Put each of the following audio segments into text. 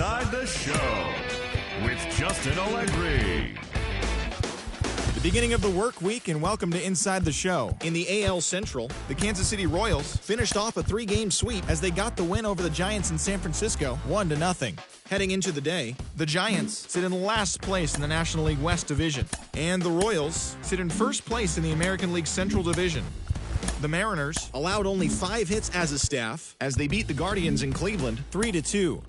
Inside the Show with Justin Allegri. The beginning of the work week, and welcome to Inside the Show. In the AL Central, The Kansas City Royals finished off a 3-game sweep as they got the win over the Giants in San Francisco, 1-0. heading into the day, The Giants sit in last place in the National League West Division, and the Royals sit in first place in the American League Central Division. The Mariners allowed only 5 hits as a staff as they beat the Guardians in Cleveland 3-2.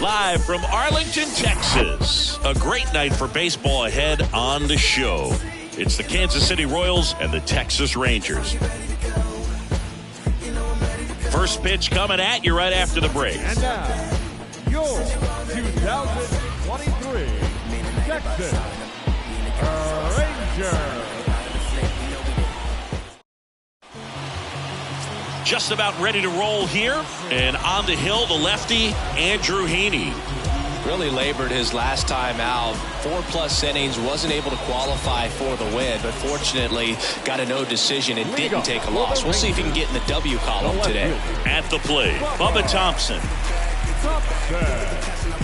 Live from Arlington, Texas. A great night for baseball ahead on the show. It's the Kansas City Royals and the Texas Rangers. First pitch coming at you right after the break. And now, your 2023 Texas Rangers. Just about ready to roll here. And on the hill, the lefty, Andrew Heaney. Really labored his last time out. 4+ innings, wasn't able to qualify for the win, but fortunately got a no decision and didn't take a loss. We'll see if he can get in the W column today. At the plate, Bubba Thompson.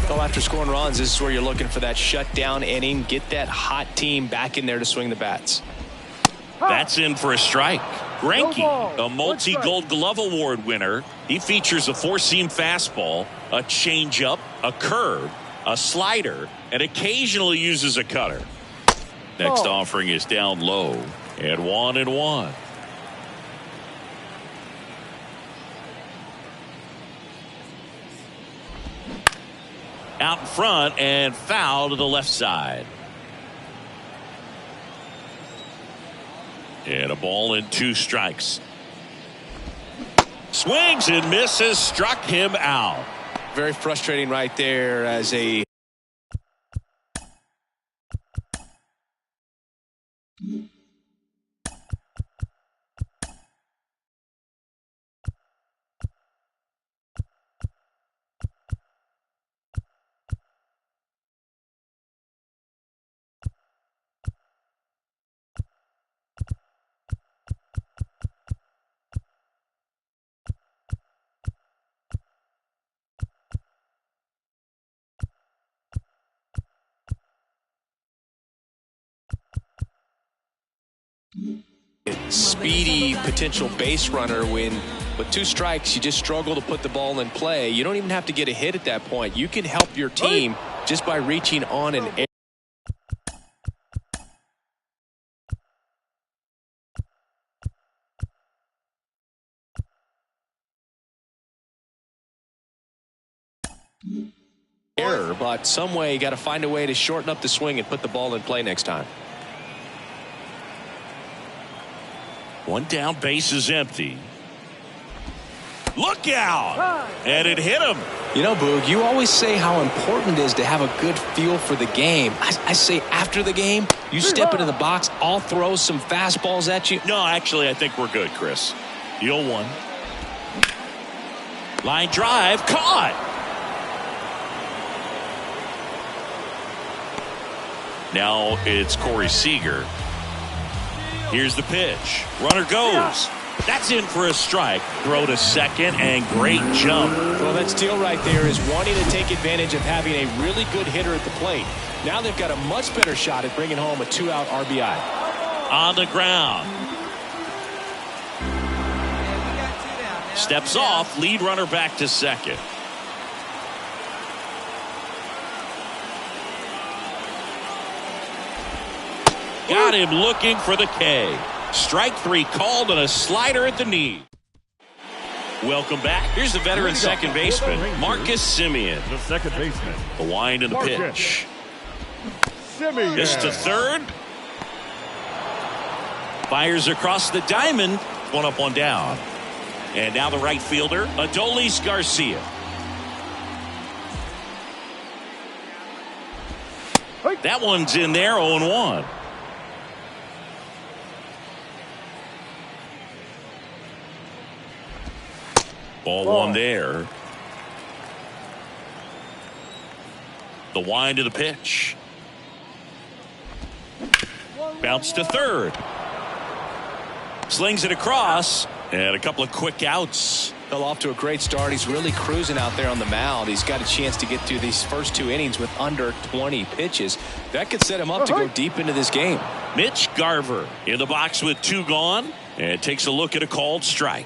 Well, after scoring runs, this is where you're looking for that shutdown inning. Get that hot team back in there to swing the bats. That's in for a strike. Greinke, a multi-Gold Glove Award winner. He features a 4-seam fastball, a changeup, a curve, a slider, and occasionally uses a cutter. Next offering is down low at 1-1. Out in front and foul to the left side. And a ball and 2 strikes. Swings and misses, struck him out. Very frustrating right there as a speedy potential base runner when with 2 strikes you just struggle to put the ball in play. You don't even have to get a hit at that point. You can help your team just by reaching on an air. But some way you got to find a way to shorten up the swing and put the ball in play next time. One down, base is empty. Look out! And it hit him. You know, Boog, you always say how important it is to have a good feel for the game. I say after the game, you step into the box, I'll throw some fastballs at you. No, actually, I think we're good, Chris. The 0-1. Line drive, caught. Now it's Corey Seager. Here's the pitch. Runner goes. That's in for a strike. Throw to second and great jump. Well, that steal right there is wanting to take advantage of having a really good hitter at the plate. Now they've got a much better shot at bringing home a 2-out RBI. On the ground. Steps off. Lead runner back to second. Got him looking for the K. Strike 3 called and a slider at the knee. Welcome back. Here's the veteran second baseman, Marcus Semien. The second baseman. The wind and the pitch. This to third. Fires across the diamond. One up, one down. And now the right fielder, Adolis Garcia. That one's in there, 0-1. Ball one there. The wind of the pitch. Bounce to third. Slings it across. And a couple of quick outs. Fell off to a great start. He's really cruising out there on the mound. He's got a chance to get through these first 2 innings with under 20 pitches. That could set him up to go deep into this game. Mitch Garver in the box with 2 gone. And takes a look at a called strike.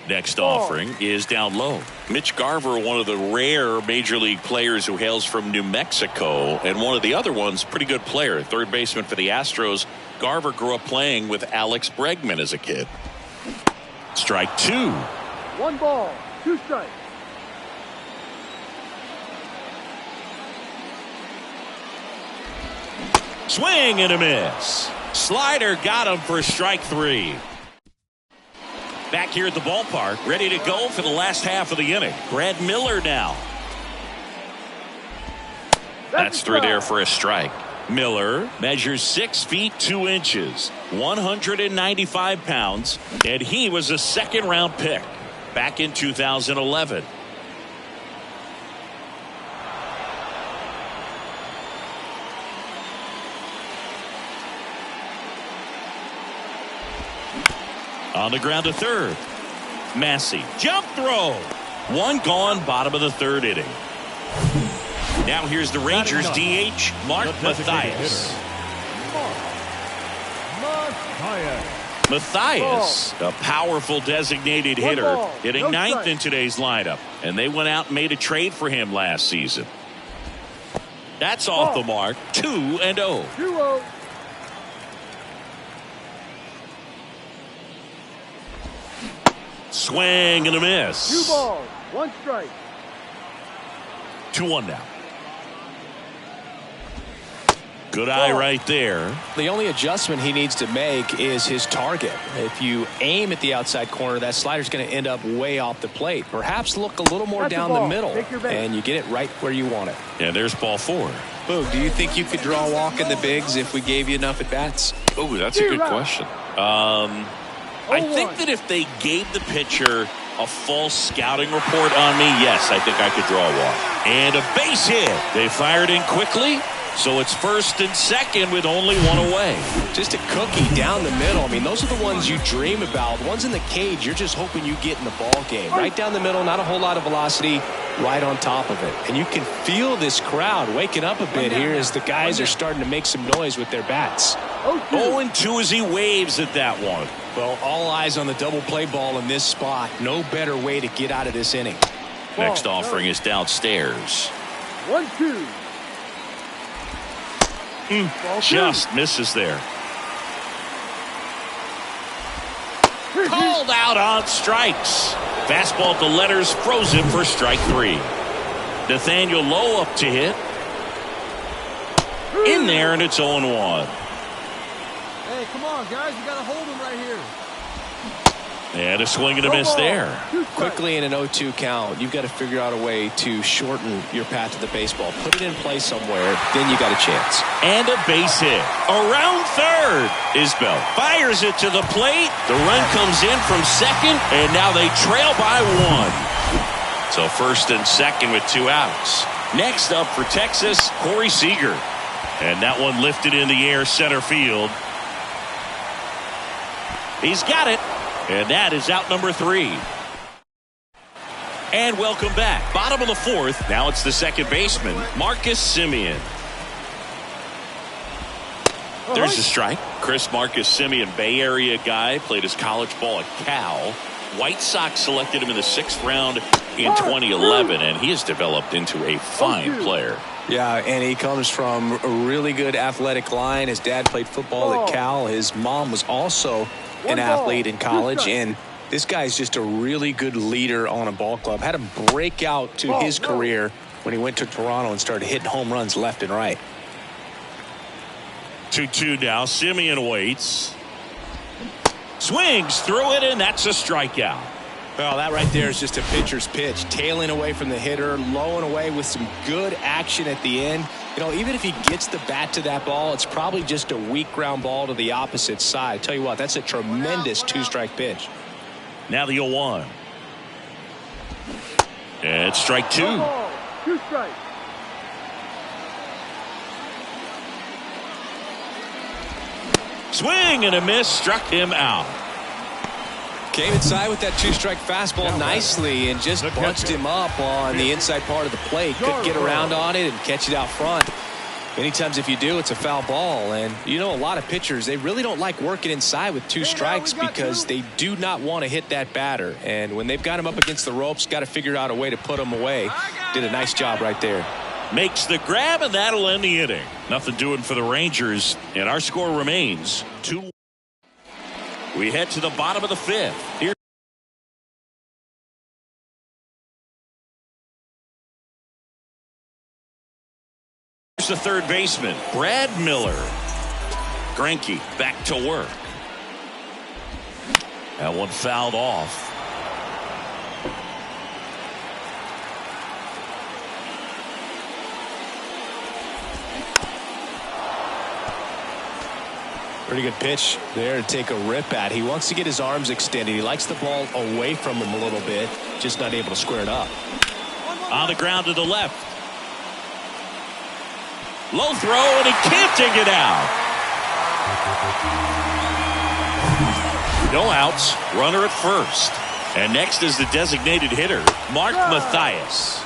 Next offering is down low. Mitch Garver, one of the rare major league players who hails from New Mexico, and one of the other ones, pretty good player, third baseman for the Astros. Garver grew up playing with Alex Bregman as a kid. Strike 2. 1 ball, 2 strikes. Swing and a miss. Slider got him for strike 3. Back here at the ballpark, ready to go for the last half of the inning. Brad Miller now. That's through there for a strike. Miller measures 6 feet 2 inches, 195 pounds, and he was a second-round pick back in 2011. On the ground to third. Massey, jump throw. 1 gone, bottom of the 3rd inning. Now here's the Rangers DH, Mark Mathias. Mathias, a powerful designated hitter, hitting 9th in today's lineup. And they went out and made a trade for him last season. That's off the mark. 2-0. 2-0. Swing and a miss. 2 balls, 1 strike. 2-1 now. Good eye right there. The only adjustment he needs to make is his target. If you aim at the outside corner, that slider's going to end up way off the plate. Perhaps look a little more down the middle, and you get it right where you want it. Yeah, there's ball 4. Boog, do you think you could draw a walk in the bigs if we gave you enough at bats? Oh, that's a good question. I think that if they gave the pitcher a false scouting report on me, yes, I think I could draw a walk. And a base hit. They fired in quickly, so it's 1st and 2nd with only 1 away. Just a cookie down the middle. I mean, those are the ones you dream about. The ones in the cage, you're just hoping you get in the ball game. Right down the middle, not a whole lot of velocity, right on top of it. And you can feel this crowd waking up a bit here as the guys are starting to make some noise with their bats. 0-2 as he waves at that one. Well, all eyes on the double play ball in this spot. No better way to get out of this inning. Next offering is downstairs. 1-2. Just misses there. Called out on strikes. Fastball to letters, froze him for strike 3. Nathaniel Lowe up to hit. In there, and it's 0-1. Hey, come on, guys. You got to hold him right here. And a swing and a miss there. Quickly in an 0-2 count, you've got to figure out a way to shorten your path to the baseball. Put it in play somewhere, then you got a chance. And a base hit. Around third. Isbell fires it to the plate. The run comes in from 2nd, and now they trail by 1. So 1st and 2nd with 2 outs. Next up for Texas, Corey Seager. And that one lifted in the air center field. He's got it. And that is out number 3. And welcome back. Bottom of the 4th. Now it's the 2nd baseman, Marcus Semien. There's a strike. Chris Marcus Semien, Bay Area guy, played his college ball at Cal. White Sox selected him in the 6th round in 2011, and he has developed into a fine player. Yeah, and he comes from a really good athletic line. His dad played football at Cal. His mom was also an athlete in college, and this guy's just a really good leader on a ball club. Had a breakout to his career when he went to Toronto and started hitting home runs left and right. 2-2 now. Semien waits. Swings through it, and that's a strikeout. Well, that right there is just a pitcher's pitch. Tailing away from the hitter, lowing away with some good action at the end. You know, even if he gets the bat to that ball, it's probably just a weak ground ball to the opposite side. I tell you what, that's a tremendous two-strike pitch. Now the 0-1. And strike 2. No ball, 2 strikes. Swing and a miss, struck him out. Came inside with that two-strike fastball nicely and just bunched him up on the inside part of the plate. Could get around on it and catch it out front. Many times if you do, it's a foul ball. And you know, a lot of pitchers, they really don't like working inside with 2 strikes because they do not want to hit that batter. And when they've got him up against the ropes, got to figure out a way to put him away. Did a nice job right there. Makes the grab, and that'll end the inning. Nothing doing for the Rangers, and our score remains 2. We head to the bottom of the 5th. Here's the third baseman, Brad Miller. Greinke back to work. That one fouled off. Pretty good pitch there to take a rip at. He wants to get his arms extended. He likes the ball away from him a little bit, just not able to square it up. On the ground to the left. Low throw, and he can't dig it out. No outs. Runner at first. And next is the designated hitter, Mark Mathias.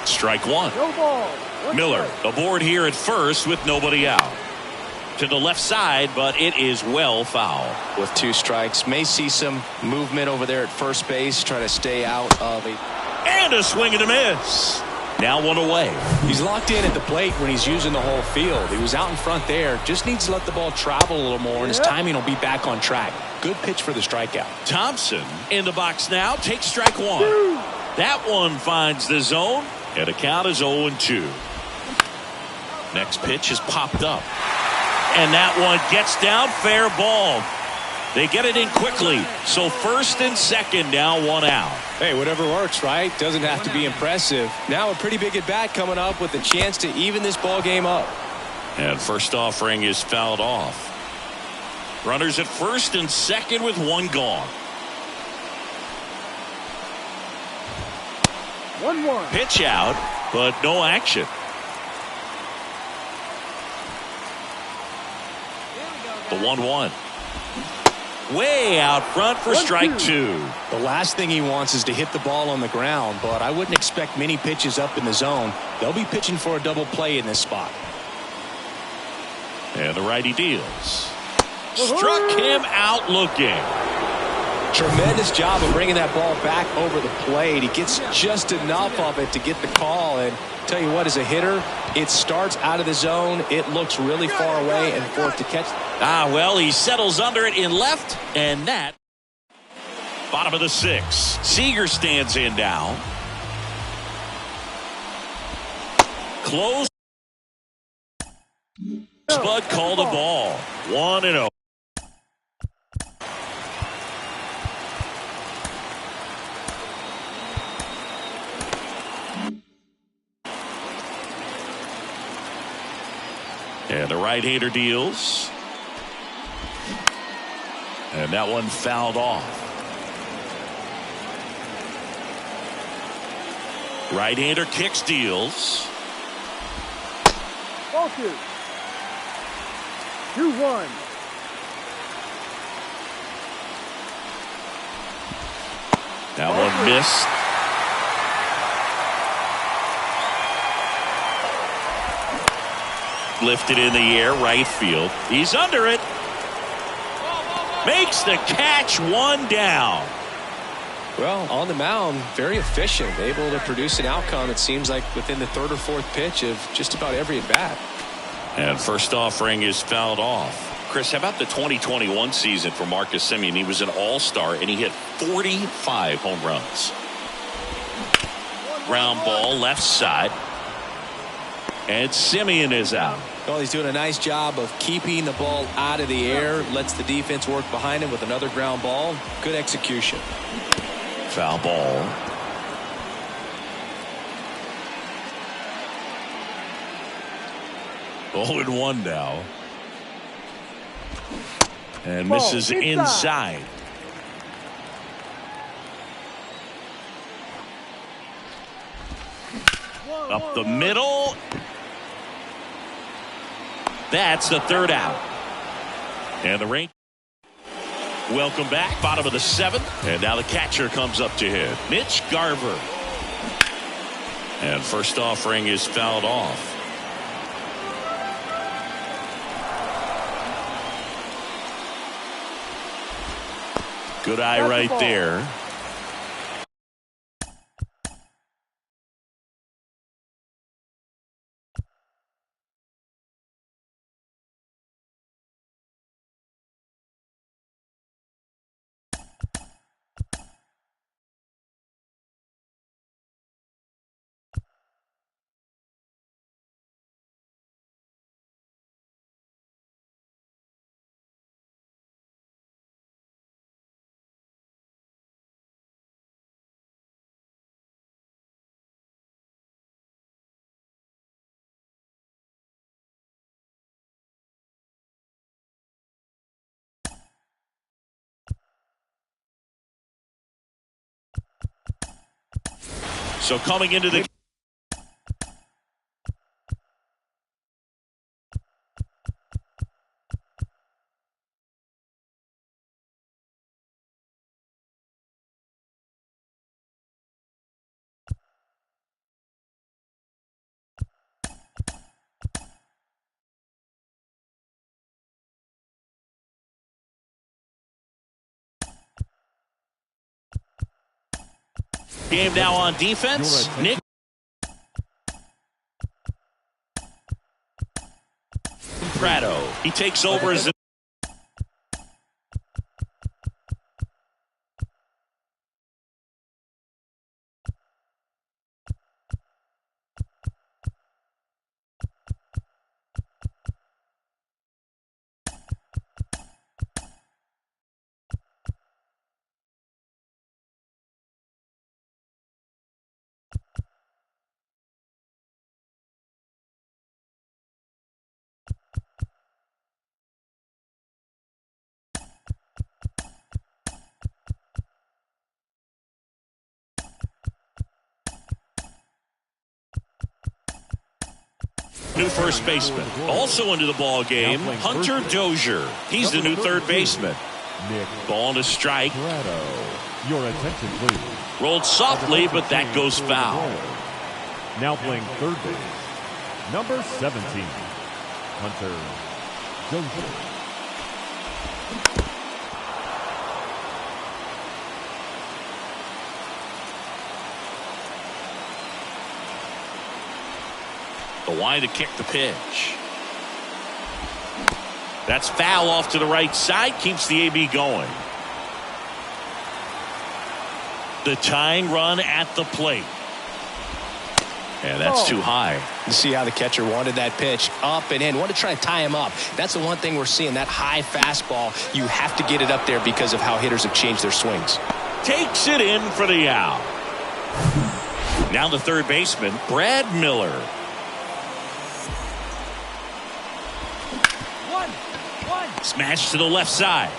Strike 1. No ball, 1 Miller strike. aboard here at first with nobody out. To the left side, but it is well foul. With 2 strikes, may see some movement over there at first base, trying to stay out of it. And a swing and a miss. Now 1 away. He's locked in at the plate when he's using the whole field. He was out in front there, just needs to let the ball travel a little more, and his timing will be back on track. Good pitch for the strikeout. Thompson in the box now, takes strike 1. That one finds the zone, and the count is 0-2. Next pitch is popped up. And that one gets down, fair ball. They get it in quickly. So first and second, now 1 out. Hey, whatever works, right? Doesn't have to be impressive. Now a pretty big at bat coming up with a chance to even this ball game up. And first offering is fouled off. Runners at first and second with 1 gone. 1-1. Pitch out, but no action. The 1-1. Way out front for strike 2. The last thing he wants is to hit the ball on the ground, but I wouldn't expect many pitches up in the zone. They'll be pitching for a double play in this spot. And the righty deals. Struck him out looking. Tremendous job of bringing that ball back over the plate. He gets just enough of it to get the call. And tell you what, as a hitter, it starts out of the zone. It looks really far away, and for it to catch. Well, he settles under it in left, and that. Bottom of the 6th. Seager stands in now. Close. Spud called a ball. 1-0. And the right-hander deals. And that one fouled off. Right-hander kicks, deals. Ball 2. 2-1. That one missed. Lifted in the air, right field. He's under it. Makes the catch, 1 down. Well, on the mound, very efficient, able to produce an outcome, it seems like, within the 3rd or 4th pitch of just about every at-bat. And first offering is fouled off. Chris, how about the 2021 season for Marcus Semien? He was an all-star, and he hit 45 home runs. Ground ball, left side. And Semien is out. Well, he's doing a nice job of keeping the ball out of the air, lets the defense work behind him with another ground ball. Good execution. Foul ball. Oh, and 1 now. And misses inside. Up the middle. That's the 3rd out. And the Rangers welcome back. Bottom of the 7th. And now the catcher comes up to hit. Mitch Garver. And first offering is fouled off. Good eye right there. So coming into the game now on defense. Nick Prado. He takes over as new first baseman. Also into the ball game, Hunter Dozier. He's the new 3rd baseman. Ball to strike. Your attention, please. Rolled softly, but that goes foul. Now playing 3rd base, number 17, Hunter Dozier. The wide to kick the pitch. That's foul off to the right side. Keeps the AB going. The tying run at the plate. And that's too high. You see how the catcher wanted that pitch up and in. Wanted to try to tie him up. That's the one thing we're seeing. That high fastball. You have to get it up there because of how hitters have changed their swings. Takes it in for the out. Now the 3rd baseman, Brad Miller. Smash to the left side.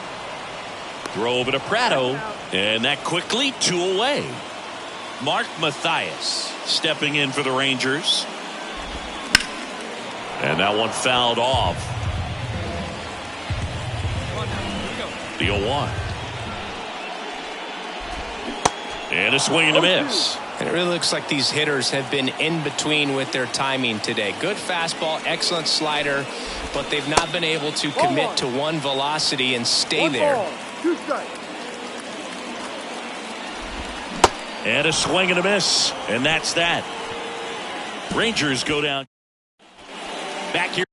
Throw over to Prado. And that quickly 2 away. Mark Mathias stepping in for the Rangers. And that one fouled off. The 0-1. And a swing and a miss. And it really looks like these hitters have been in between with their timing today. Good fastball, excellent slider, but they've not been able to commit to one velocity and stay there. Ball, 2 strikes. And a swing and a miss. And that's that. Rangers go down. Back here.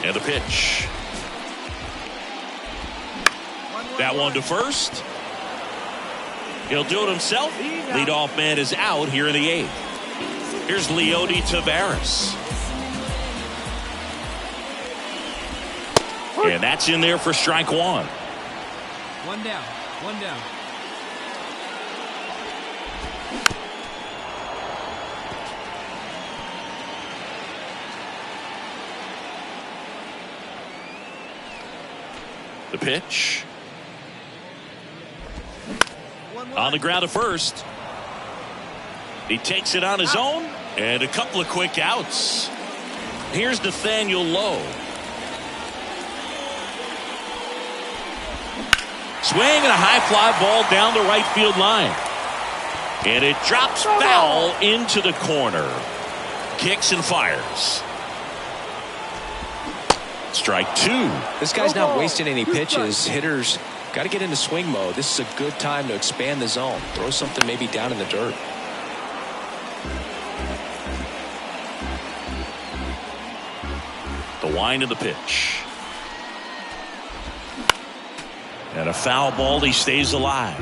And the pitch. That one to first. He'll do it himself. Leadoff man is out here in the 8th. Here's Leody Taveras. And that's in there for strike one. One down. One down. The pitch. On the ground to first. He takes it on his own. And a couple of quick outs. Here's Nathaniel Lowe. Swing and a high fly ball down the right field line. And it drops foul into the corner. Kicks and fires. Strike two. This guy's not wasting any pitches. Hitters got to get into swing mode. This is a good time to expand the zone. Throw something maybe down in the dirt. The wind of the pitch. And a foul ball. He stays alive.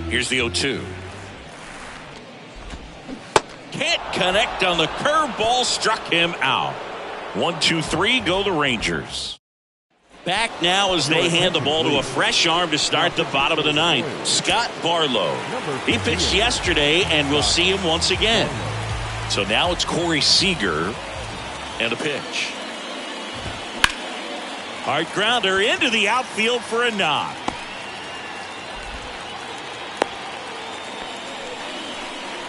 Here's the 0-2. Can't connect on the curveball. Struck him out. 1-2-3. Go the Rangers. Back now as they hand the ball to a fresh arm to start the bottom of the 9th. Scott Barlow. He pitched yesterday, and we'll see him once again. So now it's Corey Seager and a pitch. Hard grounder into the outfield for a knock.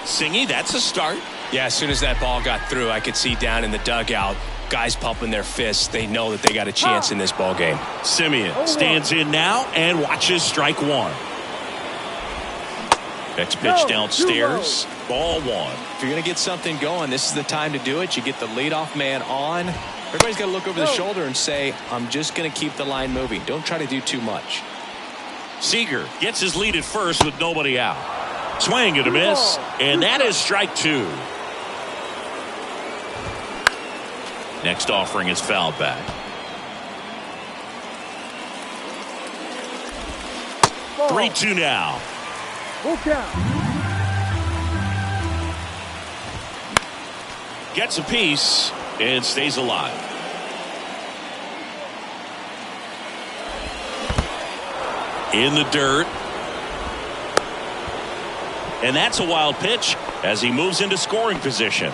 Singy, that's a start. Yeah, as soon as that ball got through, I could see down in the dugout, guys pumping their fists. They know that they got a chance in this ball game. Simeon stands in now and watches strike one. Next pitch downstairs. Ball one. If you're going to get something going, this is the time to do it. You get the leadoff man on. Everybody's got to look over the shoulder and say, I'm just going to keep the line moving. Don't try to do too much. Seager gets his lead at first with nobody out. Swing and a miss, and that is strike two. Next offering is fouled back. 3-2 now. Full count. Gets a piece and stays alive. In the dirt. And that's a wild pitch as he moves into scoring position.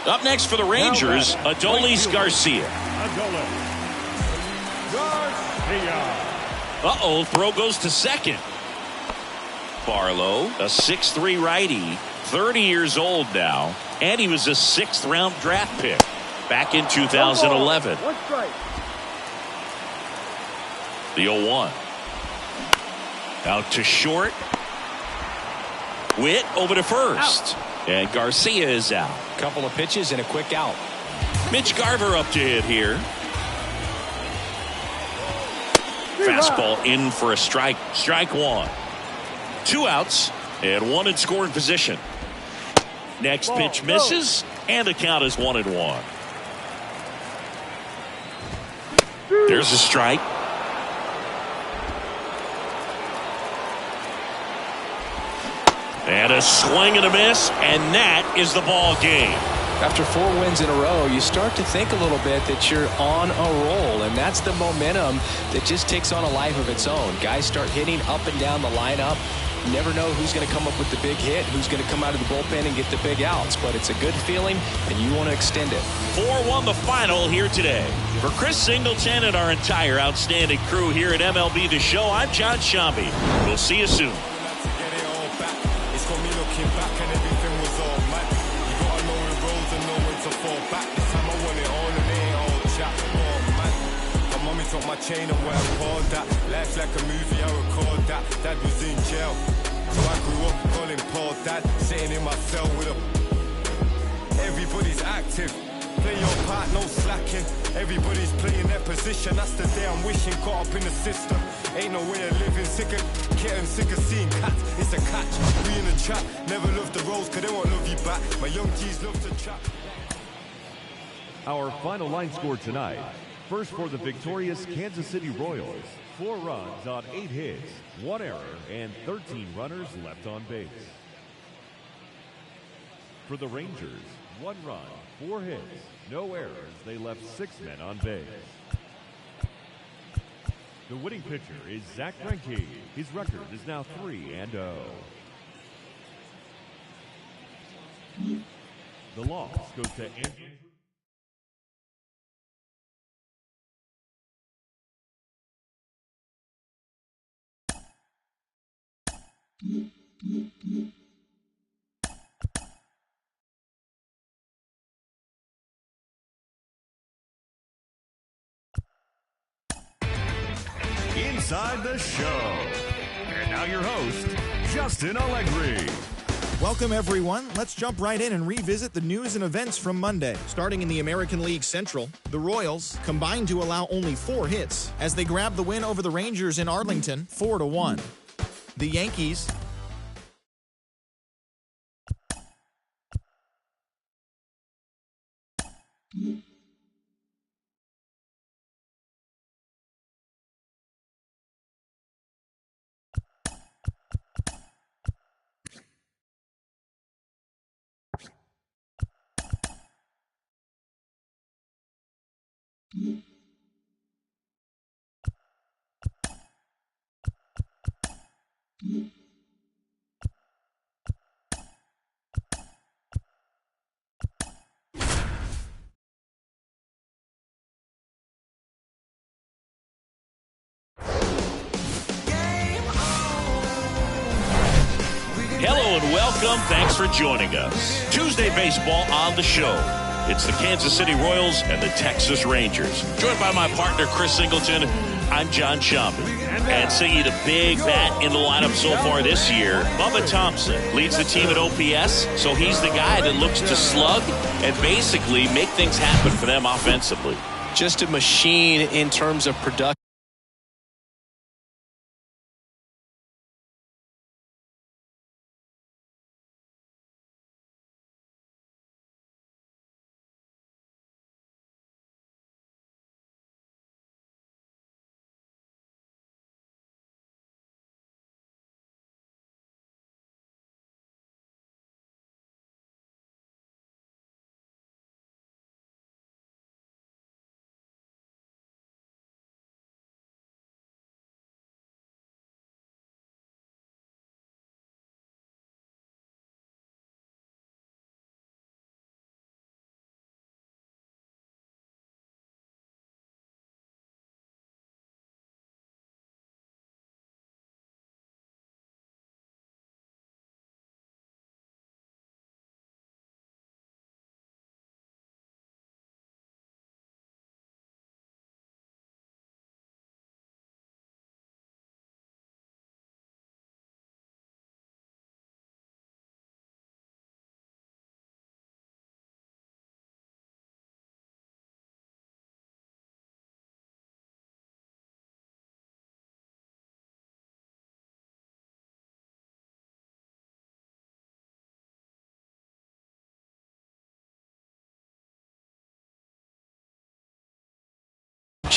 Up next for the Rangers, Adolis Garcia. Uh-oh, throw goes to second. Barlow, a 6'3" righty, 30 years old now, and he was a 6th round draft pick back in 2011. One strike. The 0-1. Out to short. Witt over to first. And Garcia is out. Couple of pitches and a quick out. Mitch Garver up to hit here. Fastball in for a strike. Strike one. 2 outs and 1 in scoring position. Next pitch misses, and the count is 1-1. There's a strike. And a swing and a miss, and that is the ball game. After 4 wins in a row, you start to think a little bit that you're on a roll, and that's the momentum that just takes on a life of its own. Guys start hitting up and down the lineup. You never know who's going to come up with the big hit, who's going to come out of the bullpen and get the big outs, but it's a good feeling, and you want to extend it. 4-1 the final here today. For Chris Singleton and our entire outstanding crew here at MLB The Show, I'm John Shambi. We'll see you soon. Looking back and everything was all mad. You gotta know the roads and know when to fall back. This time I want it all and it ain't all chat. Oh man, my mommy took my chain and where I called that. Life's like a movie, I record that. Dad was in jail, so I grew up calling Paul Dad. Sitting in my cell with a. Everybody's active. Play your part, no slacking. Everybody's playing their position. That's the day I'm wishing. Caught up in the system. Ain't no way of living. Sick of getting sick of seeing cats. It's a catch. We in the trap. Never love the roads, cause they won't love you back. My young G's love to trap. Our final line score tonight. first for the victorious Kansas City Royals. 4 runs on 8 hits, 1 error, and 13 runners left on base. For the Rangers, 1 run, 4 hits, no errors. They left 6 men on base. The winning pitcher is Zack Greinke. His record is now 3-0. The loss goes to Andrew. Inside the Show. And now your host, Justin Allegri. Welcome, everyone. Let's jump right in and revisit the news and events from Monday. Starting in the American League Central, the Royals combined to allow only 4 hits as they grabbed the win over the Rangers in Arlington, 4-1. The Yankees Hello and welcome. Thanks for joining us. Tuesday baseball on the show. It's the Kansas City Royals and the Texas Rangers. Joined by my partner, Chris Singleton. I'm John Schaumburg. And singing the big bat in the lineup so far this year, Bubba Thompson leads the team at OPS, so he's the guy that looks to slug and basically make things happen for them offensively. Just a machine in terms of production.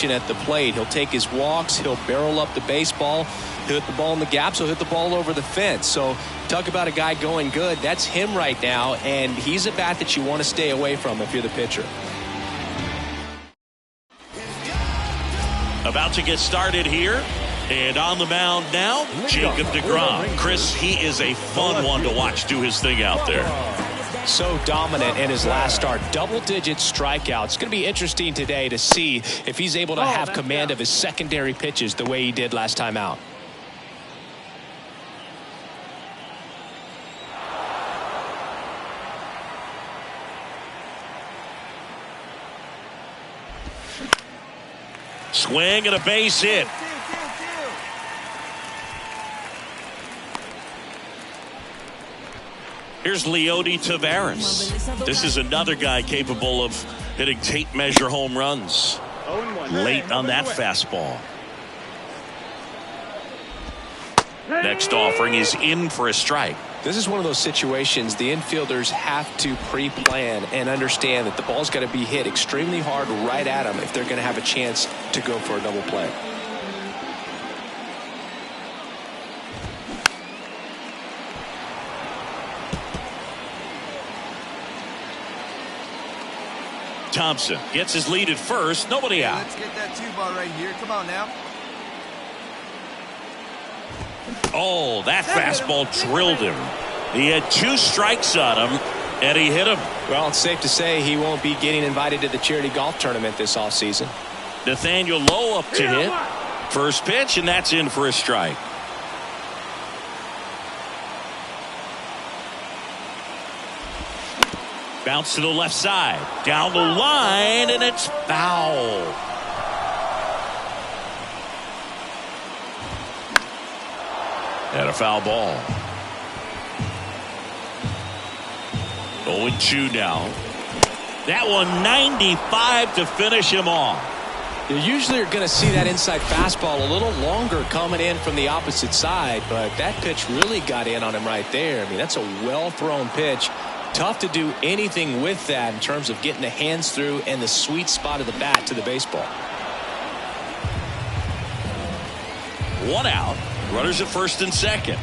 At the plate. He'll take his walks, he'll barrel up the baseball, he'll hit the ball in the gaps, he'll hit the ball over the fence. So talk about a guy going good. That's him right now, and he's a bat that you want to stay away from if you're the pitcher. About to get started here, and on the mound now, Jacob deGrom. Chris, he is a fun one to watch do his thing out there. So dominant in his last start. Double-digit strikeouts. It's going to be interesting today to see if he's able to have command of his secondary pitches the way he did last time out. Swing and a base hit. Here's Leody Taveras. This is another guy capable of hitting tape measure home runs. Late on that fastball. Next offering is in for a strike. This is one of those situations the infielders have to pre-plan and understand that the ball's got to be hit extremely hard right at them if they're going to have a chance to go for a double play. Thompson gets his lead at first. Nobody out. Let's get that 2-ball right here. Come on now. Oh, that fastball drilled him. He had 2 strikes on him, and he hit him. Well, it's safe to say he won't be getting invited to the charity golf tournament this offseason. Nathaniel Lowe up to hit. First pitch, and that's in for a strike. Bounce to the left side. Down the line, and it's foul. And a foul ball. 0-2 now. That one 95 to finish him off. You usually are going to see that inside fastball a little longer coming in from the opposite side, but that pitch really got in on him right there. I mean, that's a well-thrown pitch. Tough to do anything with that in terms of getting the hands through and the sweet spot of the bat to the baseball. 1 out. Runners at first and second.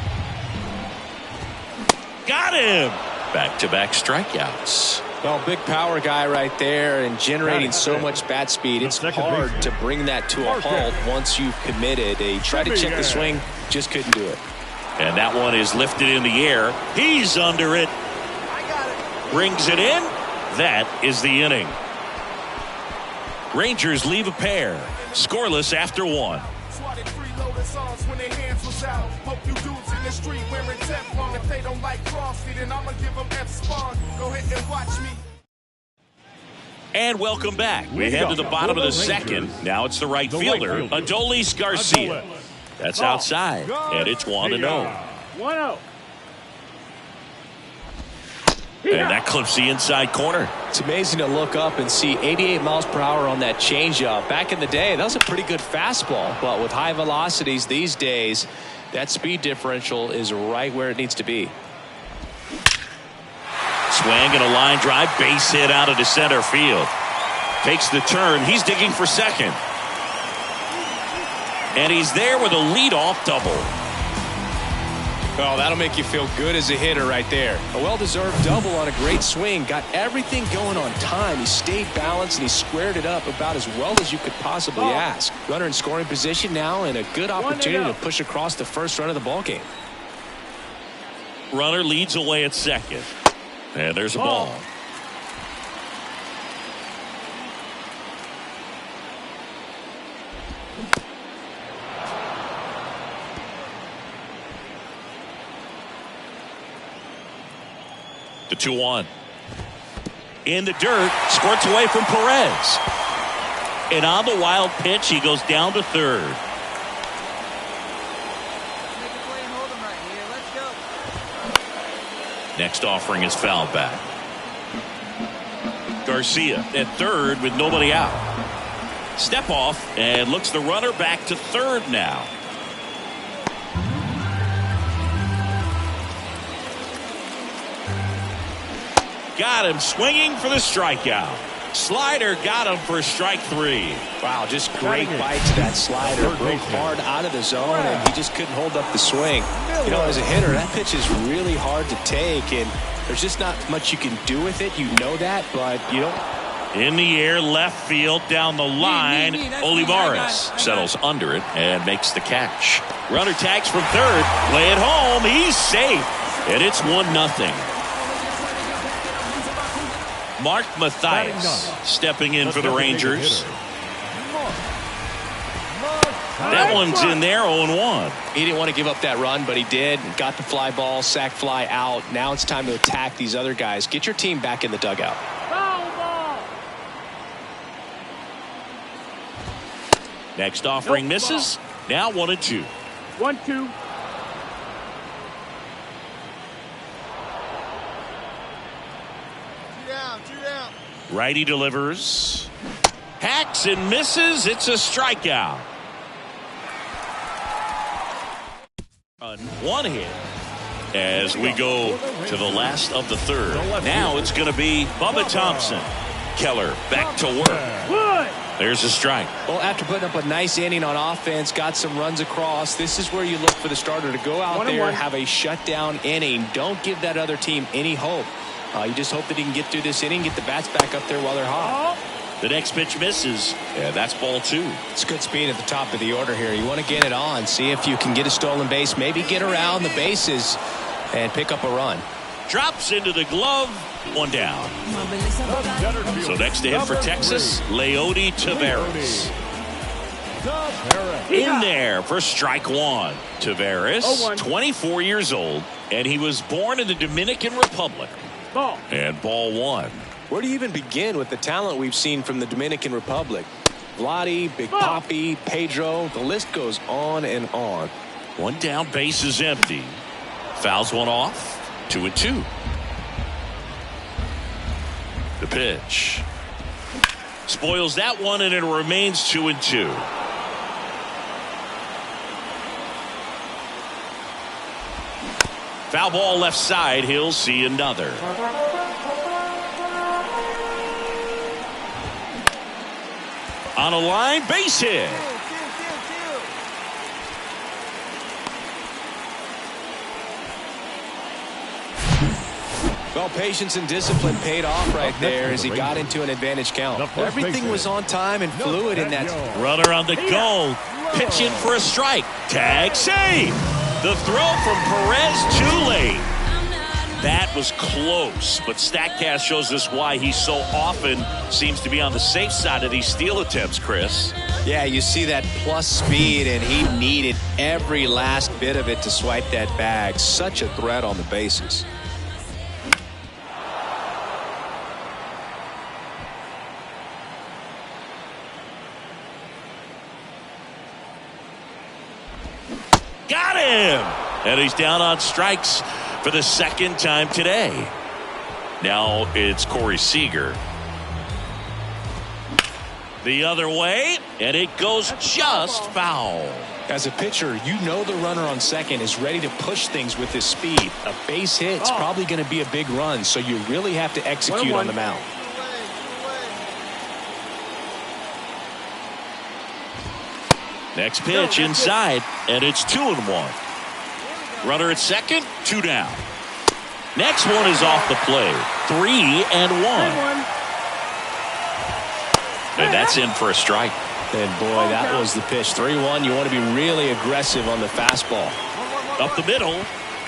Got him. Back-to-back strikeouts. Well, big power guy right there and generating so much bat speed. It's hard to bring that to a halt once you've committed. He tried to check the swing, just couldn't do it. And that one is lifted in the air. He's under it. Brings it in. That is the inning. Rangers leave a pair. Scoreless after 1. When their hands was out, hope you dudes in the street wearing Teflon. If they don't like CrossFit, then I'ma give them F-Spawn. Go ahead and watch me. And welcome back. We head to the bottom of the second. Now it's the right fielder, Adolis Garcia. That's outside, and it's 1-0. 1-0. And that clips the inside corner. It's amazing to look up and see 88 miles per hour on that changeup. Back in the day, that was a pretty good fastball. But with high velocities these days, that speed differential is right where it needs to be. Swing and a line drive, base hit out into center field. Takes the turn. He's digging for second. And he's there with a leadoff double. Oh, that'll make you feel good as a hitter right there. A well-deserved double on a great swing. Got everything going on time. He stayed balanced and he squared it up about as well as you could possibly ask. Runner in scoring position now and a good opportunity to push across the first run of the ballgame. Runner leads away at second. And there's a ball. The 2-1. In the dirt, squirts away from Perez. And on the wild pitch, he goes down to third. Next offering is foul back. Garcia at third with nobody out. Step off and looks the runner back to third now. Got him swinging for the strikeout. Slider got him for strike 3. Wow, just great bite to that slider. Broke hard out of the zone, and he just couldn't hold up the swing. You know, as a hitter, that pitch is really hard to take, and there's just not much you can do with it. You know that, but you don't. In the air, left field, down the line. Olivares settles under it and makes the catch. Runner tags from third. Play it home. He's safe. And it's 1-0. Mark Mathias stepping in for the Rangers. That one's in there, 0-1. He didn't want to give up that run, but he did. Got the fly ball, sack fly out. Now it's time to attack these other guys. Get your team back in the dugout. Next offering misses. Now 1-2. 1-2. Righty delivers. Hacks and misses. It's a strikeout. On 1 hit. as we go to the last of the third. Now it's going to be Bubba Thompson. Keller back to work. There's a strike. Well, after putting up a nice inning on offense, got some runs across, this is where you look for the starter to go out there, have a shutdown inning. Don't give that other team any hope. You just hope that he can get through this inning, get the bats back up there while they're hot. The next pitch misses. Yeah, that's ball 2. It's good speed at the top of the order here. You want to get it on, see if you can get a stolen base, maybe get around the bases and pick up a run. Drops into the glove. 1 down. So next to hit for Texas, Leody Taveras. In there for strike 1. Taveras, 24 years old, and he was born in the Dominican Republic. And ball 1. Where do you even begin with the talent we've seen from the Dominican Republic? Vladdy, Big Papi, Pedro, the list goes on and on. 1 down, base is empty. Fouls one off. 2-2. The pitch. Spoils that one, and it remains 2-2. Foul ball left side. He'll see another. On a line, base hit. Well, patience and discipline paid off right there as he got into an advantage count. Everything was on time and fluid in that. Runner on the go. Pitching for a strike. Tag save. The throw from Perez too late. That was close, but StatCast shows us why he so often seems to be on the safe side of these steal attempts, Chris. Yeah, you see that plus speed, and he needed every last bit of it to swipe that bag. Such a threat on the bases. Got him! And he's down on strikes for the second time today. Now it's Corey Seager. The other way, and it goes just foul. As a pitcher, you know the runner on second is ready to push things with his speed. A base hit's probably going to be a big run, so you really have to execute on the mound. Next pitch inside, and it's 2-1. Runner at second, 2 down. Next one is off the plate. 3-1. And that's in for a strike. And boy, that was the pitch. 3-1. You want to be really aggressive on the fastball. Up the middle,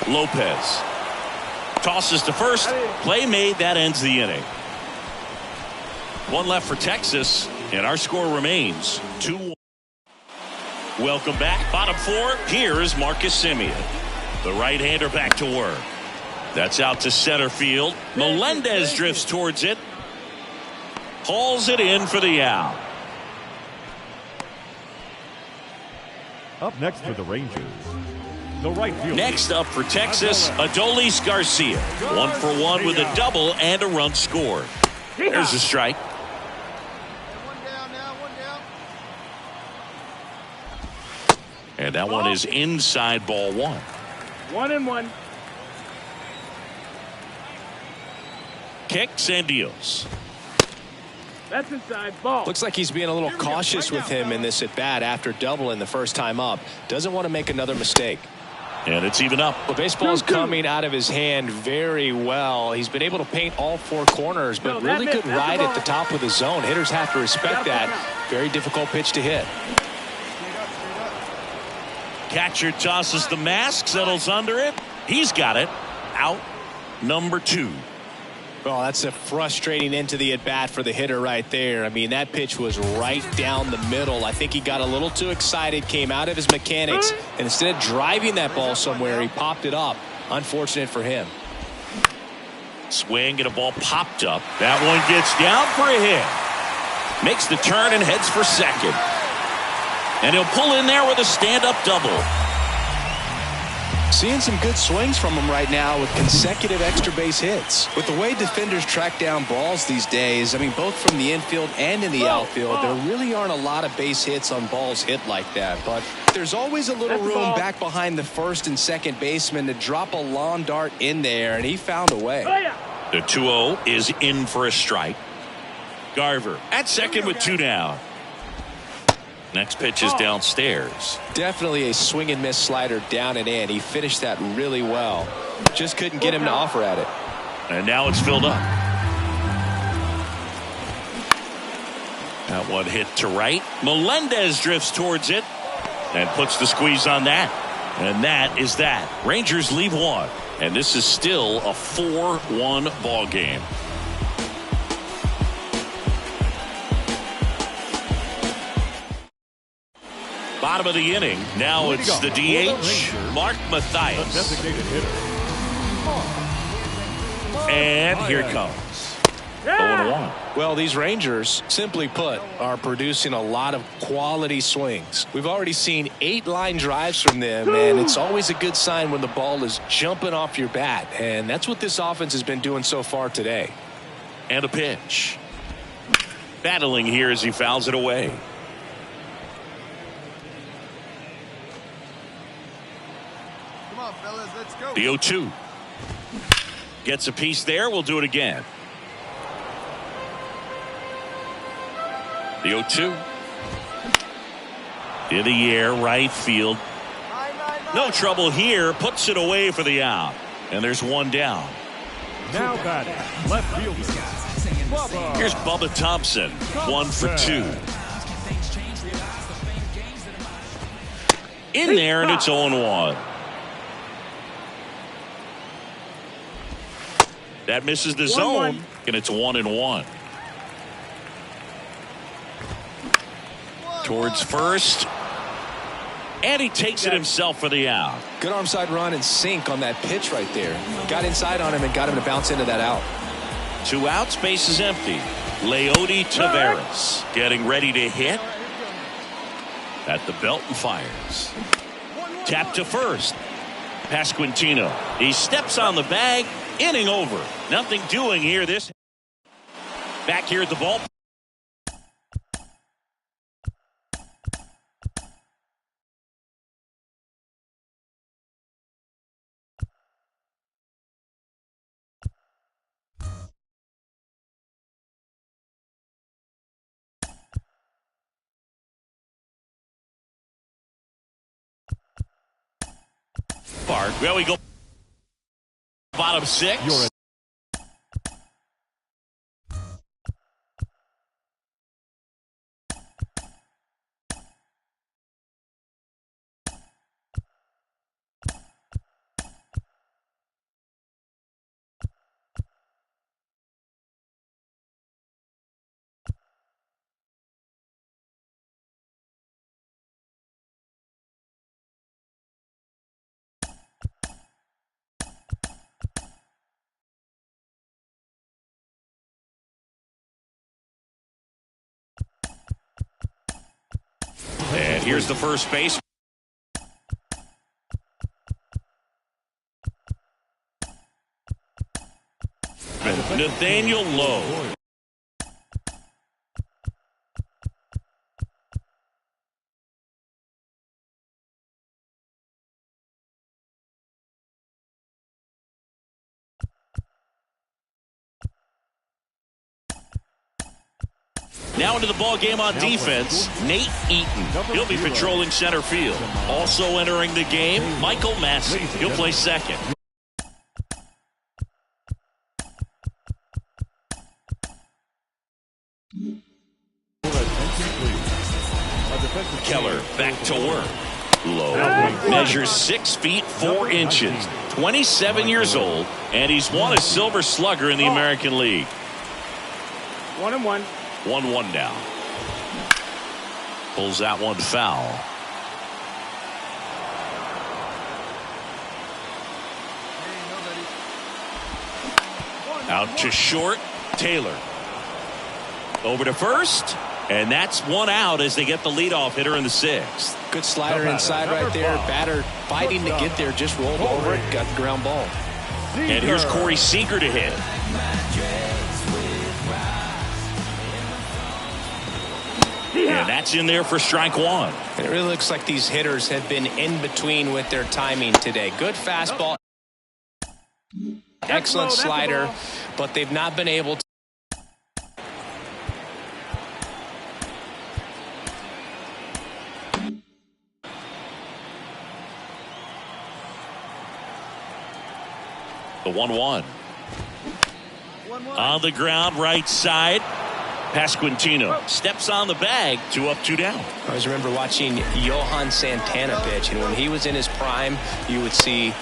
Lopez. Tosses to first. Play made. That ends the inning. 1 left for Texas, and our score remains 2-1. Welcome back. Bottom 4. Here is Marcus Semien. The right-hander back to work. That's out to center field. Melendez drifts towards it. Hauls it in for the out. Up next for the Rangers, the right field. Next up for Texas, Adolis Garcia. 1 for 1 with a double and a run scored. There's a strike. And that one is inside ball 1. 1-1. Kicks and deals. That's inside ball. Looks like he's being a little cautious with him in this at bat after doubling the first time up. Doesn't want to make another mistake. And it's even up. The baseball's coming out of his hand very well. He's been able to paint all 4 corners, but really good ride at the top of the zone. Hitters have to respect that. Very difficult pitch to hit. Catcher tosses the mask, settles under it. He's got it. Out number 2. Well, that's a frustrating end to the at-bat for the hitter right there. I mean, that pitch was right down the middle. I think he got a little too excited, came out of his mechanics, and instead of driving that ball somewhere, he popped it up. Unfortunate for him. Swing and a ball popped up. That one gets down for a hit. Makes the turn and heads for second. And he'll pull in there with a stand-up double. Seeing some good swings from him right now with consecutive extra base hits. With the way defenders track down balls these days, I mean, both from the infield and in the outfield, there really aren't a lot of base hits on balls hit like that. But there's always a little room back behind the first and second baseman to drop a lawn dart in there, and he found a way. The 2-0 is in for a strike. Garver at second with 2 down. Next pitch is downstairs. Definitely a swing and miss slider down and in. He finished that really well. Just couldn't get him to offer at it. And now it's filled up. That one hit to right. Melendez drifts towards it and puts the squeeze on that. And that is that. Rangers leave 1. And this is still a 4-1 ball game. Bottom of the inning. Now it's the DH, Mark Mathias. Designated hitter. And here it comes. 0-1. Well, these Rangers, simply put, are producing a lot of quality swings. We've already seen 8 line drives from them, and it's always a good sign when the ball is jumping off your bat. And that's what this offense has been doing so far today. And a pitch. Battling here as he fouls it away. The 0-2. Gets a piece there. We'll do it again. The 0-2. In the air, right field. No trouble here. Puts it away for the out. And there's 1 down. Now batting, left fielder. Bubba. Here's Bubba Thompson. 1 for 2. In there, and it's 0-1. That misses the zone, and it's 1-1. Towards first, and he takes it himself for the out. Good arm side run and sink on that pitch right there. Got inside on him and got him to bounce into that out. 2 outs, base is empty. Leody Taveras getting ready to hit. At the belt and fires. Tap to first. Pasquantino. He steps on the bag. Inning over. Nothing doing here. This back here at the ball. Park. Well, we go. Bottom 6. And here's the first base. Nathaniel Lowe. Now into the ball game on defense, Nate Eaton. He'll be patrolling center field. Also entering the game, Michael Massey. He'll play second. Keller back to work. Lowe measures 6 feet 4 inches, 27 years old, and he's won a Silver Slugger in the American League. 1-1. 1-1 now. Pulls that one foul. Out to short, Taylor. Over to first, and that's 1 out as they get the leadoff hitter in the 6th. Good slider inside right there. Batter fighting to get there, just rolled over it, got the ground ball. And here's Corey Seager to hit. And that's in there for strike one. It really looks like these hitters have been in between with their timing today. Good fastball. Excellent slider, but they've not been able to. The 1-1. On the ground, right side. Pasquantino steps on the bag, 2 up, 2 down. I always remember watching Johan Santana pitch, and when he was in his prime, you would see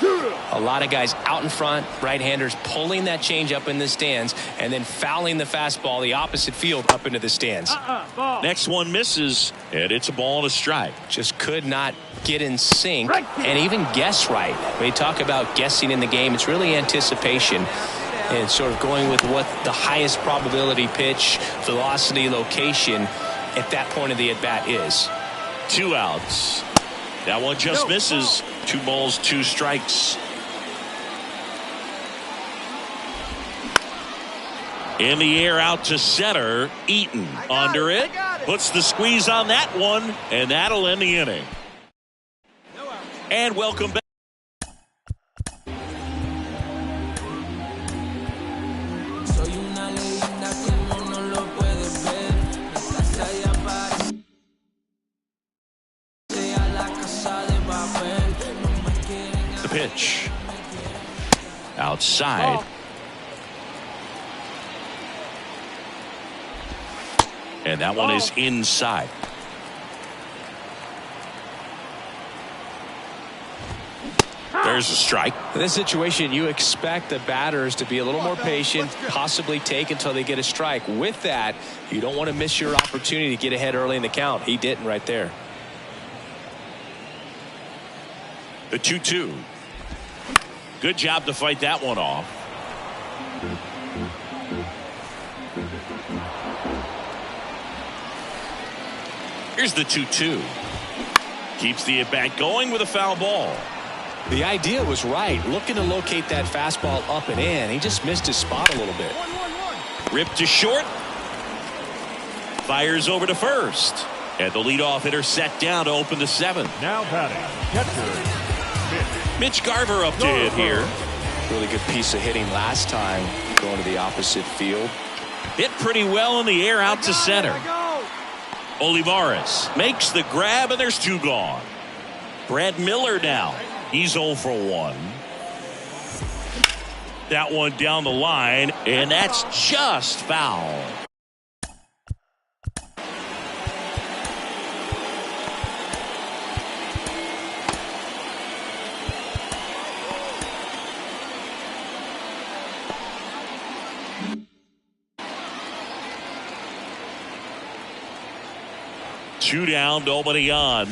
a lot of guys out in front, right-handers pulling that change up in the stands, and then fouling the fastball the opposite field up into the stands. Next one misses, and it's a ball and a strike. Just could not get in sync and even guess right. When you talk about guessing in the game, it's really anticipation. And sort of going with what the highest probability pitch, velocity, location at that point of the at-bat is. 2 outs. That one just misses. 2 balls, 2 strikes. In the air out to center. Eaton under it. Puts the squeeze on that one, and that'll end the inning. And welcome back. Pitch outside, and that one is inside. There's a strike. In this situation, you expect the batters to be a little more patient, possibly take until they get a strike. With that, you don't want to miss your opportunity to get ahead early in the count. He didn't right there. The 2-2. Good job to fight that one off. Here's the 2-2. Keeps the at-bat going with a foul ball. The idea was right. Looking to locate that fastball up and in. He just missed his spot a little bit. Ripped to short. Fires over to first. And the leadoff hitter set down to open the 7th. Now batting, catcher. Mitch Garver up to hit here. Really good piece of hitting last time, going to the opposite field. Hit pretty well in the air out to center. Olivares makes the grab, and there's 2 gone. Brad Miller now. He's 0 for 1. That one down the line, and that's just foul. Two down, nobody on.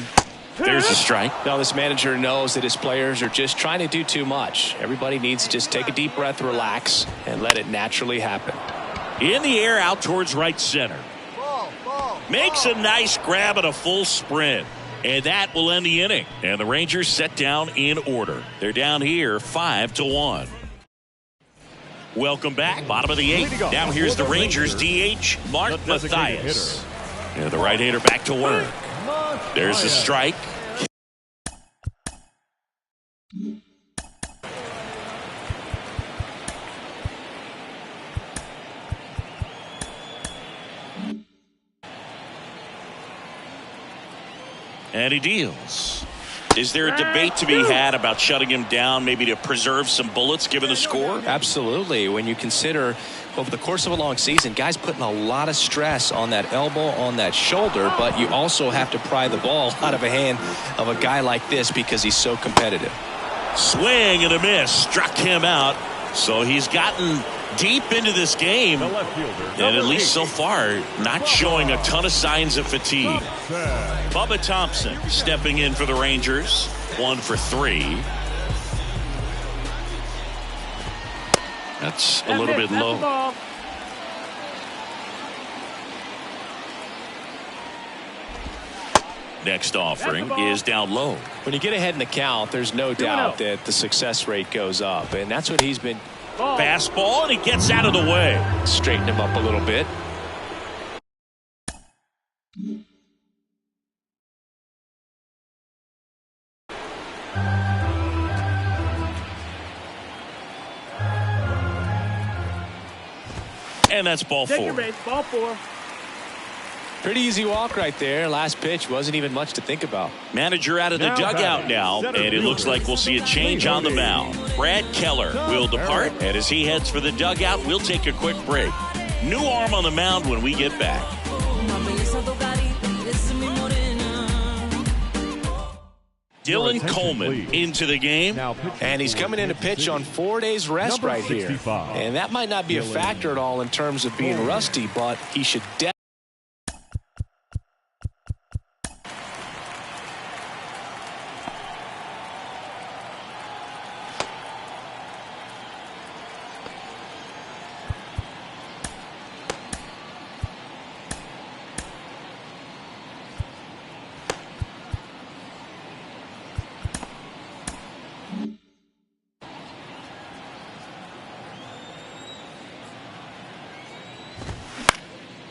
There's a strike. Now this manager knows that his players are just trying to do too much. Everybody needs to just take a deep breath, relax, and let it naturally happen. In the air out towards right center. Makes a nice grab at a full sprint. And that will end the inning. And the Rangers set down in order. They're down here 5-1. Welcome back. Bottom of the 8th. Now here's the Rangers DH, Mark Mathias. And the right-hander back to work. There's a strike. And he deals. Is there a debate to be had about shutting him down, maybe to preserve some bullets given the score? Absolutely. When you consider over the course of a long season, guys putting a lot of stress on that elbow, on that shoulder, but you also have to pry the ball out of a hand of a guy like this because he's so competitive. Swing and a miss. Struck him out. So he's gotten deep into this game, and at least so far, not showing a ton of signs of fatigue. Bubba Thompson stepping in for the Rangers. 1 for 3. That's a little bit low. Next offering is down low. When you get ahead in the count, there's no doubt that the success rate goes up, and that's what he's been. Fastball, and he gets out of the way. Straighten him up a little bit. And that's ball Take 4. your base, ball 4. Pretty easy walk right there. Last pitch wasn't even much to think about. Manager out of the dugout now, and it looks like we'll see a change on the mound. Brad Keller will depart, and as he heads for the dugout, we'll take a quick break. New arm on the mound when we get back. Dylan Coleman into the game, and he's coming in to pitch on 4 days rest right here. And that might not be a factor at all in terms of being rusty, but he should definitely.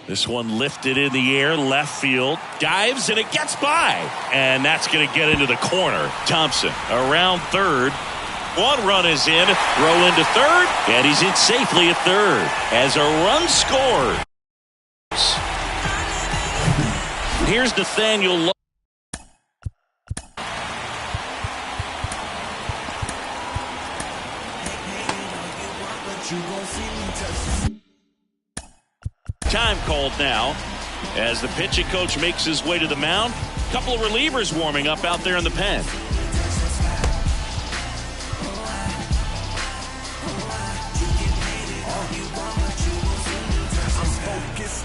This one lifted in the air, left field, dives, and it gets by. And that's going to get into the corner. Thompson around third. One run is in, throw into third, and he's in safely at third as a run scored. Here's Nathaniel Lowe. Time called now as the pitching coach makes his way to the mound. A couple of relievers warming up out there in the pen.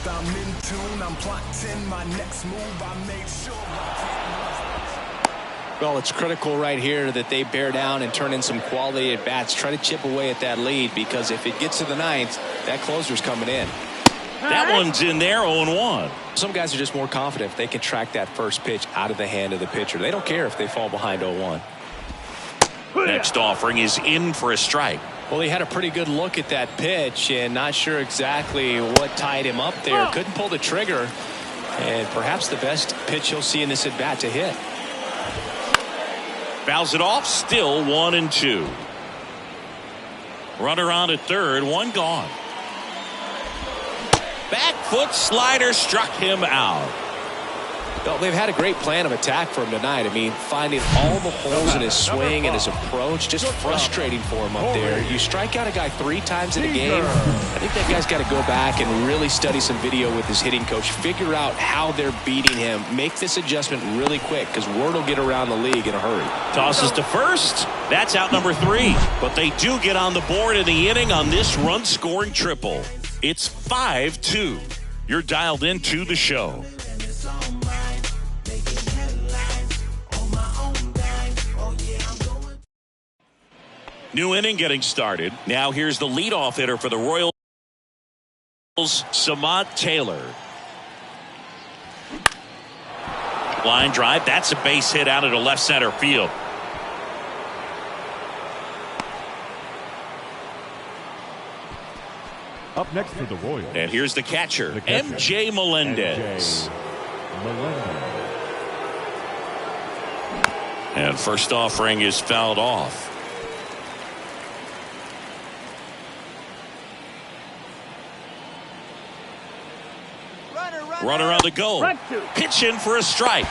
I'm in tune, I'm plotting my next move. I make sure. Well, it's critical right here that they bear down and turn in some quality at bats. Try to chip away at that lead, because if it gets to the ninth, that closer's coming in. That one's in there, 0-1. Some guys are just more confident if they can track that first pitch out of the hand of the pitcher. They don't care if they fall behind 0-1. Next offering is in for a strike. Well, he had a pretty good look at that pitch and not sure exactly what tied him up there. Couldn't pull the trigger, and perhaps the best pitch you'll see in this at bat to hit. Fouls it off, still 1-2. Runner on at third, one gone. Back foot slider struck him out. Well, they've had a great plan of attack for him tonight. I mean, finding all the holes in his swing and his approach, just frustrating for him up there. You strike out a guy 3 times in a game, I think that guy's got to go back and really study some video with his hitting coach, figure out how they're beating him, make this adjustment really quick, because word will get around the league in a hurry. Tosses to first. That's out number 3. But they do get on the board in the inning on this run-scoring triple. It's 5-2. You're dialed into the show. New inning getting started. Now here's the leadoff hitter for the Royals, Samad Taylor. Line drive. That's a base hit out into left center field. Up next for the Royals. And here's the catcher, MJ Melendez. And first offering is fouled off. Runner on the go. Pitch in for a strike.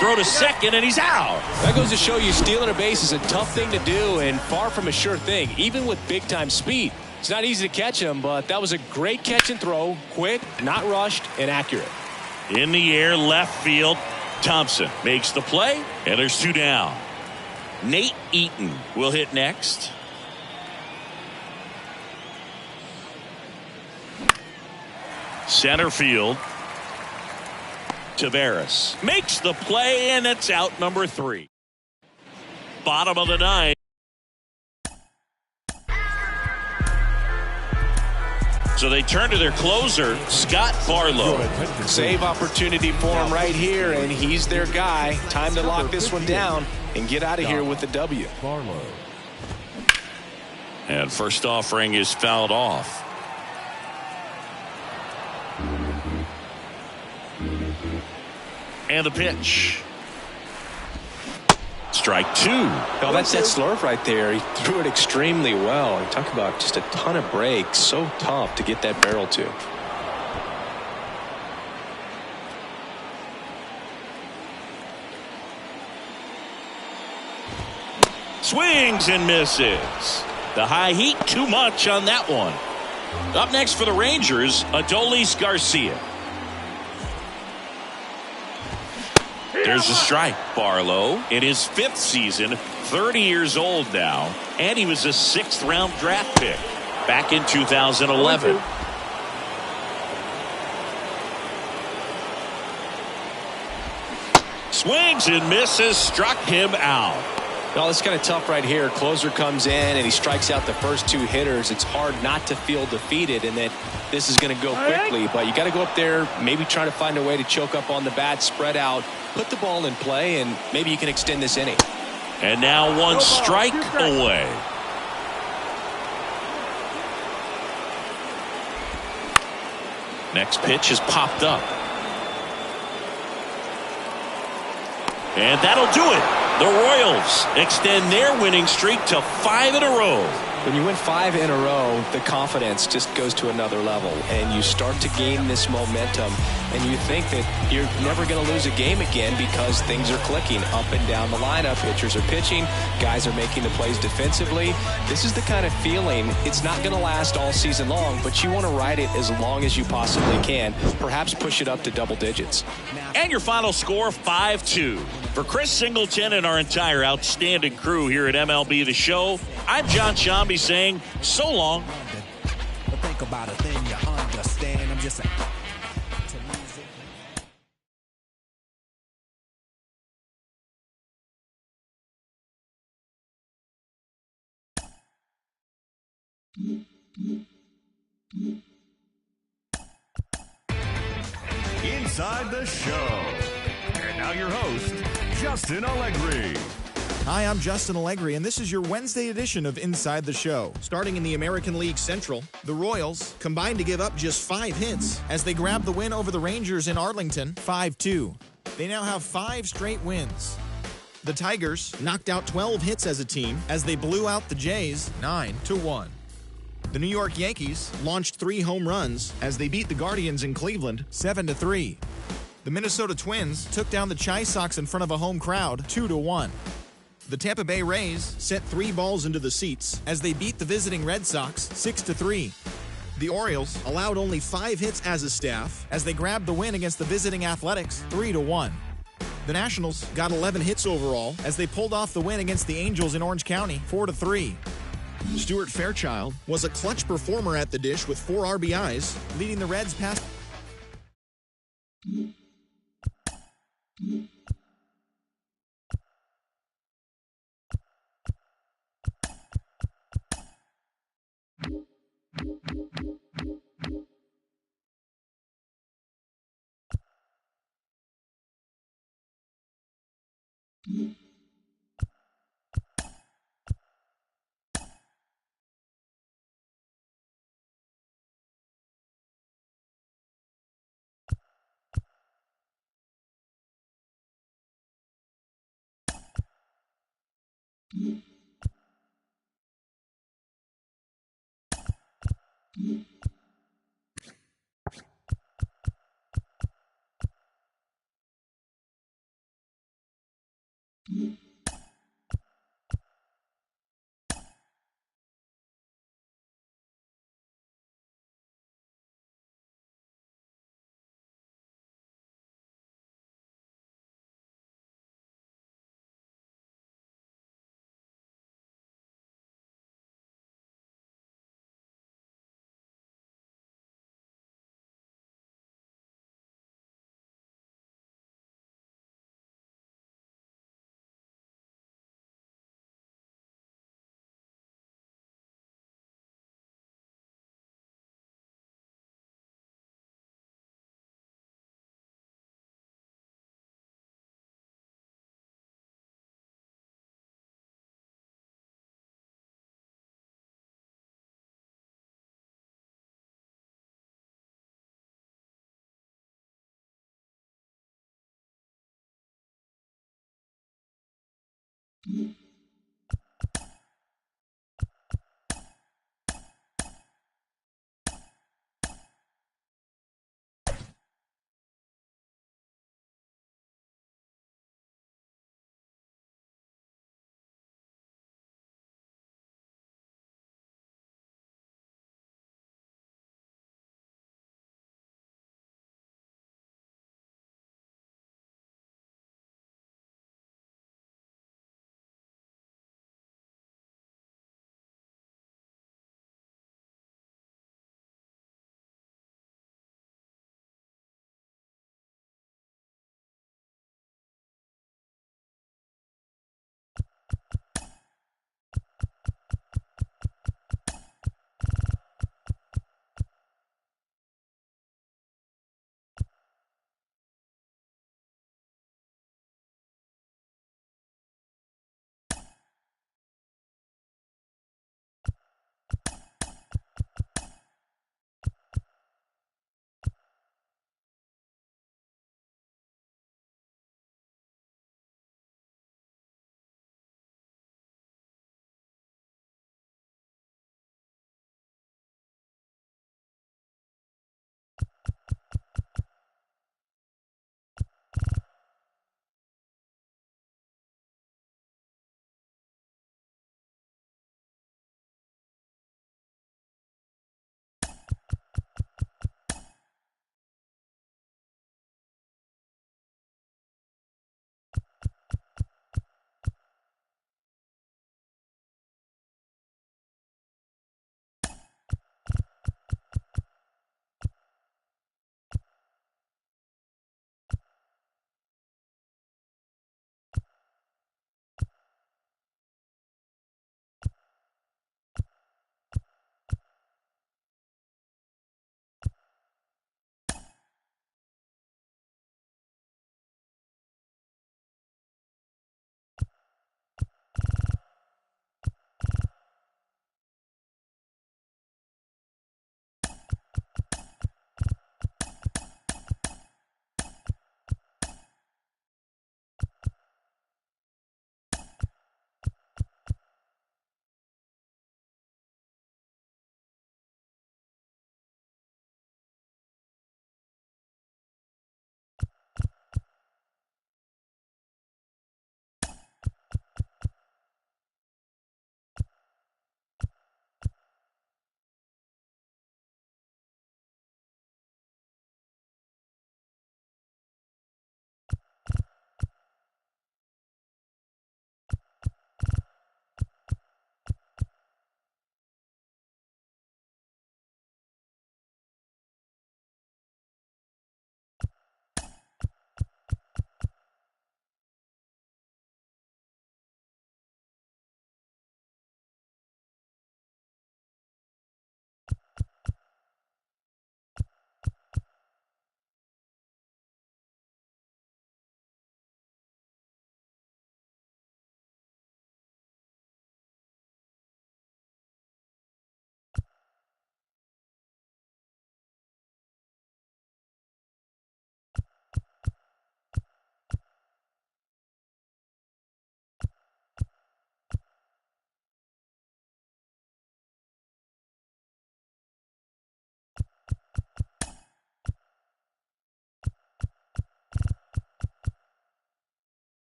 Throw to second, and he's out. That goes to show you stealing a base is a tough thing to do and far from a sure thing, even with big-time speed. It's not easy to catch him, but that was a great catch and throw. Quick, not rushed, and accurate. In the air, left field. Thompson makes the play, and there's 2 down. Nate Eaton will hit next. Center field. Taveras makes the play, and it's out number 3. Bottom of the 9th. So they turn to their closer, Scott Barlow. Save opportunity for him right here, and he's their guy. Time to lock this one down and get out of here with the W. Barlow. And first offering is fouled off. And the pitch. Strike two. Oh, that's that slurve right there. He threw it extremely well. You talk about just a ton of breaks. So tough to get that barrel to. Swings and misses. The high heat, too much on that one. Up next for the Rangers, Adolis Garcia. There's a strike. Barlow in his 5th season, 30 years old now, and he was a 6th-round draft pick back in 2011. Swings and misses, struck him out. Well, it's kind of tough right here. Closer comes in and he strikes out the first 2 hitters. It's hard not to feel defeated and that this is going to go quickly. But you got to go up there, maybe try to find a way to choke up on the bat, spread out, put the ball in play, and maybe you can extend this inning. And now one strike away. Next pitch is popped up. And that'll do it. The Royals extend their winning streak to 5 in a row. When you win 5 in a row, the confidence just goes to another level, and you start to gain this momentum, and you think that you're never going to lose a game again because things are clicking up and down the lineup. Pitchers are pitching, guys are making the plays defensively. This is the kind of feeling, it's not going to last all season long, but you want to ride it as long as you possibly can, perhaps push it up to double digits. And your final score, 5-2. For Chris Singleton and our entire outstanding crew here at MLB The Show, I'm John Shambi saying so long. But think about it, then you understand. I'm just Inside the Show. And now your host, Justin Allegri. Hi, I'm Justin Allegri, and this is your Wednesday edition of Inside the Show. Starting in the American League Central, the Royals combined to give up just 5 hits as they grab the win over the Rangers in Arlington, 5-2. They now have 5 straight wins. The Tigers knocked out 12 hits as a team as they blew out the Jays 9-1. The New York Yankees launched 3 home runs as they beat the Guardians in Cleveland 7-3. The Minnesota Twins took down the Chi Sox in front of a home crowd 2-1. The Tampa Bay Rays sent 3 balls into the seats as they beat the visiting Red Sox 6-3. The Orioles allowed only 5 hits as a staff as they grabbed the win against the visiting Athletics 3-1. The Nationals got 11 hits overall as they pulled off the win against the Angels in Orange County 4-3. Stuart Fairchild was a clutch performer at the dish with 4 RBIs, leading the Reds past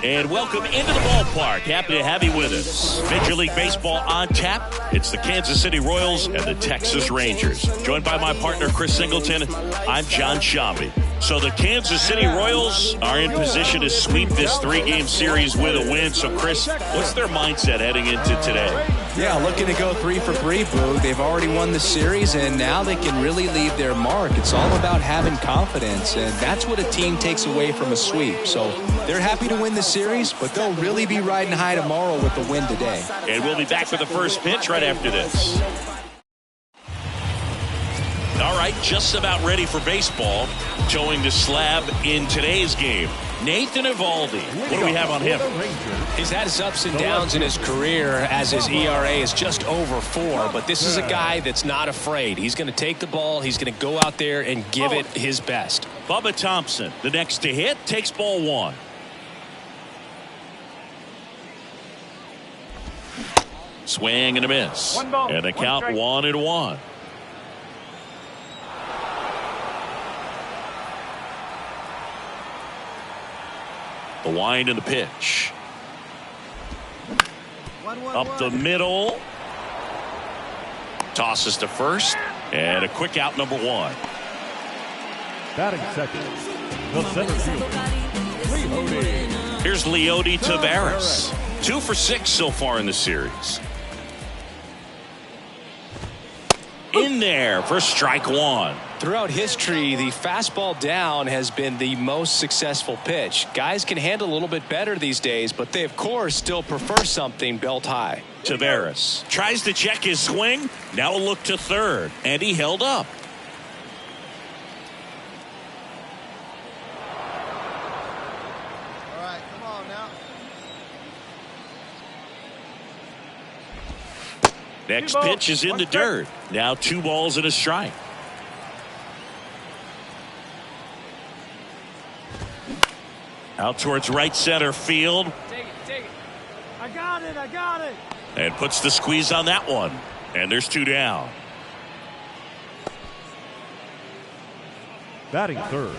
And welcome into the ballpark. Happy to have you with us. Major League Baseball on tap. It's the Kansas City Royals and the Texas Rangers. Joined by my partner, Chris Singleton. I'm John Shambi. So the Kansas City Royals are in position to sweep this 3-game series with a win. So, Chris, what's their mindset heading into today? Yeah, looking to go 3 for 3, Boog. They've already won the series, and now they can really leave their mark. It's all about having confidence, and that's what a team takes away from a sweep. So they're happy to win the series, but they'll really be riding high tomorrow with the win today. And we'll be back for the first pitch right after this. All right, just about ready for baseball. Towing the slab in today's game, Nathan Eovaldi. What do we have on him? He's had his ups and downs in his career as his ERA is just over 4, but this is a guy that's not afraid. He's going to take the ball. He's going to go out there and give it his best. Bubba Thompson, the next to hit, takes ball 1. Swing and a miss. And the count 1-1. The wind and the pitch. Up the middle. Tosses to first. And a quick out, number 1. Batting second, the center fielder, Leody. Here's Leody Taveras. 2 for 6 so far in the series. In there for strike 1. Throughout history, the fastball down has been the most successful pitch. Guys can handle a little bit better these days, but they, of course, still prefer something belt high. Taveras tries to check his swing. Now a look to third, and he held up. All right, come on now. Next pitch is in the dirt. Now 2 balls and a strike. Out towards right center field. Take it. I got it. And puts the squeeze on that one. And there's 2 down. Batting third,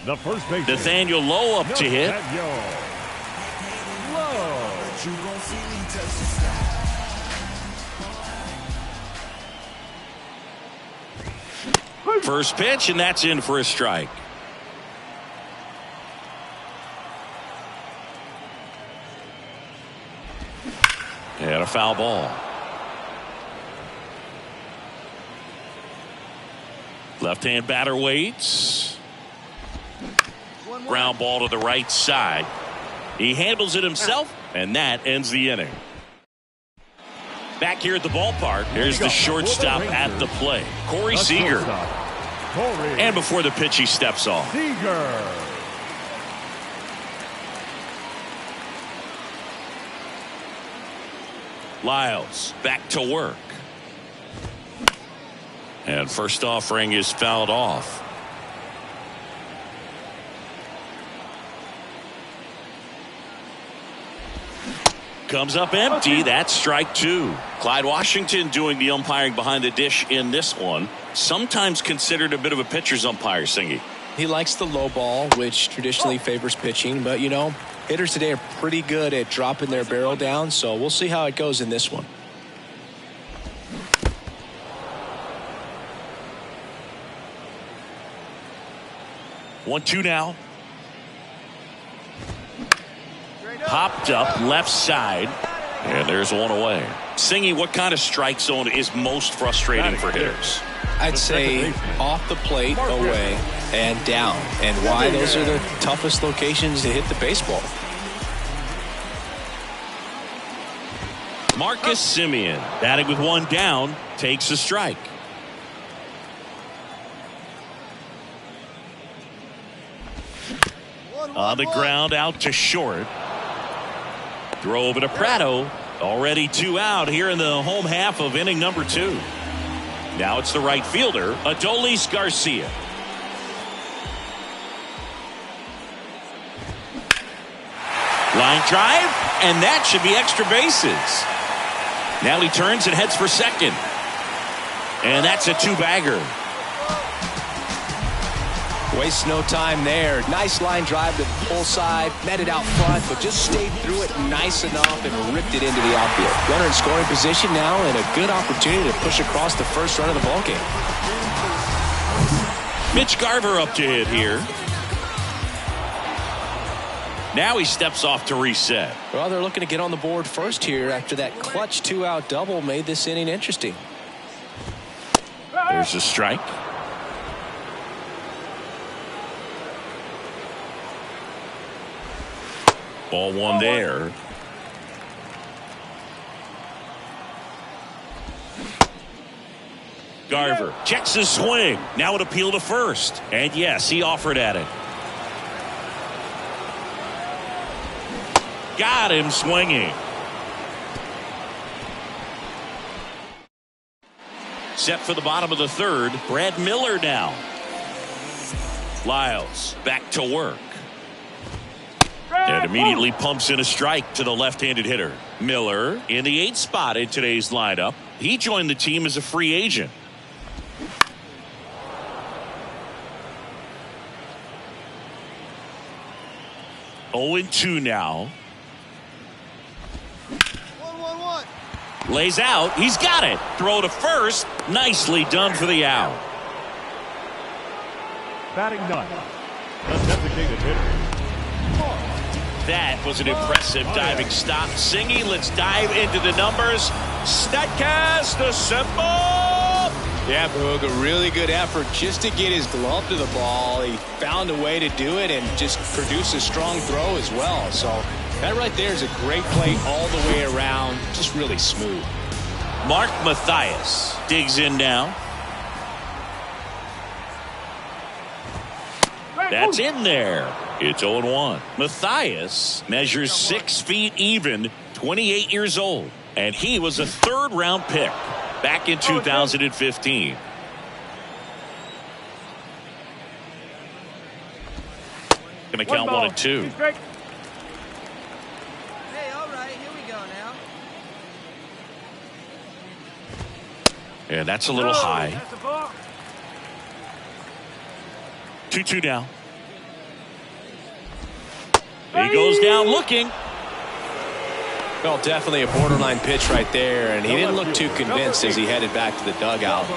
the first baseman, Nathaniel Lowe up to hit. First pitch, and that's in for a strike. And a foul ball. Left-hand batter waits. Ground ball to the right side. He handles it himself, and that ends the inning. Back here at the ballpark, there's the shortstop at the plate, Corey Seager. And before the pitch, he steps off. Seager. Lyles back to work. And first offering is fouled off. Comes up empty. That's strike 2. Clyde Washington doing the umpiring behind the dish in this one. Sometimes considered a bit of a pitcher's umpire, Singy. He likes the low ball, which traditionally favors pitching, but you know, hitters today are pretty good at dropping their barrel down, so we'll see how it goes in this one. One, 2 now. Popped up left side, and there's one away. Singy, what kind of strike zone is most frustrating for hitters? I'd say off the plate, away, and down. And why? Those are the toughest locations to hit the baseball. Marcus Semien, batting with 1 down, takes a strike. On the ground, out to short. Throw over to Prado. Already 2 out here in the home half of inning number 2. Now it's the right fielder, Adolis Garcia. Line drive, and that should be extra bases. Now he turns and heads for second. And that's a two-bagger. Wastes no time there. Nice line drive to the pull side, met it out front, but just stayed through it nice enough and ripped it into the outfield. Runner in scoring position now, and a good opportunity to push across the first run of the ballgame. Mitch Garver up to hit here. Now he steps off to reset. Well, they're looking to get on the board first here after that clutch two-out double made this inning interesting. There's a strike. Ball one there. Garver checks his swing. Now an appeal to first. And yes, he offered at it. Got him swinging. Set for the bottom of the third. Brad Miller now. Lyles back to work. And immediately pumps in a strike to the left-handed hitter. Miller in the 8th spot in today's lineup. He joined the team as a free agent. Oh, 2 now. 1-1-1. Lays out. He's got it. Throw to first. Nicely done for the out. Batting ninth, the designated hitter. That was an impressive diving stop. Singy, let's dive into the numbers. Statcast assemble. Yeah, Boog, a really good effort just to get his glove to the ball. He found a way to do it and just produce a strong throw as well. So that right there is a great play all the way around. Just really smooth. Mark Mathias digs in now. That's in there. It's 0-1. Mathias measures 6 feet even, 28 years old. And he was a third-round pick back in 2015. Gonna count 1 and 2. Hey, all right, here we go now. And that's a little high. 2-2 now. He goes down looking. Well, definitely a borderline pitch right there, and he didn't look too convinced as he headed back to the dugout.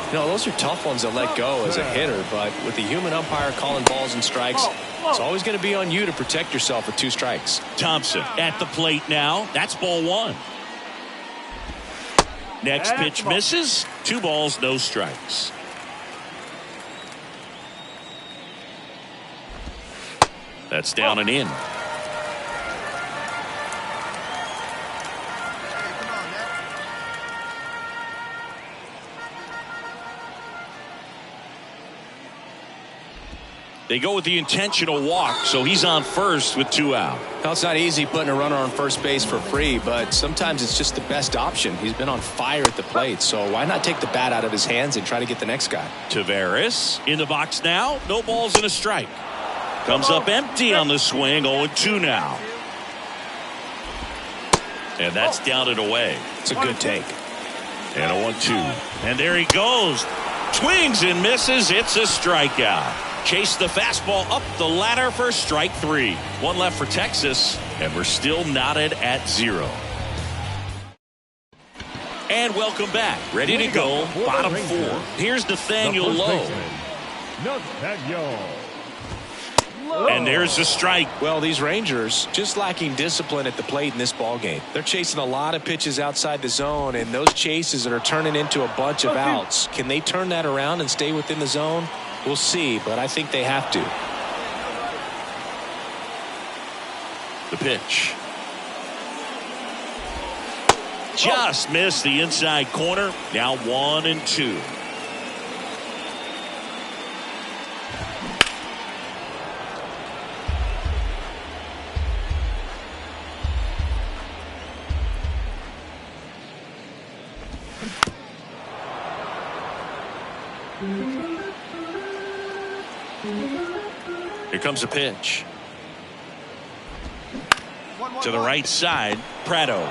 You know, those are tough ones to let go as a hitter, but with the human umpire calling balls and strikes, it's always going to be on you to protect yourself with 2 strikes. Thompson at the plate now. That's ball 1. Next pitch misses. 2 balls, no strikes. That's down and in. They go with the intentional walk, so he's on first with 2 out. Well, it's not easy putting a runner on first base for free, but sometimes it's just the best option. He's been on fire at the plate, so why not take the bat out of his hands and try to get the next guy? Taveras in the box now. No balls and a strike. Comes up empty on the swing. 0-2 now. And that's down and away. It's a good take. And a 1-2. And there he goes. Swings and misses. It's a strikeout. Chase the fastball up the ladder for strike 3. 1 left for Texas, and we're still knotted at 0. And welcome back. Ready to go. Bottom 4. Here's Nathaniel Lowe. And there's a strike. Well, these Rangers just lacking discipline at the plate in this ballgame. They're chasing a lot of pitches outside the zone, and those chases are turning into a bunch of outs. Can they turn that around and stay within the zone? We'll see, but I think they have to. The pitch. Just missed the inside corner. Now 1-2. Here comes a pitch. To the right side, Prado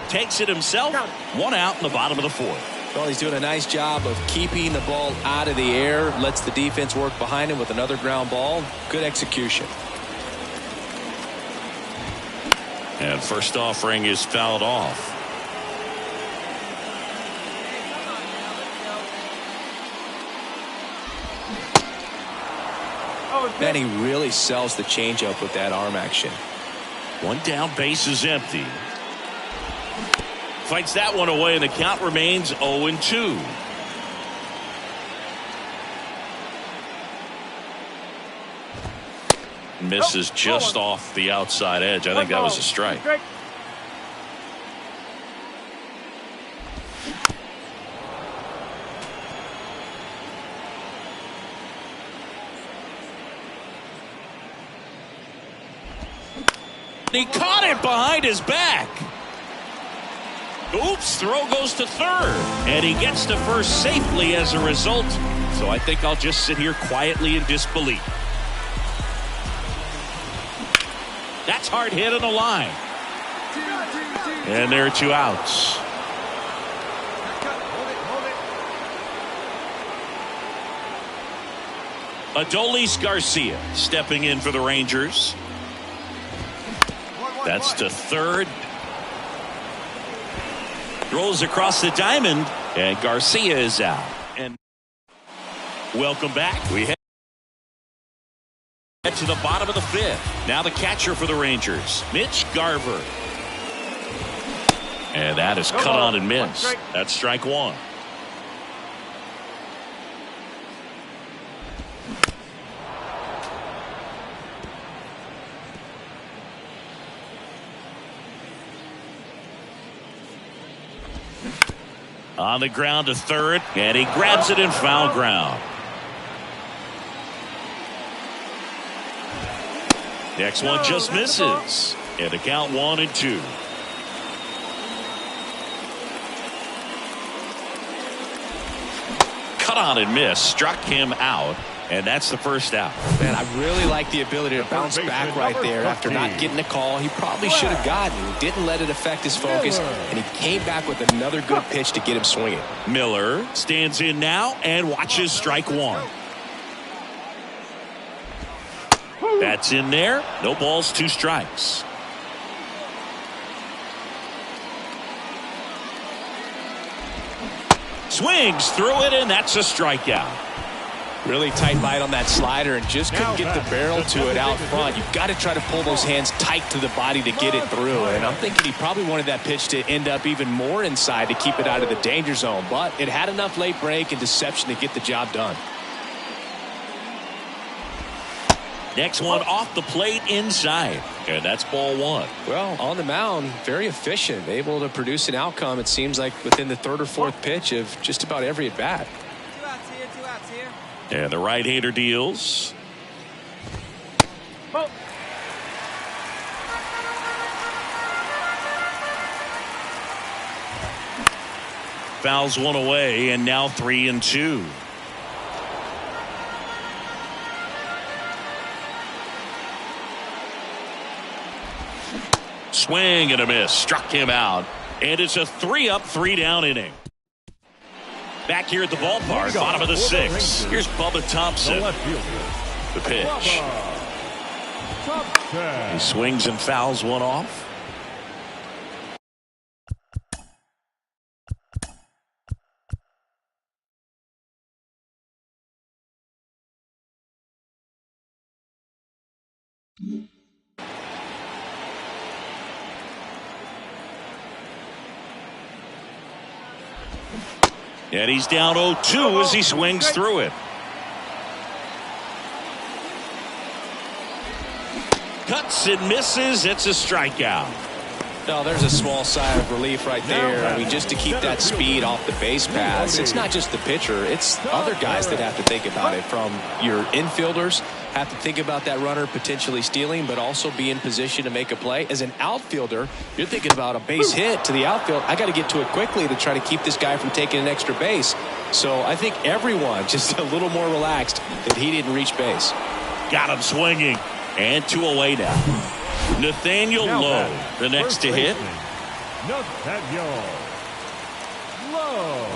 takes it himself. 1 out in the bottom of the 4th. Well, he's doing a nice job of keeping the ball out of the air. Lets the defense work behind him with another ground ball. Good execution. And first offering is fouled off. Man, he really sells the changeup with that arm action. 1 down, base is empty. Fights that one away, and the count remains 0-2. Misses just off the outside edge. I think that was a strike. He caught it behind his back. Oops, throw goes to third. And he gets to first safely as a result. So I think I'll just sit here quietly in disbelief. That's hard hit on the line. And there are 2 outs. Adolis Garcia stepping in for the Rangers. That's to third. Rolls across the diamond, and Garcia is out. And welcome back. We head to the bottom of the 5th. Now the catcher for the Rangers, Mitch Garver. And that is cut on and missed. That's strike 1. On the ground to third, and he grabs it in foul ground. Next one just misses. And the count 1-2. Cut on and miss. Struck him out. And that's the first out. Man, I really like the ability to bounce back right there after not getting a call he probably should have gotten. He didn't let it affect his focus, and he came back with another good pitch to get him swinging. Miller stands in now and watches strike 1. That's in there. No balls, 2 strikes. Swings through it, and that's a strikeout. Really tight bite on that slider and just couldn't get the barrel to it out front. You've got to try to pull those hands tight to the body to get it through. And I'm thinking he probably wanted that pitch to end up even more inside to keep it out of the danger zone. But it had enough late break and deception to get the job done. Next one off the plate inside. And that's ball 1. Well, on the mound, very efficient. Able to produce an outcome, it seems like, within the 3rd or 4th pitch of just about every at-bat. And the right-hander deals. Fouls one away, and now 3-2. Swing and a miss. Struck him out. And it's a 3-up, 3-down inning. Back here at the ballpark, bottom of the 6th. Here's Bubba Thompson. The pitch. He swings and fouls one off. And he's down 0-2 as he swings through it. Cuts and misses. It's a strikeout. No, there's a small sigh of relief right there. I mean, just to keep that speed off the base paths. It's not just the pitcher. It's other guys that have to think about it. From your infielders have to think about that runner potentially stealing, but also be in position to make a play. As an outfielder, you're thinking about a base hit to the outfield. I got to get to it quickly to try to keep this guy from taking an extra base. So I think everyone just a little more relaxed that he didn't reach base. Got him swinging. And 2 away now. Nathaniel Lowe, the next to hit. Nathaniel Lowe.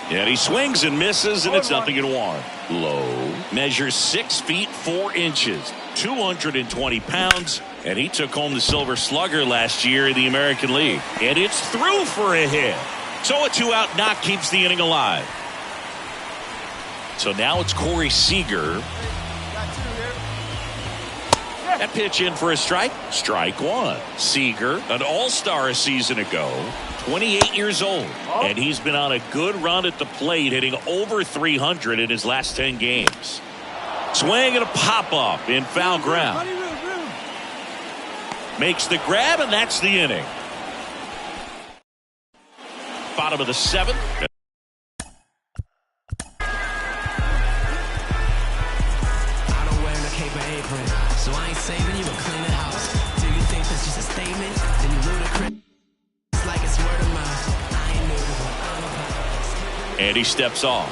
And he swings and misses, and it's 0-1. Lowe measures 6 feet 4 inches, 220 pounds, and he took home the Silver Slugger last year in the American League. And it's through for a hit. So a 2-out knock keeps the inning alive. So now it's Corey Seager. That pitch in for a strike. Strike 1. Seager, an all-star a season ago, 28 years old. And he's been on a good run at the plate, hitting over 300 in his last 10 games. Swing and a pop-up in foul ground. Makes the grab, and that's the inning. Bottom of the 7th. So I ain't saving you a clean house. Do you think that's just a statement? Then you ludicrous. It's like it's word of mouth. I ain't new to what I'm about. And he steps off.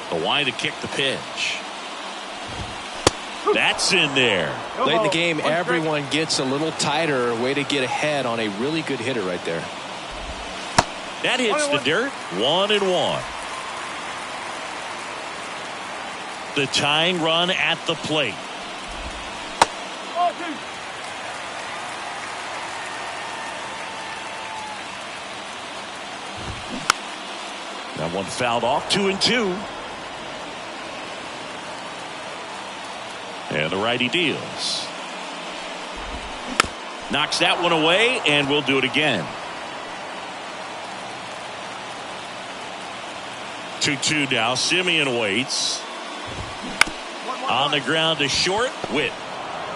The wind to kick the pitch. That's in there. Late in the game, everyone gets a little tighter. Way to get ahead on a really good hitter right there. That hits the dirt. 1-1. The tying run at the plate. That one fouled off. 2-2. And the righty deals. Knocks that one away, and we'll do it again. 2-2 now. Simeon waits. On the ground to short. Witt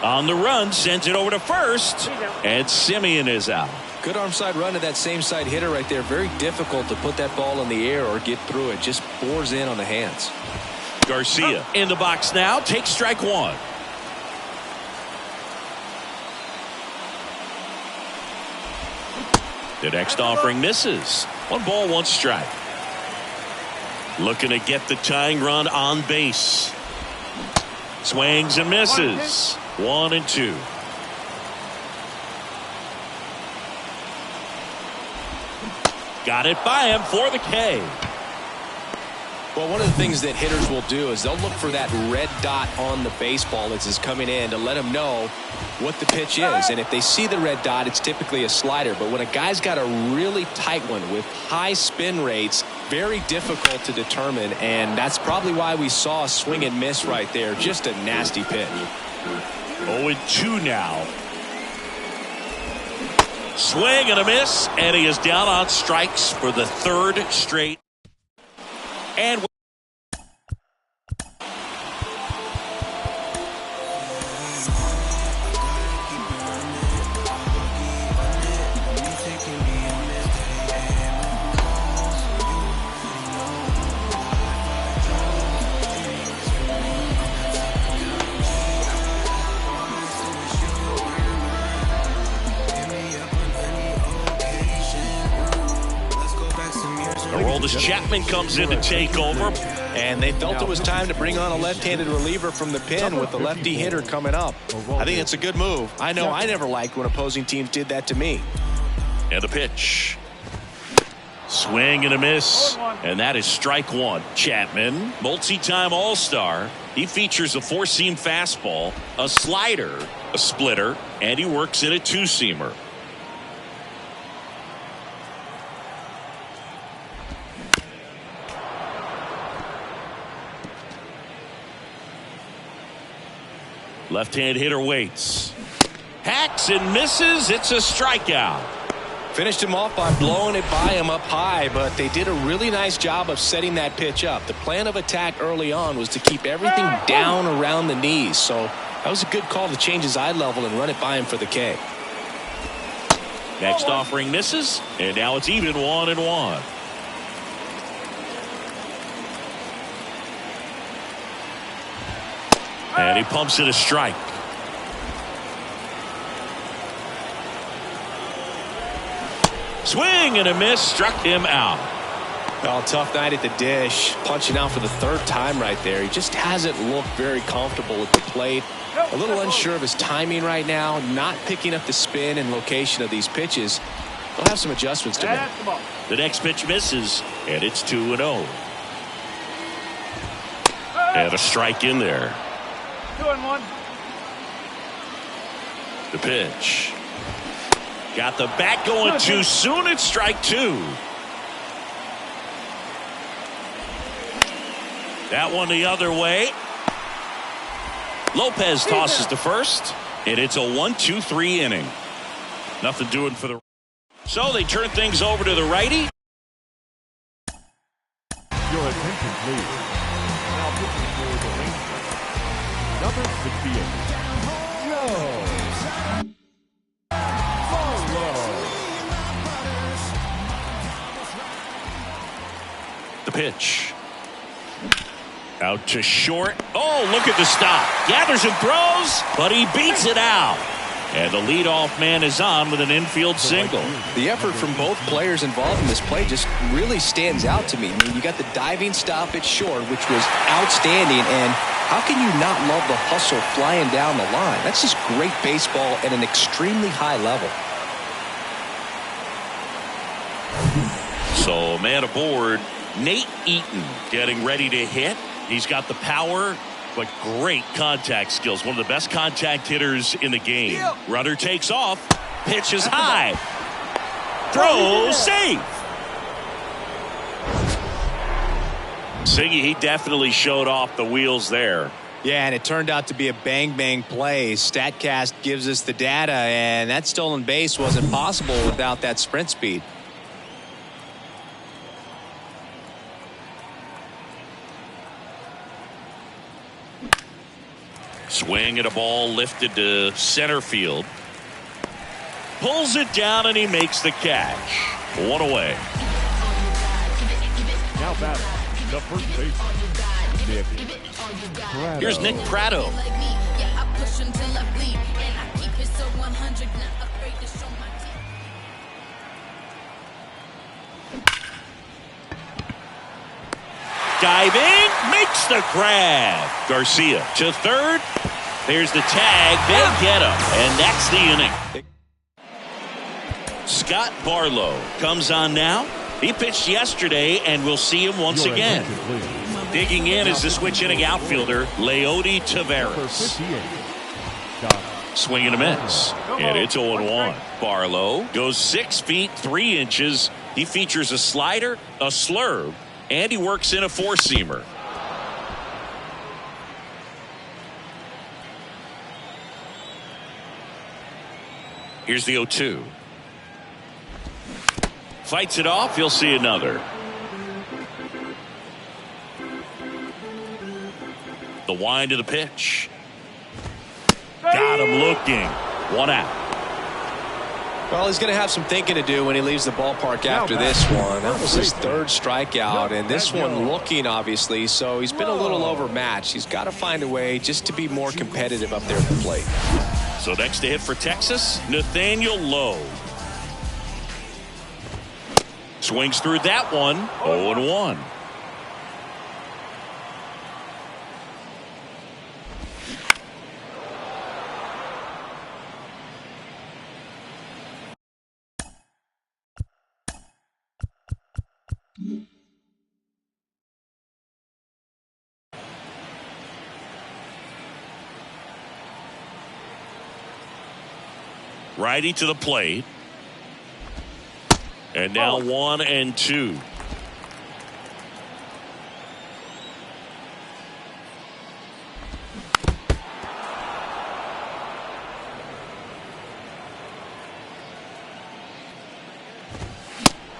on the run, sends it over to first, and Simeon is out. Good arm side run to that same side hitter right there. Very difficult to put that ball in the air or get through it. Just bores in on the hands. Garcia in the box now. Takes strike 1. The next offering misses. 1 ball, 1 strike. Looking to get the tying run on base. Swings and misses. 1-2. Got it by him for the K. Well, one of the things that hitters will do is they'll look for that red dot on the baseball as it's coming in to let them know what the pitch is. And if they see the red dot, it's typically a slider. But when a guy's got a really tight one with high spin rates, very difficult to determine. And that's probably why we saw a swing and miss right there. Just a nasty pitch. 0-2 now. Swing and a miss, and he is down on strikes for the 3rd straight. And Chapman comes in to take over, and they felt it was time to bring on a left-handed reliever from the pen with the lefty hitter coming up. I think it's a good move. I know I never liked when opposing teams did that to me. And a pitch. Swing and a miss, and that is strike 1. Chapman, multi-time all-star. He features a 4-seam fastball, a slider, a splitter, and he works in a 2-seamer. Left-hand hitter waits. Hacks and misses. It's a strikeout. Finished him off by blowing it by him up high, but they did a really nice job of setting that pitch up. The plan of attack early on was to keep everything down around the knees, so that was a good call to change his eye level and run it by him for the K. Next offering misses, and now it's even 1-1. And he pumps it a strike. Swing and a miss, struck him out. Well, tough night at the dish. Punching out for the third time right there. He just hasn't looked very comfortable at the plate. A little unsure of his timing right now. Not picking up the spin and location of these pitches. He'll have some adjustments to make. The next pitch misses, and it's 2-0. And a strike in there. 2-1. The pitch. Got the bat going too soon. It's strike 2. That one the other way. Lopez tosses to first, and it's a 1-2-3 inning. Nothing doing for the. So they turn things over to the righty. Your attention, please. Now pitching for the Rangers, number 68, Joe Barlow. The pitch. Out to short. Oh, look at the stop. Gathers and throws, but he beats it out. And the leadoff man is on with an infield single. The effort from both players involved in this play just really stands out to me. I mean, you got the diving stop at short, which was outstanding. And how can you not love the hustle flying down the line? That's just great baseball at an extremely high level. So, man aboard, Nate Eaton getting ready to hit. He's got the power, but great contact skills. One of the best contact hitters in the game. Runner takes off. Pitch is high. Throw safe. Siggy, he definitely showed off the wheels there. Yeah, and it turned out to be a bang-bang play. StatCast gives us the data, and that stolen base wasn't possible without that sprint speed. Swing at a ball lifted to center field. Pulls it down and he makes the catch. One away. Now batting, the first baseman, Nick Pratto. Here's Nick Pratto. Diving, makes the grab. Garcia to third. There's the tag. They get him, and that's the inning. Scott Barlow comes on now. He pitched yesterday, and we'll see him once again. Digging in is the switch inning outfielder, Leody Taveras. Swing and a miss, and it's 0-1. Barlow goes 6 feet 3 inches. He features a slider, a slurve, and he works in a four-seamer. Here's the 0-2. Fights it off. You'll see another. The wind of the pitch. Got him looking. 1 out. Well, he's going to have some thinking to do when he leaves the ballpark after this one. That was his third strikeout, and this one looking, obviously, so he's been a little overmatched. He's got to find a way just to be more competitive up there at the plate. So next to hit for Texas, Nathaniel Lowe. Swings through that one. 0-1. Righty to the plate. And now 1-2.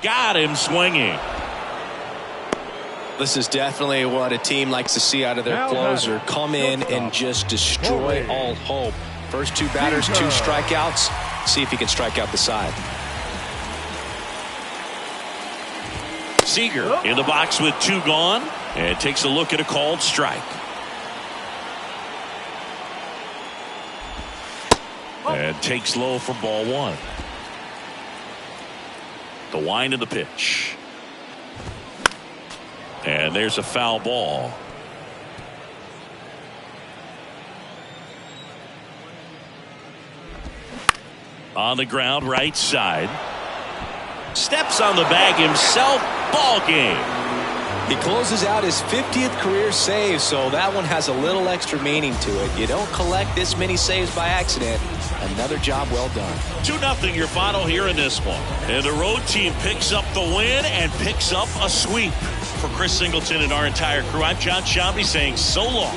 Got him swinging. This is definitely what a team likes to see out of their closer. Come in and just destroy all hope. First 2 batters, 2 strikeouts. See if he can strike out the side. Seager in the box with 2 gone and takes a look at a called strike. And takes low for ball 1. The wind of the pitch. And there's a foul ball. On the ground, right side. Steps on the bag himself. Ball game. He closes out his 50th career save, so that one has a little extra meaning to it. You don't collect this many saves by accident. Another job well done. 2-0 your final here in this one. And the road team picks up the win and picks up a sweep. For Chris Singleton and our entire crew, I'm John Shambi saying so long.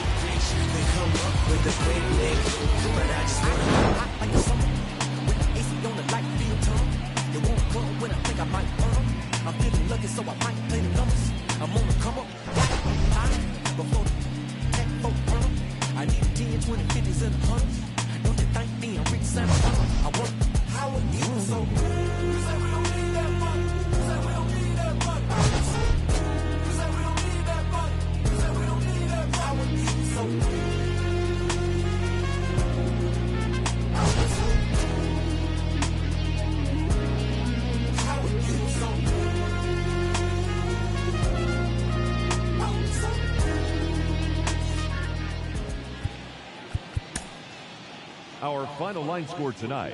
Our final line score tonight.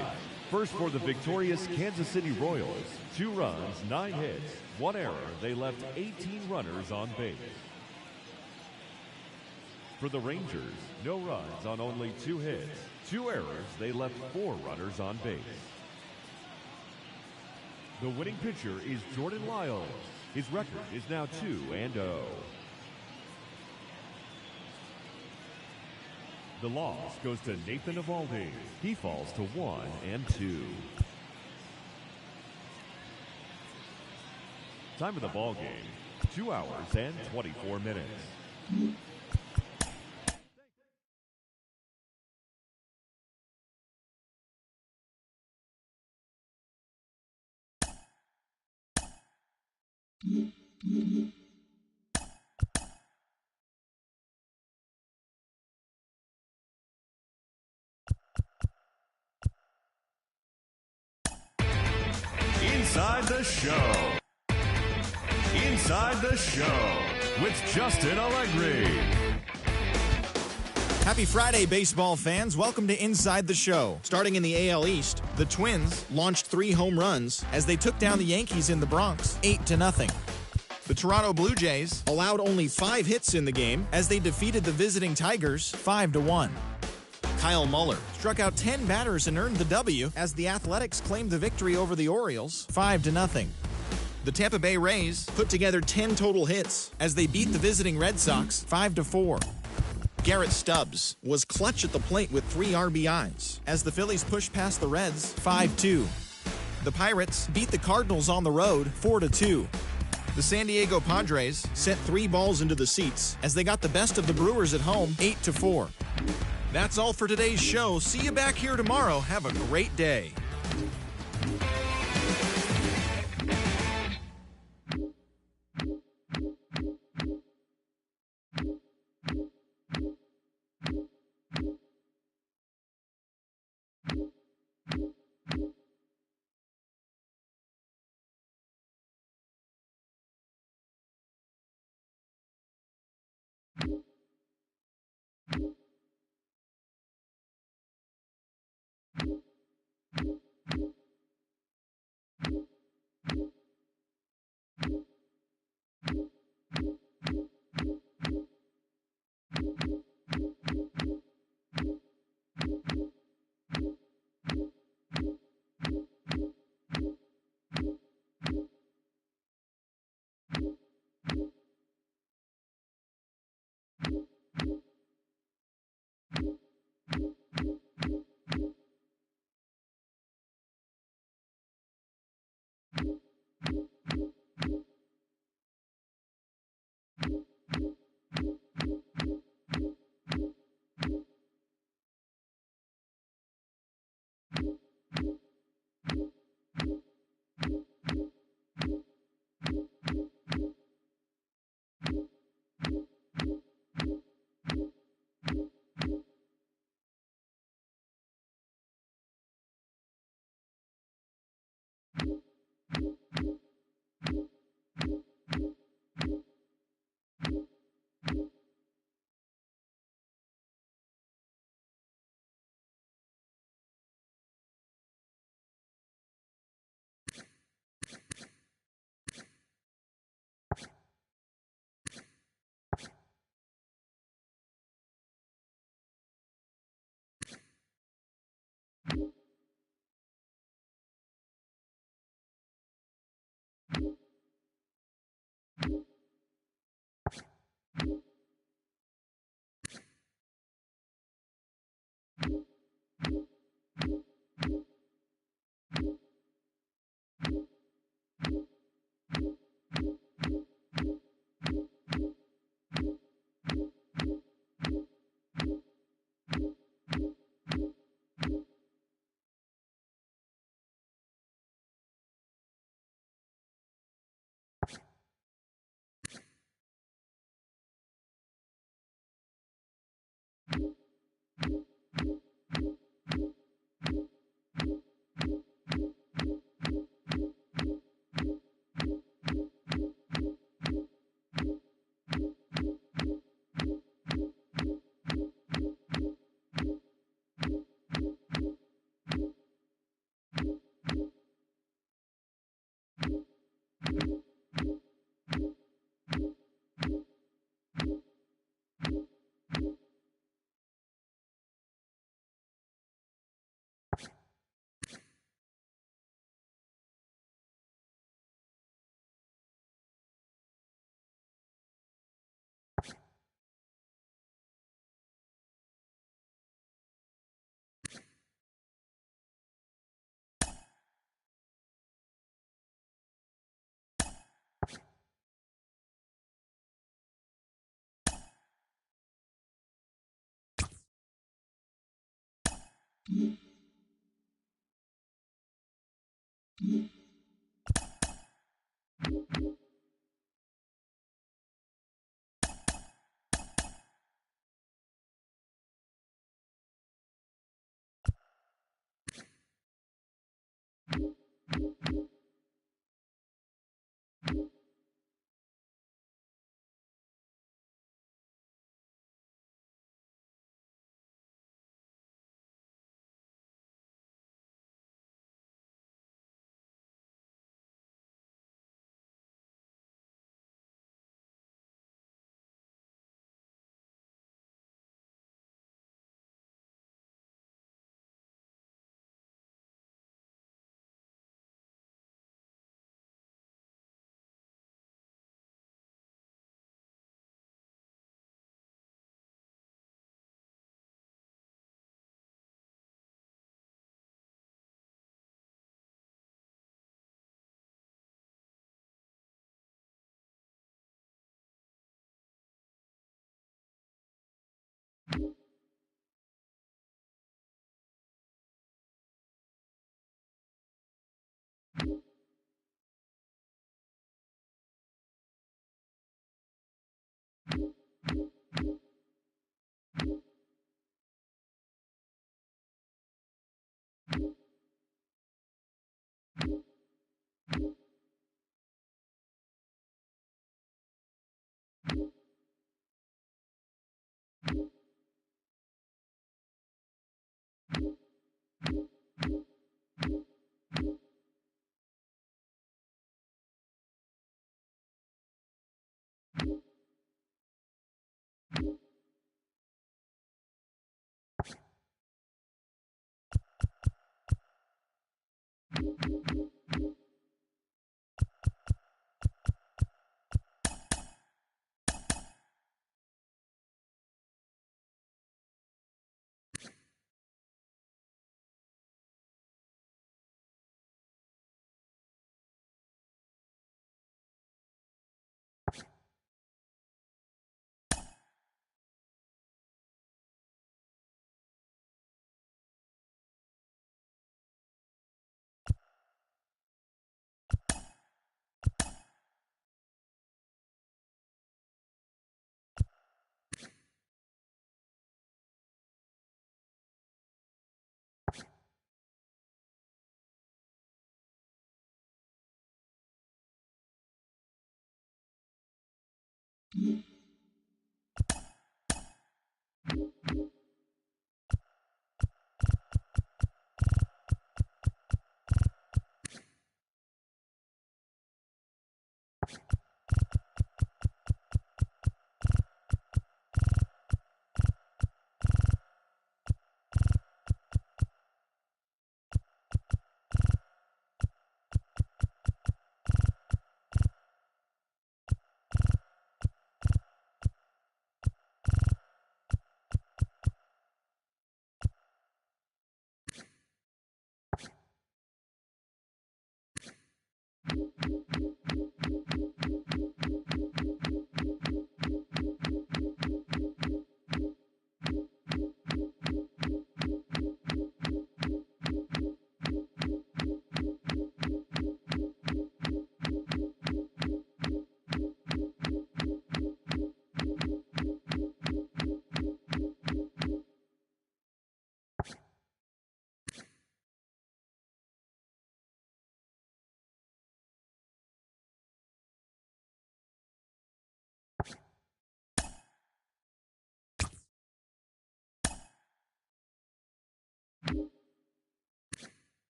First for the victorious Kansas City Royals. 2 runs, 9 hits, 1 error. They left 18 runners on base. For the Rangers, no runs on only 2 hits, 2 errors. They left 4 runners on base. The winning pitcher is Jordan Lyles. His record is now 2-0. The loss goes to Nathan Eovaldi. He falls to 1-2. Time of the ball game, 2 hours and 24 minutes. Inside the Show. Inside the Show with Justin Allegri. Happy Friday, baseball fans. Welcome to Inside the Show. Starting in the AL East, the Twins launched 3 home runs as they took down the Yankees in the Bronx, 8-0. The Toronto Blue Jays allowed only 5 hits in the game as they defeated the visiting Tigers 5-1. Kyle Muller struck out 10 batters and earned the W as the Athletics claimed the victory over the Orioles 5-0. The Tampa Bay Rays put together 10 total hits as they beat the visiting Red Sox 5-4. Garrett Stubbs was clutch at the plate with 3 RBIs as the Phillies pushed past the Reds 5-2. The Pirates beat the Cardinals on the road 4-2. The San Diego Padres sent 3 balls into the seats as they got the best of the Brewers at home 8-4. That's all for today's show. See you back here tomorrow. Have a great day. You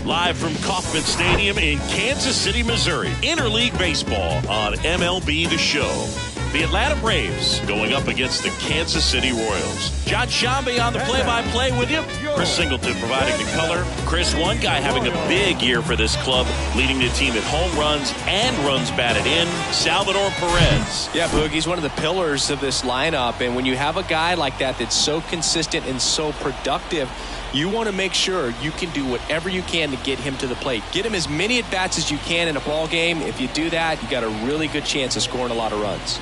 Live from Kauffman Stadium in Kansas City, Missouri. Interleague Baseball on MLB The Show. The Atlanta Braves going up against the Kansas City Royals. John Shambi on the play-by-play with you. Chris Singleton providing the color. Chris, one guy having a big year for this club, leading the team in home runs and runs batted in, Salvador Perez. Yeah, Boogie's one of the pillars of this lineup, and when you have a guy like that that's so consistent and so productive, you want to make sure you can do whatever you can to get him to the plate. Get him as many at-bats as you can in a ball game. If you do that, you got a really good chance of scoring a lot of runs.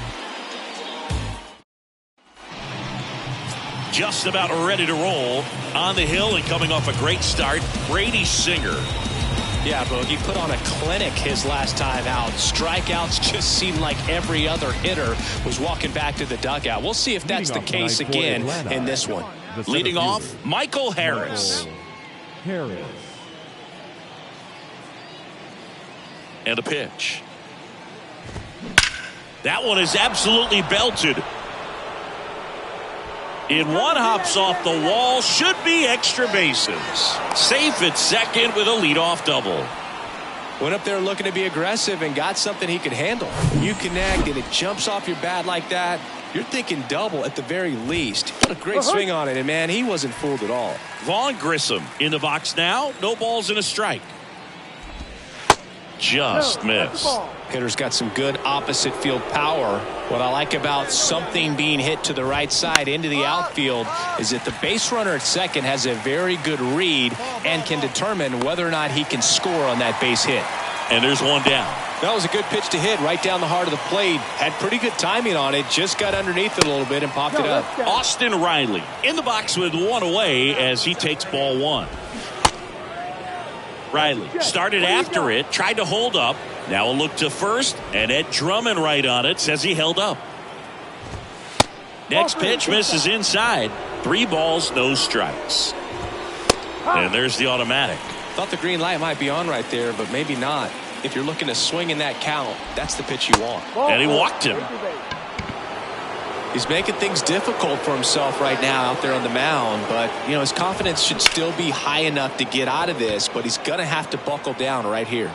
Just about ready to roll on the hill and coming off a great start, Brady Singer. Yeah, Bogey put on a clinic his last time out. Strikeouts just seemed like every other hitter was walking back to the dugout. We'll see if that's the case again in this one. Leading off, Michael Harris. And a pitch. That one is absolutely belted. In one, hops off the wall, should be extra bases. Safe at second with a leadoff double. Went up there looking to be aggressive and got something he could handle. When you connect and it jumps off your bat like that, you're thinking double at the very least. What a great swing on it, and man, he wasn't fooled at all. Vaughn Grissom in the box now. No balls and a strike. Just missed. Hitter's got some good opposite field power. What I like about something being hit to the right side into the outfield is that the base runner at second has a very good read and can determine whether or not he can score on that base hit. And there's one down. That was a good pitch to hit right down the heart of the plate. Had pretty good timing on it. Just got underneath it a little bit and popped it up. Austin Riley in the box with one away as he takes ball one. Riley started after it, tried to hold up. Now a look to first, and Ed Drummond right on it, says he held up. Next pitch misses inside. 3 balls, no strikes. And there's the automatic. Thought the green light might be on right there, but maybe not. If you're looking to swing in that count, that's the pitch you want. And he walked him. He's making things difficult for himself right now out there on the mound, but you know his confidence should still be high enough to get out of this, but he's going to have to buckle down right here.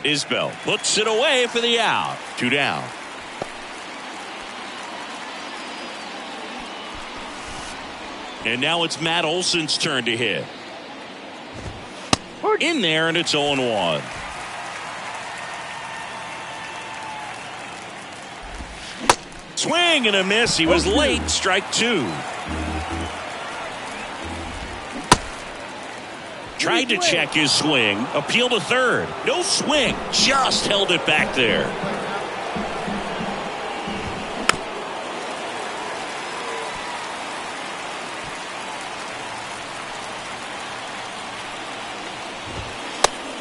Isbell puts it away for the out. 2 down. And now it's Matt Olson's turn to hit. In there, and it's 0-1. Swing and a miss. He was late. Strike two. Tried to check his swing. Appeal to third. No swing. Just held it back there.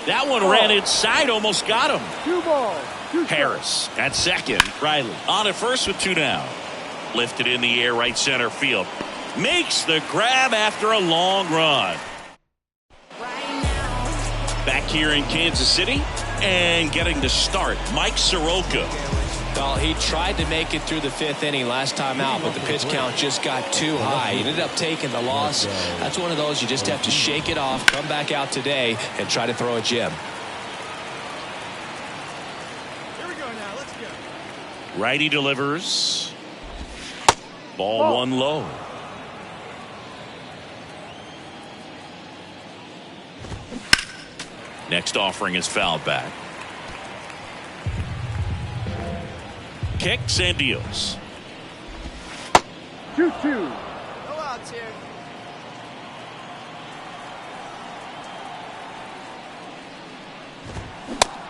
That one ran inside, almost got him. 2 balls. Harris at second. Riley on at first with 2 down. Lifted in the air, right center field. Makes the grab after a long run. Back here in Kansas City and getting to start, Mike Soroka. Well, he tried to make it through the 5th inning last time out, but the pitch count just got too high. He ended up taking the loss. That's one of those you just have to shake it off, come back out today, and try to throw a gem. Here we go now. Let's go. Righty delivers. Ball one low. Next offering is fouled back. Kicks and deals. 2-2. No outs here.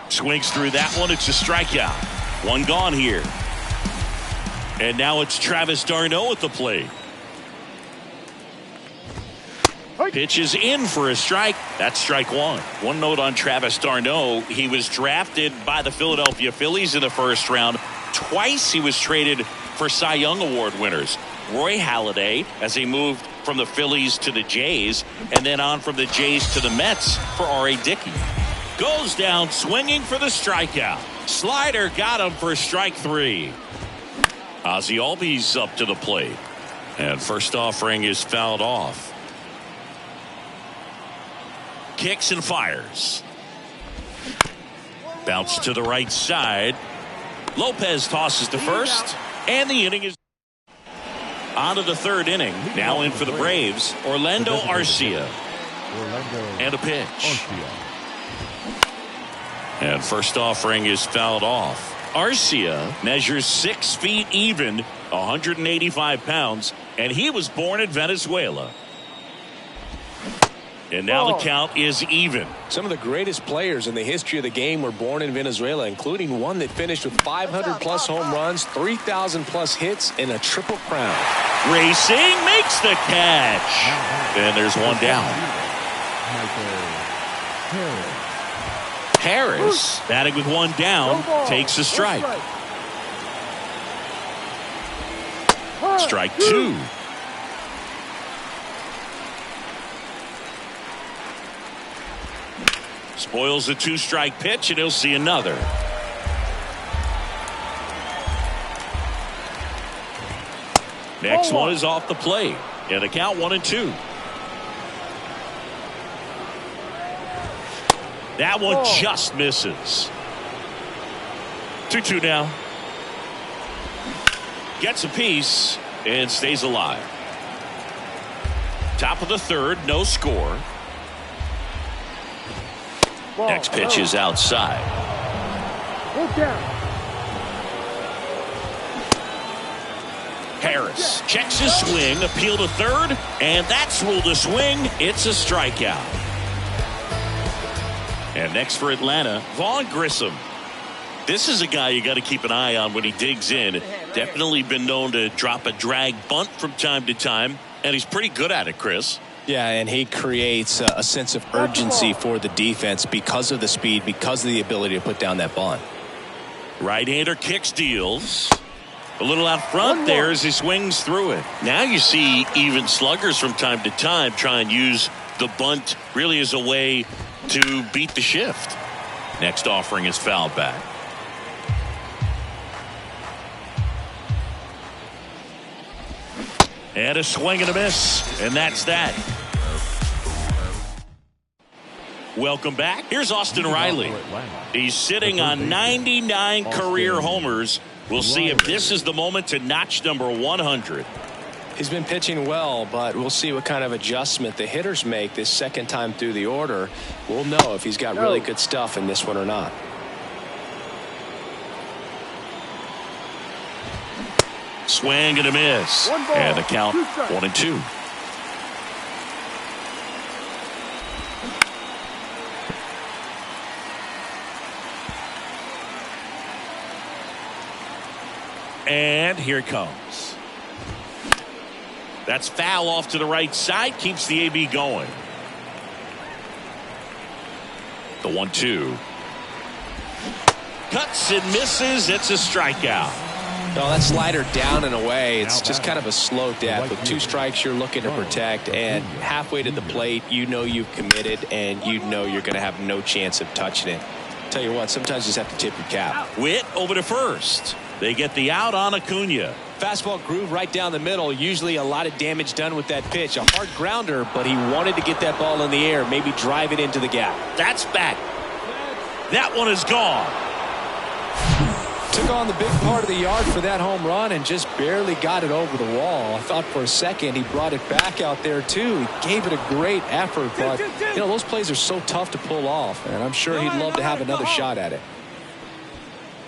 Swings through that one. It's a strikeout. One gone here. And now it's Travis d'Arnaud at the plate. Pitch is in for a strike. That's strike one. One note on Travis d'Arnaud. He was drafted by the Philadelphia Phillies in the first round. Twice he was traded for Cy Young Award winners. Roy Halladay, as he moved from the Phillies to the Jays, and then on from the Jays to the Mets for R.A. Dickey. Goes down swinging for the strikeout. Slider got him for strike three. Ozzie Albies up to the plate. And first offering is fouled off. Kicks and fires. Bounce to the right side. Lopez tosses to first. And the inning is on to the 3rd inning. Now in for the Braves, Orlando Arcia. And a pitch. And first offering is fouled off. Arcia measures 6 feet even, 185 pounds, and he was born in Venezuela. And now the count is even. Some of the greatest players in the history of the game were born in Venezuela, including one that finished with 500-plus home runs, 3,000-plus hits, and a triple crown. Racing makes the catch. And there's one down. Harris batting with one down, takes a strike. Strike two. Spoils a 2-strike pitch, and he'll see another. Next one is off the plate. And the count 1-2. That one just misses. 2-2 now. Gets a piece and stays alive. Top of the 3rd, no score. Next pitch is outside. Harris checks his swing, appeal to 3rd, and that's ruled a swing. It's a strikeout. And next for Atlanta, Vaughn Grissom. This is a guy you got to keep an eye on when he digs in. Definitely been known to drop a drag bunt from time to time, and he's pretty good at it, Chris. Yeah, and he creates a sense of urgency for the defense because of the speed, because of the ability to put down that bunt. Right-hander kicks, deals. A little out front there as he swings through it. Now you see even sluggers from time to time try and use the bunt really as a way to beat the shift. Next offering is fouled back. And a swing and a miss. And that's that. Welcome back. Here's Austin Riley. He's sitting on 99 career homers. We'll see if this is the moment to notch number 100. He's been pitching well, but we'll see what kind of adjustment the hitters make this second time through the order. We'll know if he's got really good stuff in this one or not. Swing and a miss. And the count 1-2. And here it comes. That's foul off to the right side. Keeps the AB going. The 1-2. Cuts and misses. It's a strikeout. No, that slider down and away. It's just kind of a slow death. With 2 strikes, you're looking to protect. And halfway to the plate, you know you've committed, and you know you're going to have no chance of touching it. Tell you what, sometimes you just have to tip your cap. Witt over to first. They get the out on Acuna. Fastball groove right down the middle. Usually a lot of damage done with that pitch. A hard grounder, but he wanted to get that ball in the air, maybe drive it into the gap. That's back. That one is gone. Took on the big part of the yard for that home run and just barely got it over the wall. I thought for a second he brought it back out there too. He gave it a great effort, but you know those plays are so tough to pull off, and I'm sure he'd love to have another shot at it.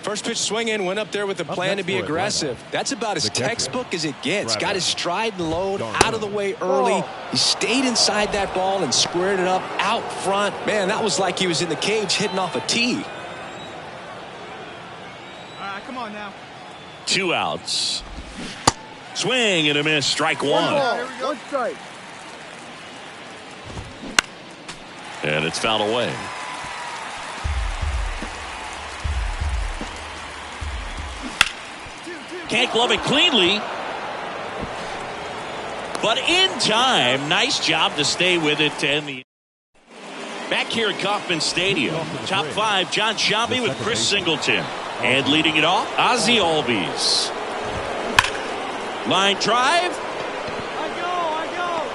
First pitch swinging, went up there with a plan to be aggressive. That's about as textbook as it gets. Got his stride and load out of the way early. He stayed inside that ball and squared it up out front. Man, that was like he was in the cage hitting off a tee. Come on now. 2 outs. Swing and a miss. Strike 1. One strike. And it's fouled away. Can't glove it cleanly. But in time, nice job to stay with it to end the. Back here at Kauffman Stadium, top 5, John Sciambi with Chris Singleton. And leading it off, Ozzie Albies. Line drive.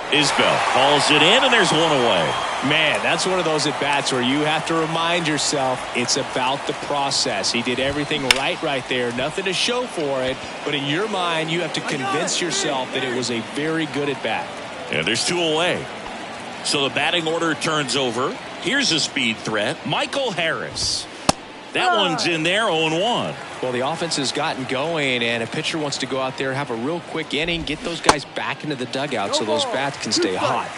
Isbell calls it in, and there's one away. Man, that's one of those at-bats where you have to remind yourself it's about the process. He did everything right there. Nothing to show for it. But in your mind, you have to convince yourself that it was a very good at-bat. And there's 2 away. So the batting order turns over. Here's a speed threat. Michael Harris. That one's in there, 0-1. Well, the offense has gotten going, and a pitcher wants to go out there, have a real quick inning, get those guys back into the dugout so those bats can stay hot.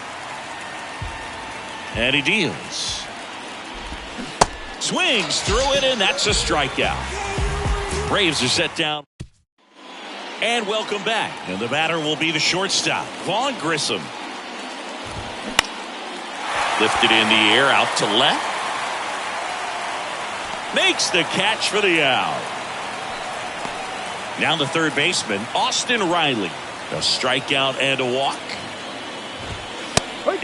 And he deals. Swings through it, and that's a strikeout. Braves are set down. And welcome back. And the batter will be the shortstop, Vaughn Grissom. Lifted in the air, out to left. Makes the catch for the out. Now the third baseman, Austin Riley. A strikeout and a walk.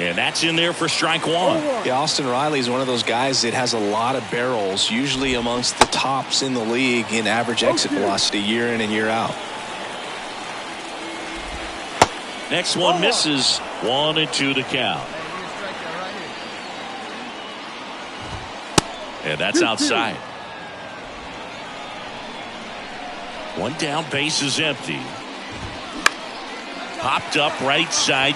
And that's in there for strike 1. Yeah, Austin Riley is one of those guys that has a lot of barrels, usually amongst the tops in the league in average exit velocity year in and year out. Next one misses. 1-2 to count. And that's outside. One down, base is empty. Popped up right side.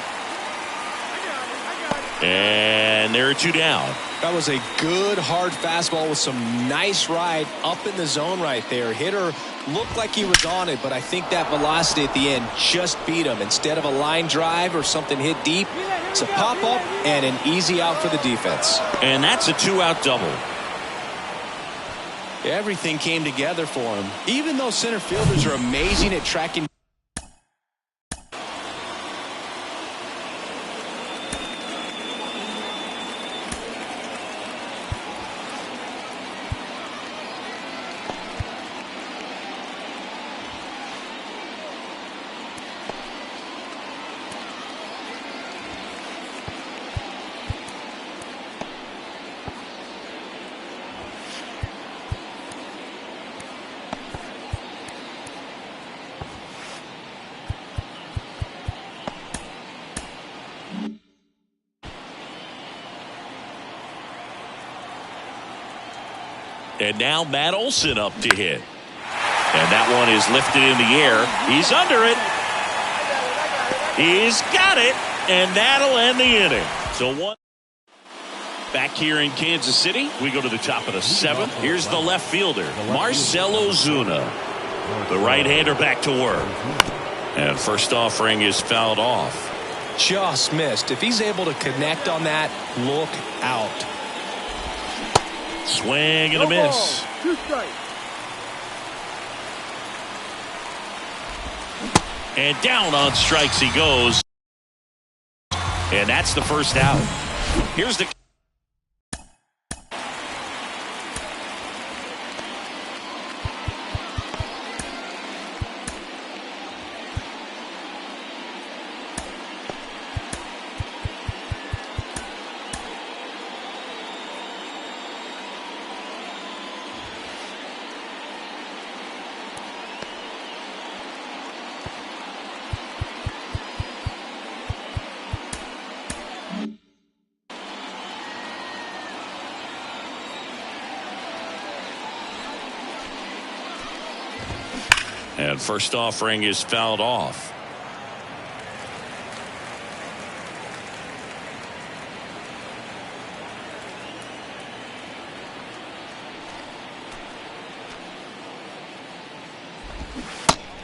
And there are 2 down. That was a good hard fastball with some nice ride up in the zone right there. Hitter looked like he was on it, but I think that velocity at the end just beat him. Instead of a line drive or something hit deep, it's a pop up and an easy out for the defense. And that's a 2-out double. Everything came together for him. Even though center fielders are amazing at tracking. And now Matt Olson up to hit. And that one is lifted in the air. He's under it. He's got it. And that'll end the inning. So one. Back here in Kansas City, we go to the top of the 7th. Here's the left fielder, Marcell Ozuna. The right-hander back to work. And first offering is fouled off. Just missed. If he's able to connect on that, look out. Swing and a miss. 2 strikes. And down on strikes he goes. And that's the first out. Here's the And first offering is fouled off.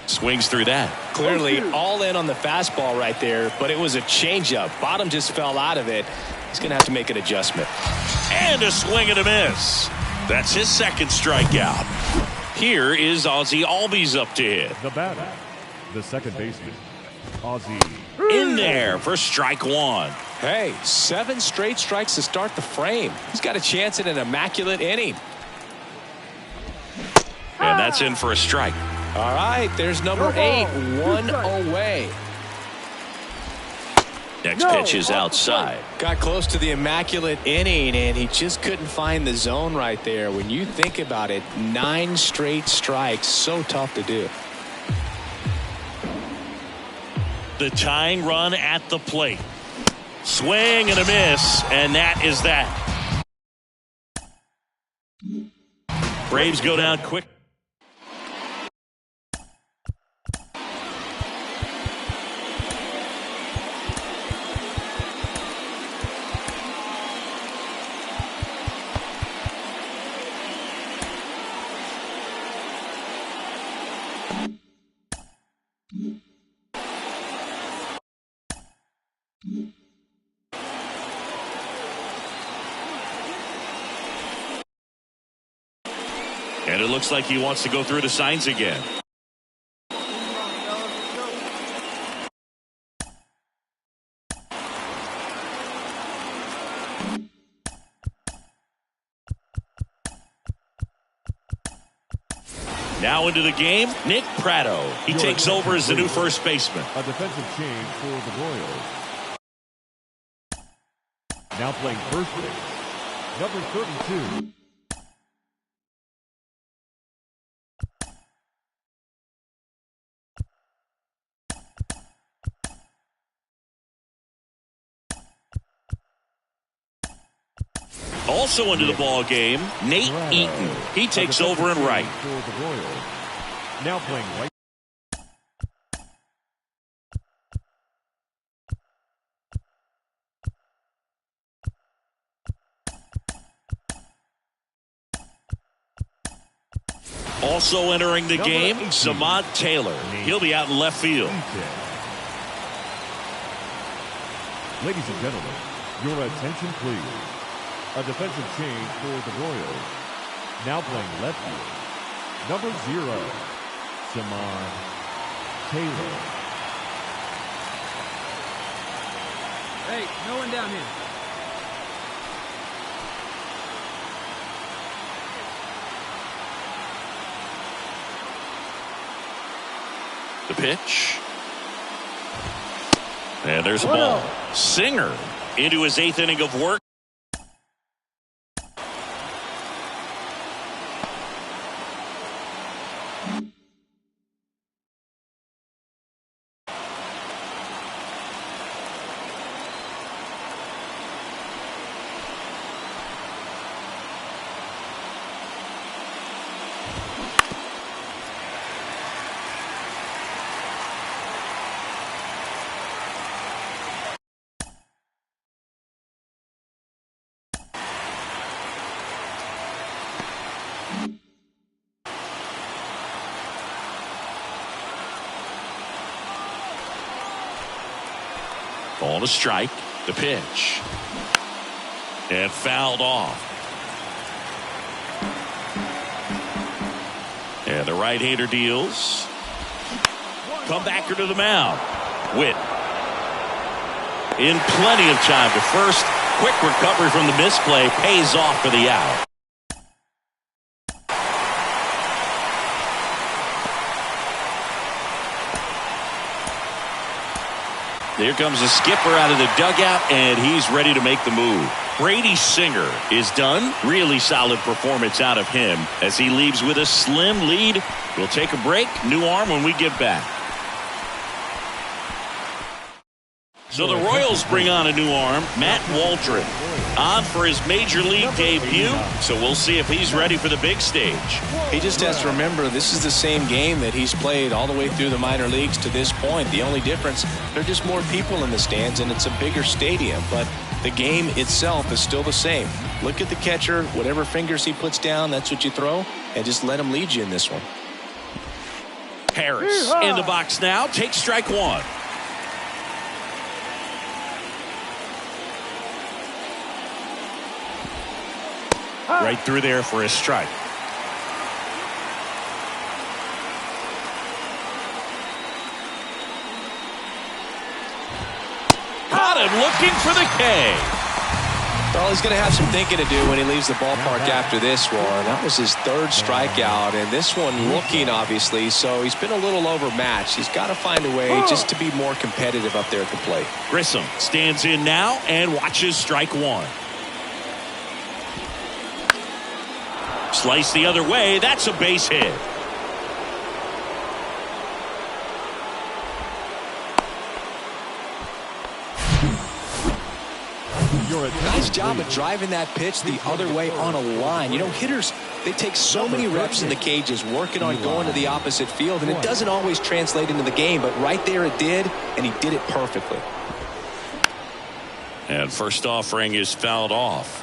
Swings through that. Clearly all in on the fastball right there, but it was a changeup. Bottom just fell out of it. He's going to have to make an adjustment. And a swing and a miss. That's his second strikeout. Here is Ozzie Albies up to hit. The batter, the second baseman, Ozzie. In there for strike one. Hey, 7 straight strikes to start the frame. He's got a chance at an immaculate inning. And that's in for a strike. All right, there's number 8, 1 away. Next pitch is outside. Got close to the immaculate inning, and he just couldn't find the zone right there. When you think about it, 9 straight strikes, so tough to do. The tying run at the plate. Swing and a miss, and that is that. Braves go down quick. And it looks like he wants to go through the signs again. Now into the game, Nick Pratto. He takes over as the new first baseman. A defensive change for the Royals. Now playing first base, number 32. Also into the ball game, Nate Eaton. He takes over in right. For the Royals. Now playing right. Also entering the game, Samad Taylor. He'll be out in left field. Ladies and gentlemen, your attention please. A defensive change for the Royals. Now playing left field, number 0, Samad Taylor. Hey, no one down here. The pitch. And there's a ball. Singer into his 8th inning of work. On a strike, the pitch. And fouled off. And the right-hander deals. Comebacker to the mound. Witt. In plenty of time to first. Quick recovery from the misplay. Pays off for the out. Here comes the skipper out of the dugout, and he's ready to make the move. Brady Singer is done. Really solid performance out of him as he leaves with a slim lead. We'll take a break. New arm when we get back. So the Royals bring on a new arm, Matt Waldron, on for his major league debut. So we'll see if he's ready for the big stage. He just has to remember this is the same game that he's played all the way through the minor leagues to this point. The only difference, there are just more people in the stands and it's a bigger stadium. But the game itself is still the same. Look at the catcher. Whatever fingers he puts down, that's what you throw. And just let him lead you in this one. Harris in the box now. Takes strike one. Right through there for a strike. Caught him looking for the K. Well, he's going to have some thinking to do when he leaves the ballpark after this one. That was his third strikeout, and this one looking, obviously, so he's been a little overmatched. He's got to find a way just to be more competitive up there at the plate. Grissom stands in now and watches strike one. Slice the other way. That's a base hit. Nice job of driving that pitch the other way on a line. You know, hitters, they take so many reps in the cages working on going to the opposite field, and it doesn't always translate into the game, but right there it did, and he did it perfectly. And first offering is fouled off.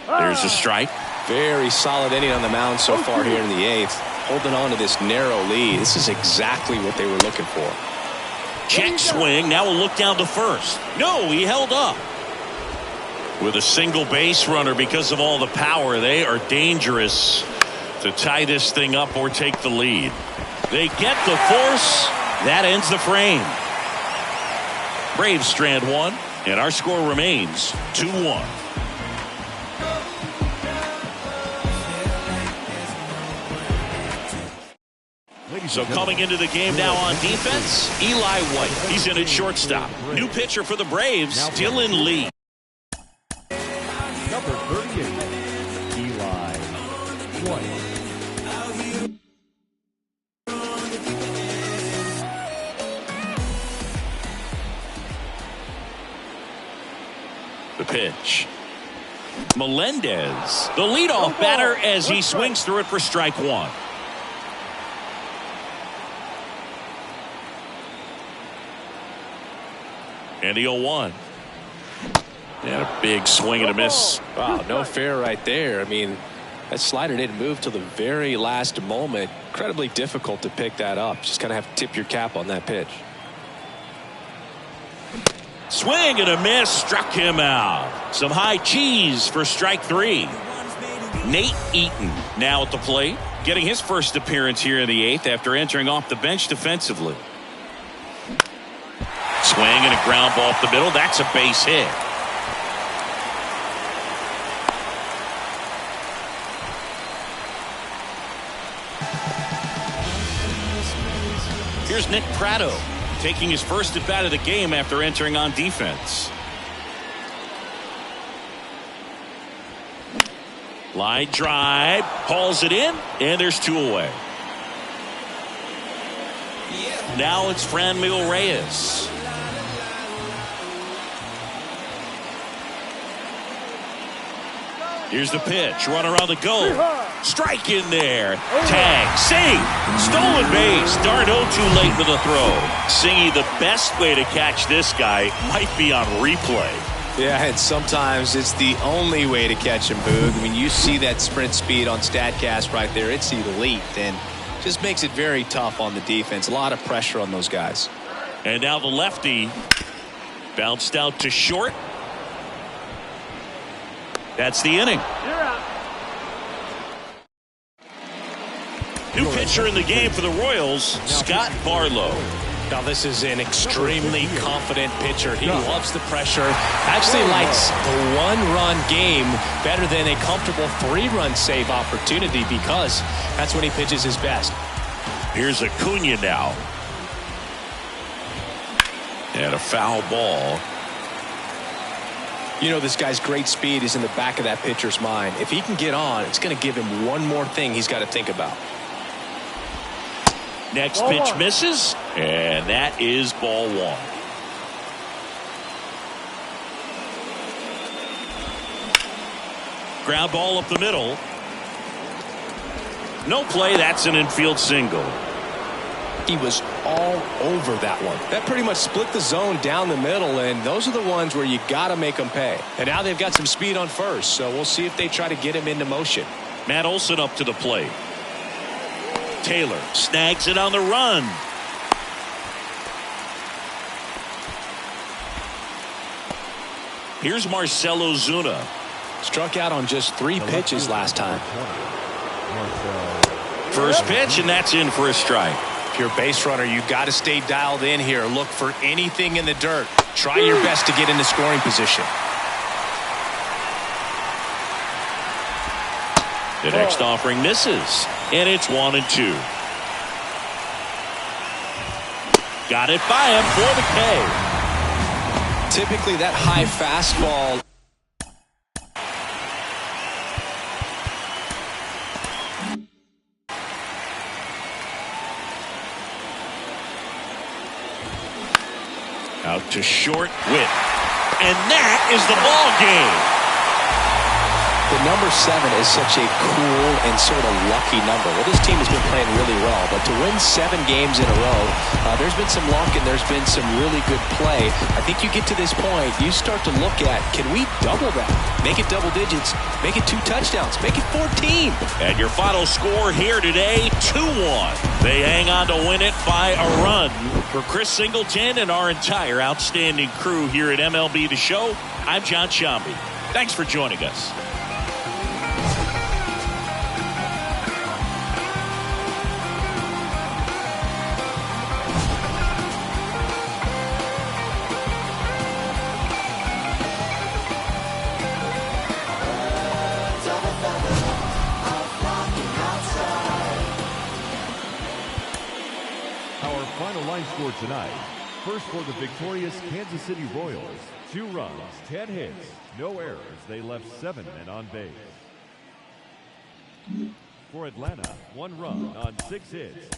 There's a strike. Very solid inning on the mound so far here in the eighth. Holding on to this narrow lead. This is exactly what they were looking for. Check swing. Now we'll look down to first. No, he held up. With a single base runner because of all the power, they are dangerous to tie this thing up or take the lead. They get the force. That ends the frame. Braves strand one, and our score remains 2-1. So coming into the game now on defense, Eli White. He's in at shortstop. New pitcher for the Braves, Dylan Lee. Number 38, Eli White. The pitch. Melendez, the leadoff batter as he swings through it for strike one. And the 0-1. And a big swing and a miss. Wow, no fair right there. I mean, that slider didn't move till the very last moment. Incredibly difficult to pick that up. Just kind of have to tip your cap on that pitch. Swing and a miss. Struck him out. Some high cheese for strike three. Nate Eaton now at the plate. Getting his first appearance here in the eighth after entering off the bench defensively. Swing and a ground ball up the middle. That's a base hit. Here's Nick Pratto taking his first at bat of the game after entering on defense. Line drive, hauls it in, and there's two away. Now it's Franmil Reyes. Here's the pitch. Run around the goal. Strike in there. Tag. Save. Stolen base. Darn, too late with the throw. Singy, the best way to catch this guy might be on replay. Yeah, and sometimes it's the only way to catch him, Boog. I mean, you see that sprint speed on StatCast right there. It's elite. And Just makes it very tough on the defense. A lot of pressure on those guys. And now the lefty bounced out to short. That's the inning. New pitcher in the game for the Royals, Scott Barlow. Now this is an extremely confident pitcher. He loves the pressure. Actually likes the one-run game better than a comfortable three-run save opportunity because that's when he pitches his best. Here's Acuna now. And a foul ball. You know, this guy's great speed is in the back of that pitcher's mind. If he can get on, it's going to give him one more thing he's got to think about. Next pitch misses, and that is ball one. Ground ball up the middle. No play, that's an infield single. He was all over that one. That pretty much split the zone down the middle, and those are the ones where you got to make them pay. And now they've got some speed on first, so we'll see if they try to get him into motion. Matt Olson up to the plate. Taylor snags it on the run. Here's Marcell Ozuna. Struck out on just 3 pitches last time. First pitch, and that's in for a strike. If you're a base runner, you've got to stay dialed in here. Look for anything in the dirt. Try your best to get into scoring position. The next offering misses, and it's 1-2. Got it by him for the K. Typically, that high fastball. Out to short, Witt. And that is the ball game. The number 7 is such a cool and sort of lucky number. Well, this team has been playing really well, but to win 7 games in a row, there's been some luck and there's been some really good play. I think you get to this point, you start to look at, can we double that? Make it double digits, make it 2 touchdowns, make it 14. And your final score here today, 2-1. They hang on to win it by a run. For Chris Singleton and our entire outstanding crew here at MLB The Show, I'm John Shambi. Thanks for joining us. Final line score tonight. First for the victorious Kansas City Royals. 2 runs, 10 hits, no errors. They left 7 men on base. For Atlanta, 1 run on 6 hits.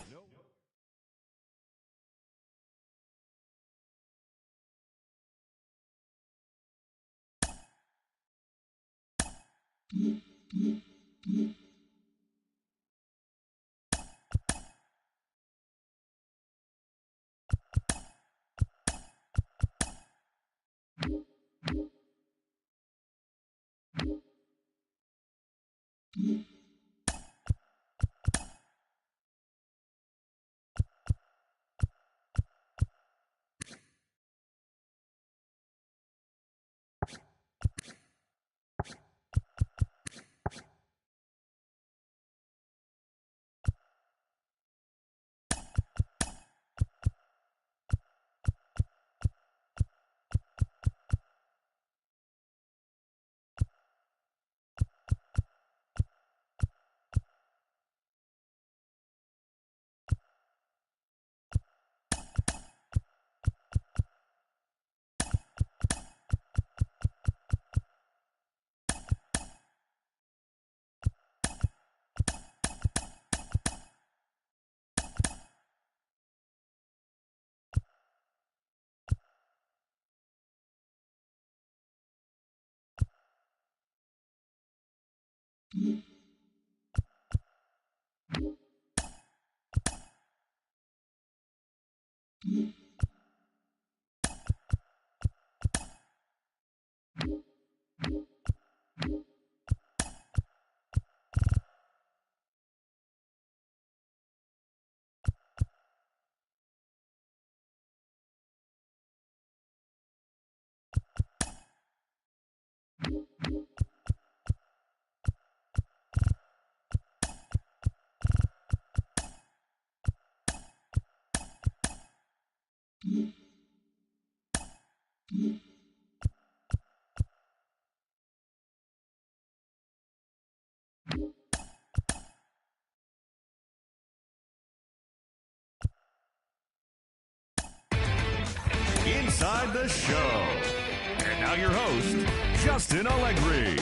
Inside the Show. And now your host, Justin Allegri.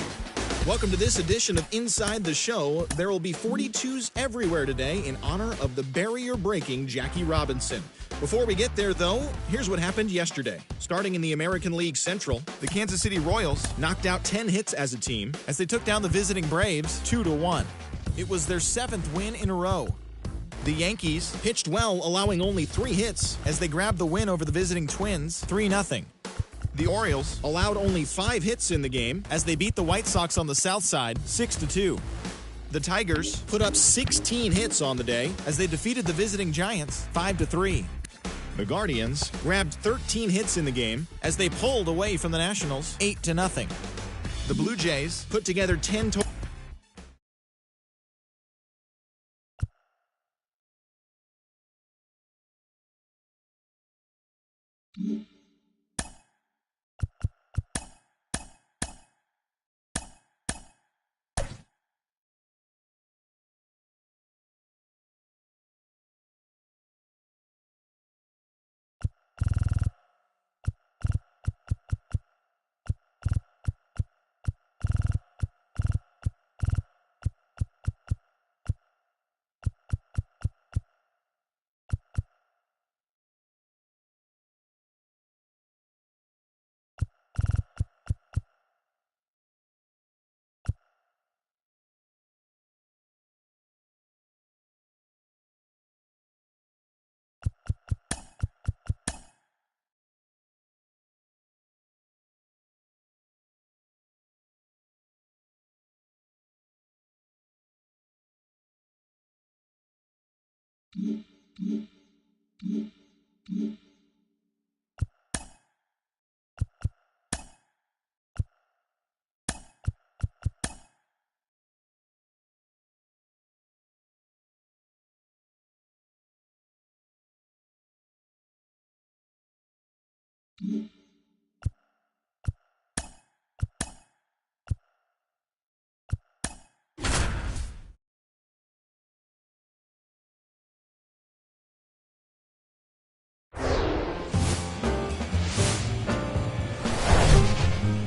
Welcome to this edition of Inside the Show. There will be 42s everywhere today in honor of the barrier-breaking Jackie Robinson. Before we get there, though, here's what happened yesterday. Starting in the American League Central, the Kansas City Royals knocked out 10 hits as a team as they took down the visiting Braves 2-1. It was their 7th win in a row. The Yankees pitched well, allowing only 3 hits as they grabbed the win over the visiting Twins 3-0. The Orioles allowed only 5 hits in the game as they beat the White Sox on the south side 6-2. The Tigers put up 16 hits on the day as they defeated the visiting Giants 5-3. The Guardians grabbed 13 hits in the game as they pulled away from the Nationals 8-0. The Blue Jays put together 10 total.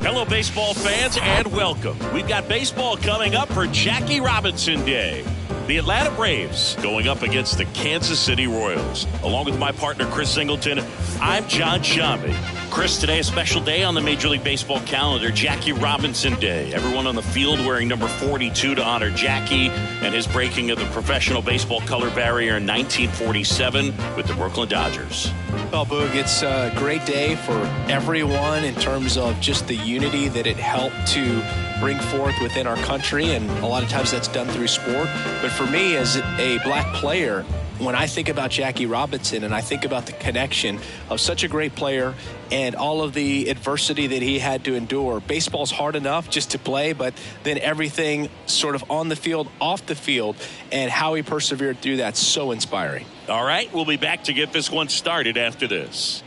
Hello, baseball fans, and welcome. We've got baseball coming up for Jackie Robinson Day. The Atlanta Braves going up against the Kansas City Royals. Along with my partner, Chris Singleton, I'm John Shambi. Chris, today a special day on the Major League Baseball calendar, Jackie Robinson Day. Everyone on the field wearing number 42 to honor Jackie and his breaking of the professional baseball color barrier in 1947 with the Brooklyn Dodgers. Well, Boog, it's a great day for everyone in terms of just the unity that it helped to bring forth within our country, and a lot of times that's done through sport. But for me, as a black player, when I think about Jackie Robinson and I think about the connection of such a great player and all of the adversity that he had to endure, baseball's hard enough just to play, but then everything sort of on the field, off the field, and how he persevered through that's so inspiring. All right, we'll be back to get this one started after this.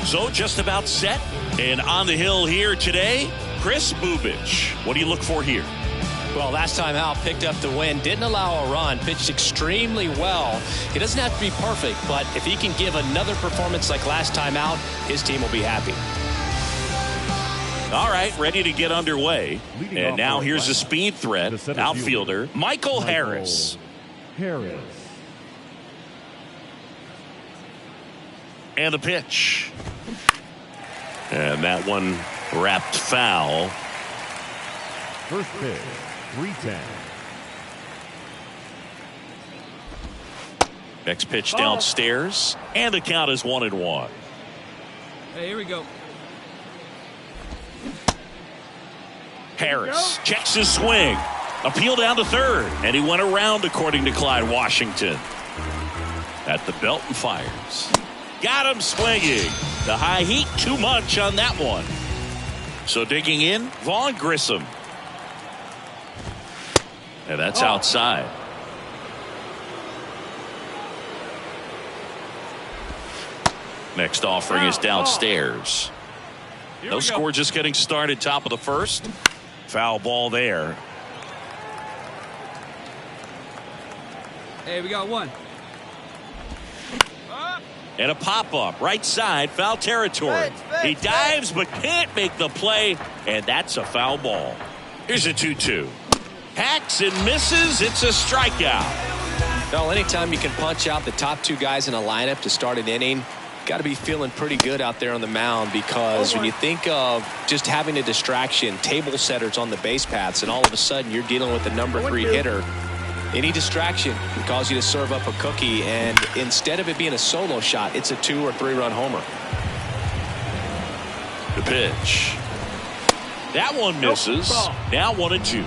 So just about set and on the hill here today, Chris Bubich. What do you look for here? Well, last time out, picked up the win, didn't allow a run, pitched extremely well. He doesn't have to be perfect, but if he can give another performance like last time out, his team will be happy. All right, ready to get underway. And now here's a speed threat, outfielder, Michael Harris. And the pitch. And that one wrapped foul. First pitch, 3-10. Next pitch downstairs. And the count is 1-1. Hey, here we go. Harris checks his swing. Appeal down to third. And he went around, according to Clyde Washington. At the belt and fires. Got him swinging. The high heat, too much on that one. So digging in, Vaughn Grissom. And that's outside. Next offering is downstairs. No score, just getting started, top of the first. Foul ball there. Hey, we got one. And a pop-up, right side, foul territory. He dives but can't make the play, and that's a foul ball. Here's a 2-2. Hacks and misses. It's a strikeout. Well, anytime you can punch out the top two guys in a lineup to start an inning, got to be feeling pretty good out there on the mound, because when you think of just having a distraction, table setters on the base paths, and all of a sudden you're dealing with the number 3 hitter, any distraction can cause you to serve up a cookie, and instead of it being a solo shot, it's a 2 or 3 run homer. The pitch. That one misses. Now 1-2.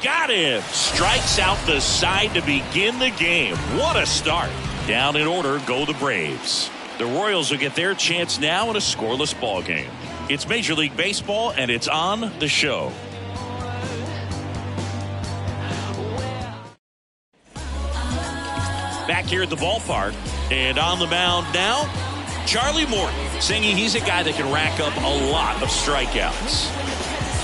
Got him. Strikes out the side to begin the game. What a start. Down in order go the Braves. The Royals will get their chance now in a scoreless ball game. It's Major League Baseball, and it's on the show. Back here at the ballpark, and on the mound now, Charlie Morton. Singy, he's a guy that can rack up a lot of strikeouts.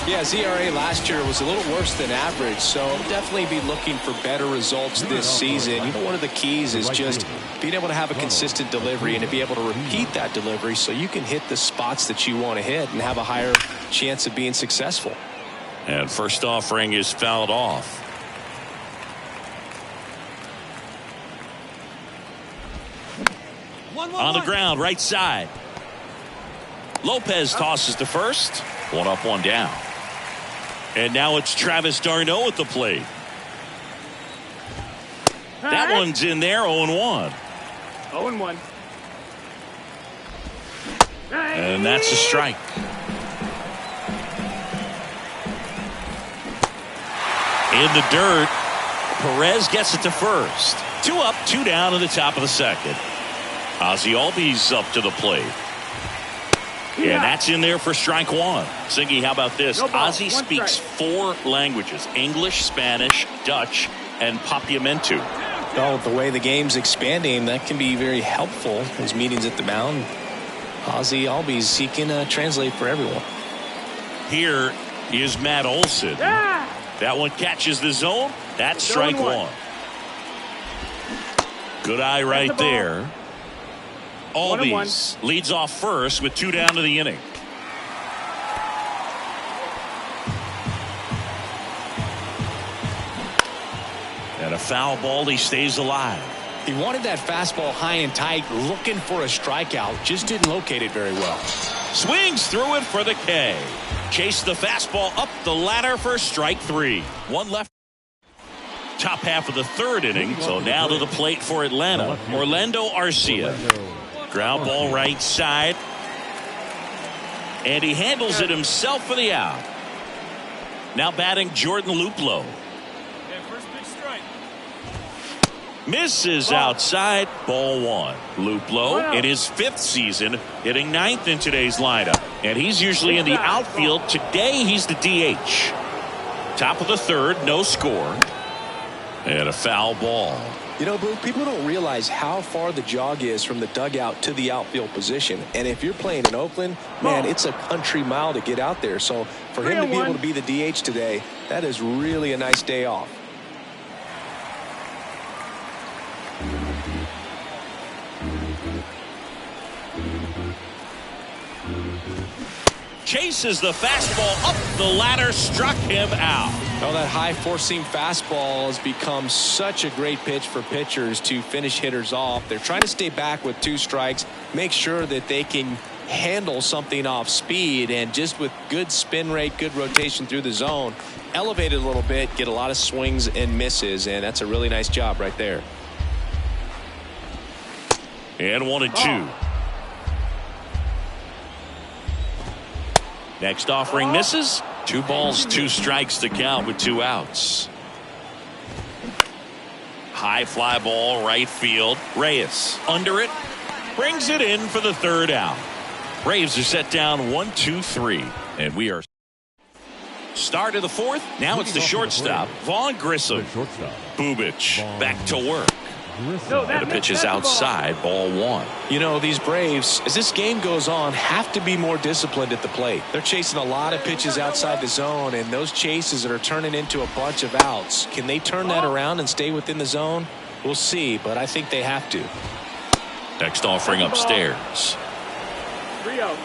Yeah, ERA last year was a little worse than average, so definitely be looking for better results this season. You know, one of the keys is just being able to have a consistent delivery and to be able to repeat that delivery so you can hit the spots that you want to hit and have a higher chance of being successful. And first offering is fouled off. On the ground, right side. Lopez tosses to first. 1 up, 1 down. And now it's Travis d'Arnaud at the plate. That one's in there, 0-1. 0-1. And that's a strike. In the dirt, Perez gets it to first. 2 up, 2 down in the top of the second. Ozzie Albies up to the plate. And that's in there for strike 1. Singy, how about this? Ozzie speaks 4 languages: English, Spanish, Dutch, and Papiamentu. Well, the way the game's expanding, that can be very helpful. Those meetings at the mound, Ozzie Albies, he can translate for everyone. Here is Matt Olson. That one catches the zone. That's strike 1. Good eye right there. Albies leads off first with 2 down to the inning. And a foul ball. He stays alive. He wanted that fastball high and tight, looking for a strikeout. Just didn't locate it very well. Swings through it for the K. Chase the fastball up the ladder for strike 3. 1 left. Top half of the 3rd inning. So now to the plate for Atlanta, Orlando Arcia. Ground ball right side. And he handles it himself for the out. Now batting Jordan Luplow. First big strike. Misses outside. Ball 1. Luplow in his 5th season, hitting 9th in today's lineup. And he's usually in the outfield. Today he's the DH. Top of the 3rd, no score. And a foul ball. You know, Blue, people don't realize how far the jog is from the dugout to the outfield position. And if you're playing in Oakland, man, it's a country mile to get out there. So for him to be able to be the DH today, that is really a nice day off. Chases the fastball up the ladder, struck him out. Oh, that high four-seam fastball has become such a great pitch for pitchers to finish hitters off. They're trying to stay back with 2 strikes, make sure that they can handle something off speed, and just with good spin rate, good rotation through the zone, elevate it a little bit, get a lot of swings and misses, and that's a really nice job right there. And 1-2. Next offering misses. 2 balls, 2 strikes to count with 2 outs. High fly ball, right field. Reyes under it. Brings it in for the 3rd out. Braves are set down 1-2-3. And we are start of the 4th. Now it's the shortstop, Vaughn Grissom. Bubic back to work. And the pitch is outside, ball 1. You know, these Braves, as this game goes on, have to be more disciplined at the plate. They're chasing a lot of pitches outside the zone, and those chases that are turning into a bunch of outs, can they turn that around and stay within the zone? We'll see, but I think they have to. Next offering upstairs. 3-0.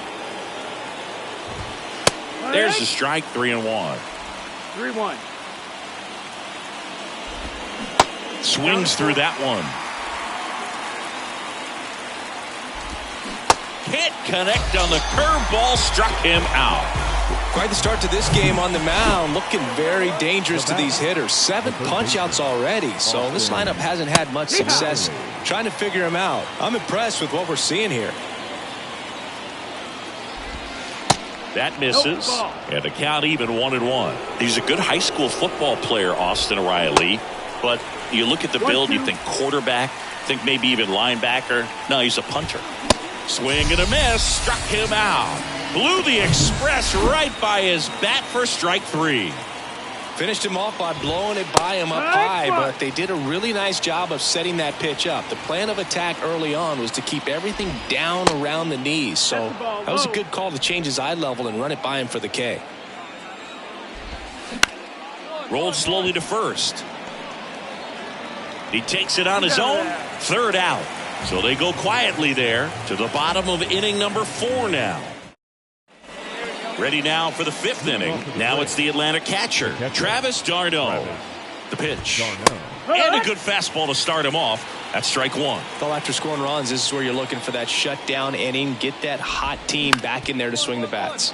There's the strike, 3-1. 3-1. Swings through that one. Can't connect on the curveball, struck him out. Quite the start to this game on the mound. Looking very dangerous to these hitters. 7 punch-outs already, so this lineup hasn't had much success trying to figure him out. I'm impressed with what we're seeing here. That misses, and the count even 1-1. He's a good high school football player, Austin Riley, but you look at the build, you think quarterback, think maybe even linebacker. No, he's a punter. Swing and a miss, struck him out. Blew the express right by his bat for strike 3. Finished him off by blowing it by him up high, but they did a really nice job of setting that pitch up. The plan of attack early on was to keep everything down around the knees, so that was a good call to change his eye level and run it by him for the K. Rolled slowly to first. He takes it on his own. Third out. So they go quietly there to the bottom of inning number 4 now. Ready now for the 5th inning. Now it's the Atlanta catcher, Travis d'Arnaud. The pitch. And a good fastball to start him off. That's strike 1. Well, after scoring runs, this is where you're looking for that shutdown inning. Get that hot team back in there to swing the bats.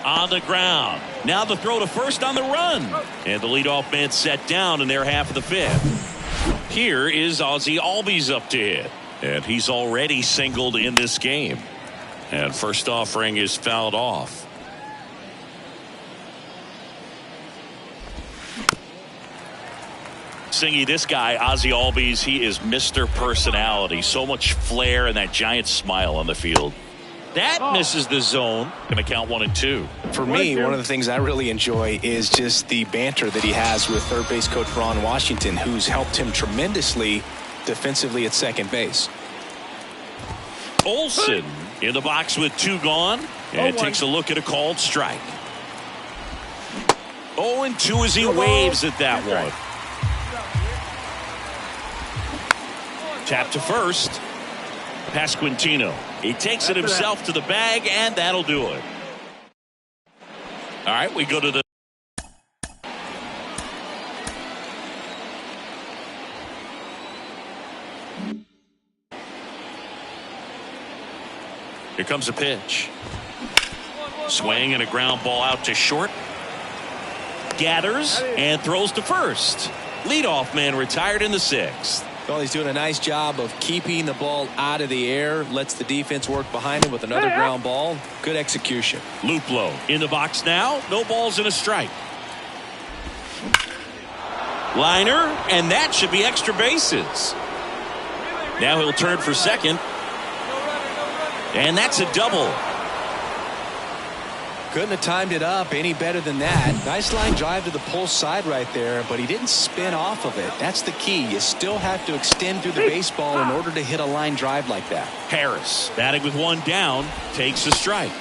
On the ground. Now the throw to first on the run. And the leadoff man set down in their half of the 5th. Here is Ozzie Albies up to hit. And he's already singled in this game. And first offering is fouled off. Singy, this guy, Ozzie Albies, he is Mr. Personality. So much flair and that giant smile on the field. That misses the zone. Going to count 1 and 2. For me, one of the things I really enjoy is just the banter that he has with third base coach Ron Washington, who's helped him tremendously defensively at second base. Olson in the box with 2 gone and takes a look at a called strike. 0-2 as he waves at that one. Tap to first. Pasquantino. He takes it himself to the bag, and that'll do it. All right, we go to the here comes a pitch. Swing and a ground ball out to short. Gathers and throws to first. Leadoff man retired in the 6th. Well, he's doing a nice job of keeping the ball out of the air. Lets the defense work behind him with another ground ball. Good execution. Luplow in the box now. No balls and a strike. Liner, and that should be extra bases. Now he'll turn for second. And that's a double. Couldn't have timed it up any better than that. Nice line drive to the pull side right there, but he didn't spin off of it. That's the key. You still have to extend through the baseball in order to hit a line drive like that. Harris batting with 1 down, takes a strike.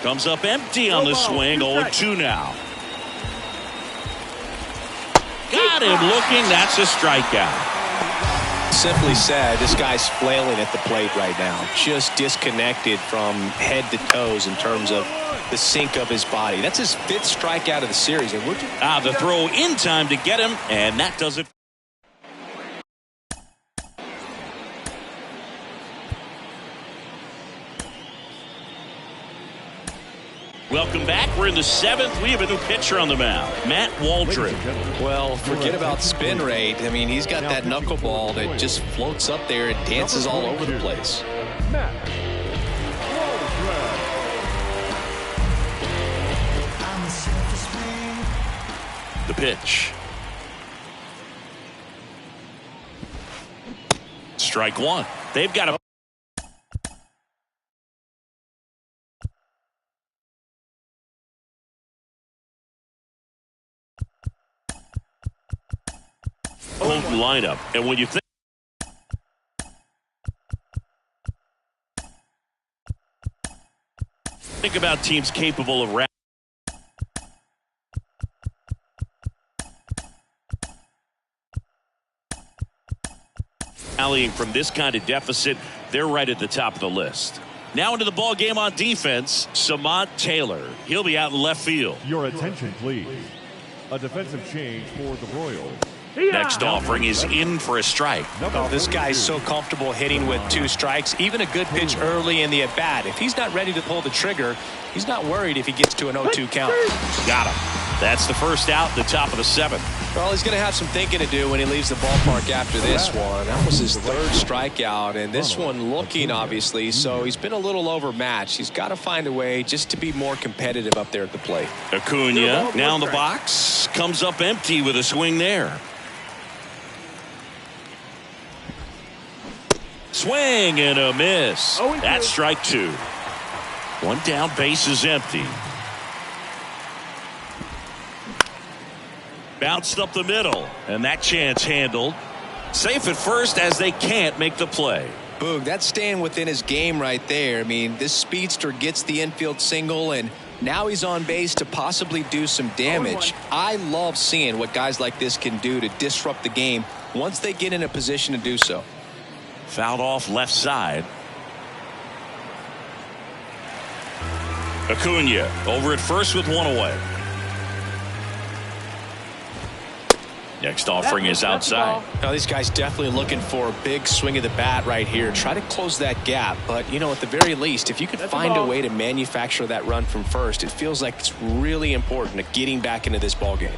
Comes up empty on the swing. 0-2 now. Got him looking. That's a strikeout. Simply said, this guy's flailing at the plate right now. Just disconnected from head to toes in terms of the sink of his body. That's his 5th strikeout of the series. And the throw in time to get him, and that does it. Welcome back. We're in the 7th. We have a new pitcher on the mound, Matt Waldron. Well, forget about spin rate. I mean, he's got that knuckleball that just floats up there and dances all over the place. The pitch. Strike 1. They've got a lineup, and when you think about teams capable of Rallying from this kind of deficit, they're right at the top of the list. Now into the ball game on defense, Samad Taylor. He'll be out in left field. Your attention, please. A defensive change for the Royals. Next offering is in for a strike. Oh, this guy's so comfortable hitting with 2 strikes. Even a good pitch early in the at-bat. If he's not ready to pull the trigger, he's not worried if he gets to an 0-2 count. Got him. That's the first out, the top of the 7th. Well, he's going to have some thinking to do when he leaves the ballpark after this one. That was his 3rd strikeout, and this one looking, obviously, so he's been a little overmatched. He's got to find a way just to be more competitive up there at the plate. Acuna now in the box. Comes up empty with a swing there. Swing and a miss. That's strike 2. 1 down, base is empty. Bounced up the middle, and that chance handled. Safe at first as they can't make the play. Boog, that's staying within his game right there. I mean, this speedster gets the infield single, and now he's on base to possibly do some damage. I love seeing what guys like this can do to disrupt the game once they get in a position to do so. Fouled off left side. Acuna over at first with 1 away. Next offering is outside. Now these guys definitely looking for a big swing of the bat right here. Try to close that gap. But, you know, at the very least, if you could find a way to manufacture that run from first, it feels like it's really important to getting back into this ball game.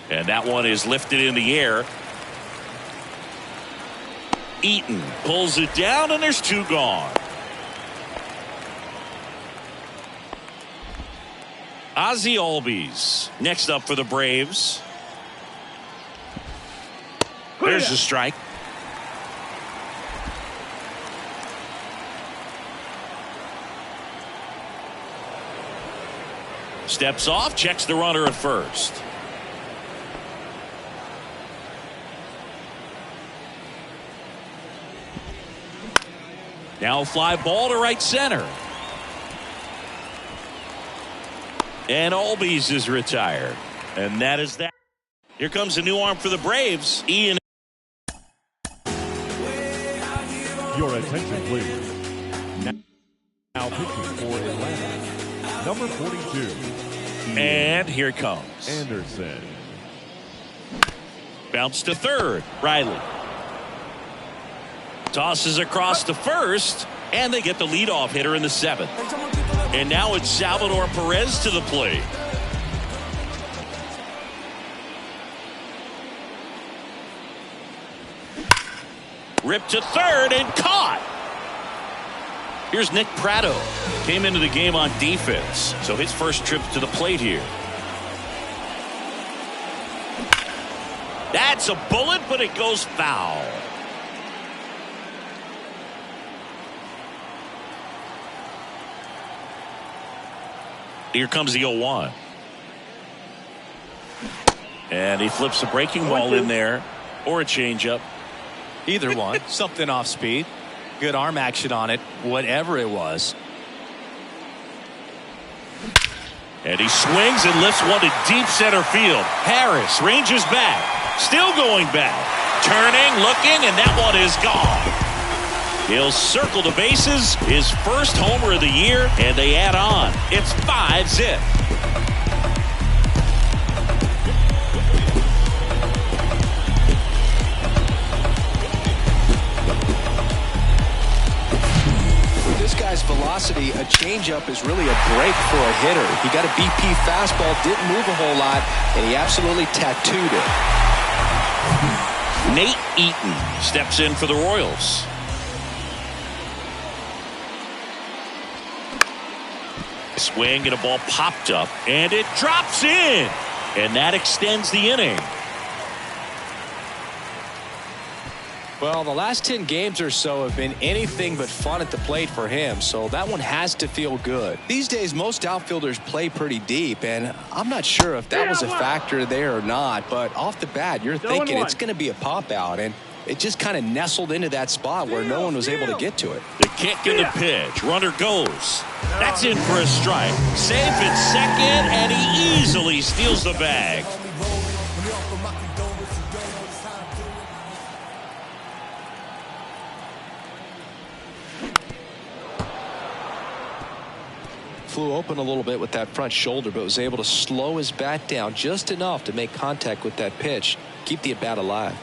And that one is lifted in the air. Eaton pulls it down, and there's 2 gone. Ozzie Albies next up for the Braves. There's a strike. Steps off, checks the runner at first. Now fly ball to right center. And Albies is retired. And that is that. Here comes a new arm for the Braves. Ian. Your attention, please. Now pitching for Atlanta, number 42. And here it comes. Anderson. Bounce to third. Riley. Tosses across to first. And they get the leadoff hitter in the 7th. And now it's Salvador Perez to the plate. Ripped to third and caught. Here's Nick Pratto. Came into the game on defense, so his first trip to the plate here. That's a bullet, but it goes foul. Here comes the 0-1. And he flips a breaking ball in there, or a changeup. Either one. Something off speed. Good arm action on it, whatever it was. And he swings and lifts one to deep center field. Harris ranges back. Still going back. Turning, looking, and that one is gone. He'll circle the bases, his first homer of the year, and they add on. It's 5-zip. With this guy's velocity, a changeup is really a break for a hitter. He got a BP fastball, didn't move a whole lot, and he absolutely tattooed it. Nate Eaton steps in for the Royals. Swing and a ball popped up, and it drops in, and that extends the inning. Well, the last 10 games or so have been anything but fun at the plate for him, so that one has to feel good. These days, most outfielders play pretty deep, and I'm not sure if that was a factor there or not, but off the bat, you're thinking it's going to be a pop-out, and it just kind of nestled into that spot where no one was able to get to it. The kick and the pitch. Runner goes. That's in for a strike. Safe at second, and he easily steals the bag. flew open a little bit with that front shoulder, but was able to slow his bat down just enough to make contact with that pitch, keep the at-bat alive.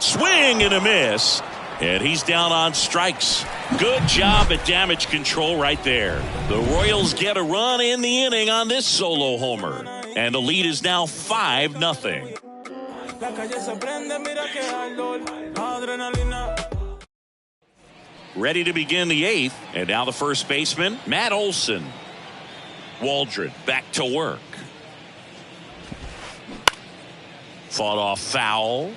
Swing and a miss, and he's down on strikes. Good job at damage control right there. The Royals get a run in the inning on this solo homer, and the lead is now 5-0. Ready to begin the 8th, and now the first baseman, Matt Olson. Waldron back to work. Fought off foul.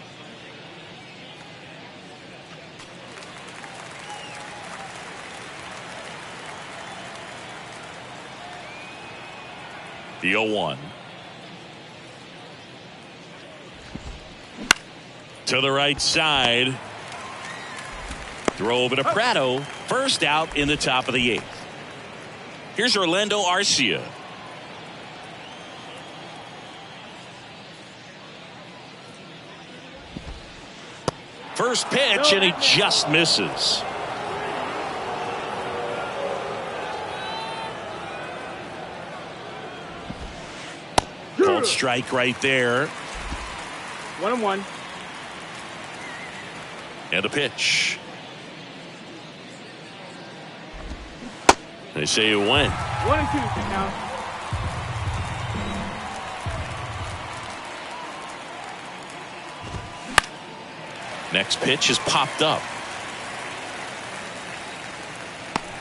The 0-1. To the right side. Throw over to Prado. First out in the top of the 8th. Here's Orlando Arcia. First pitch, and he just misses. Called strike right there. 1-1. And a pitch. They say it went. 1-2 now. Next pitch is popped up.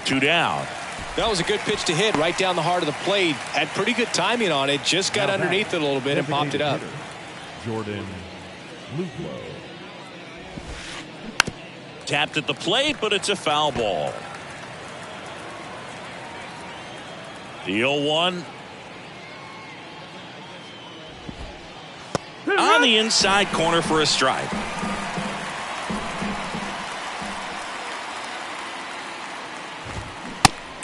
2 down. That was a good pitch to hit right down the heart of the plate. Had pretty good timing on it. Just got underneath it a little bit and popped it up. Jordan Luplow. Tapped at the plate, but it's a foul ball. The 0-1. On the inside corner for a strike.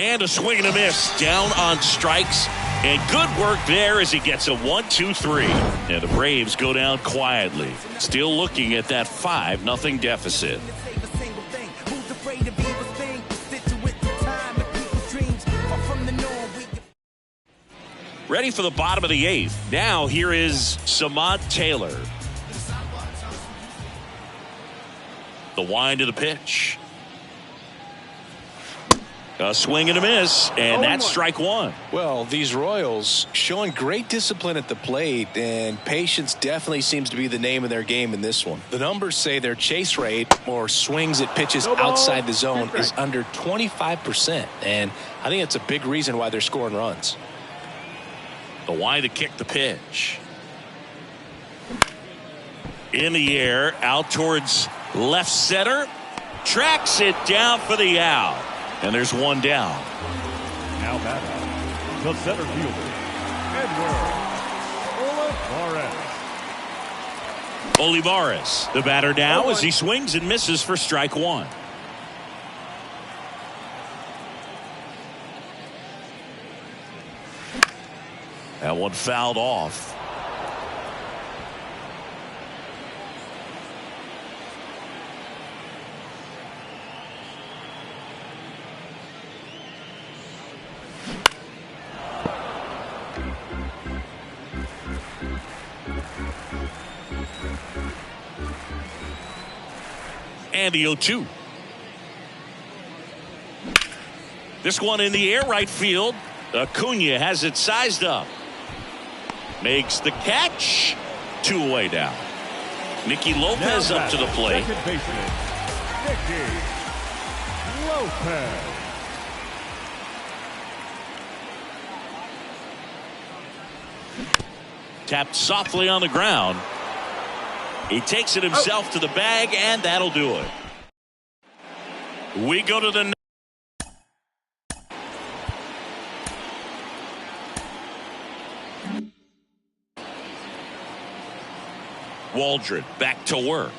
And a swing and a miss. Down on strikes. And good work there as he gets a 1-2-3. And the Braves go down quietly. Still looking at that 5-0 deficit. Ready for the bottom of the 8th. Now here is Samad Taylor. The wind of the pitch. A swing and a miss, and that's strike 1. Well, these Royals showing great discipline at the plate, and patience definitely seems to be the name of their game in this one. The numbers say their chase rate, or swings at pitches outside the zone, is under 25%, and I think it's a big reason why they're scoring runs. The wind to kick the pitch. In the air, out towards left center. Tracks it down for the out. And there's 1 down. Now batter, the center fielder, Edward Olivares. Olivares, the batter now as he swings and misses for strike 1. That one fouled off. And the 0-2. This one in the air, right field. Acuna has it sized up. Makes the catch. 2 away down. Nicky Lopez up to the plate. Second baseman, Nicky Lopez. Tapped softly on the ground. He takes it himself to the bag, and that'll do it. We go to the Waldron back to work.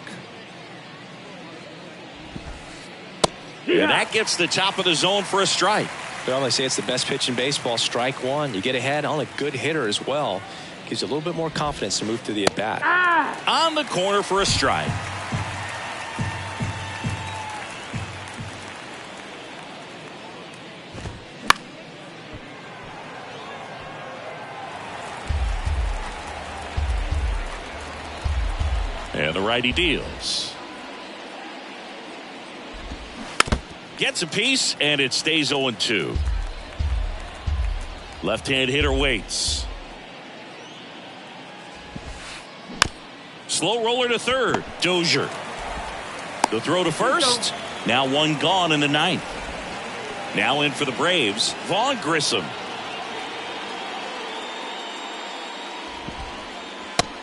And that gets the top of the zone for a strike. Well, they say it's the best pitch in baseball. Strike 1. You get ahead on a good hitter as well. Gives you a little bit more confidence to move through the at-bat. On the corner for a strike. And the righty deals. Gets a piece, and it stays 0-2. Left-hand hitter waits. Slow roller to third. Dozier. The throw to first. Now one gone in the ninth. Now in for the Braves, Vaughn Grissom.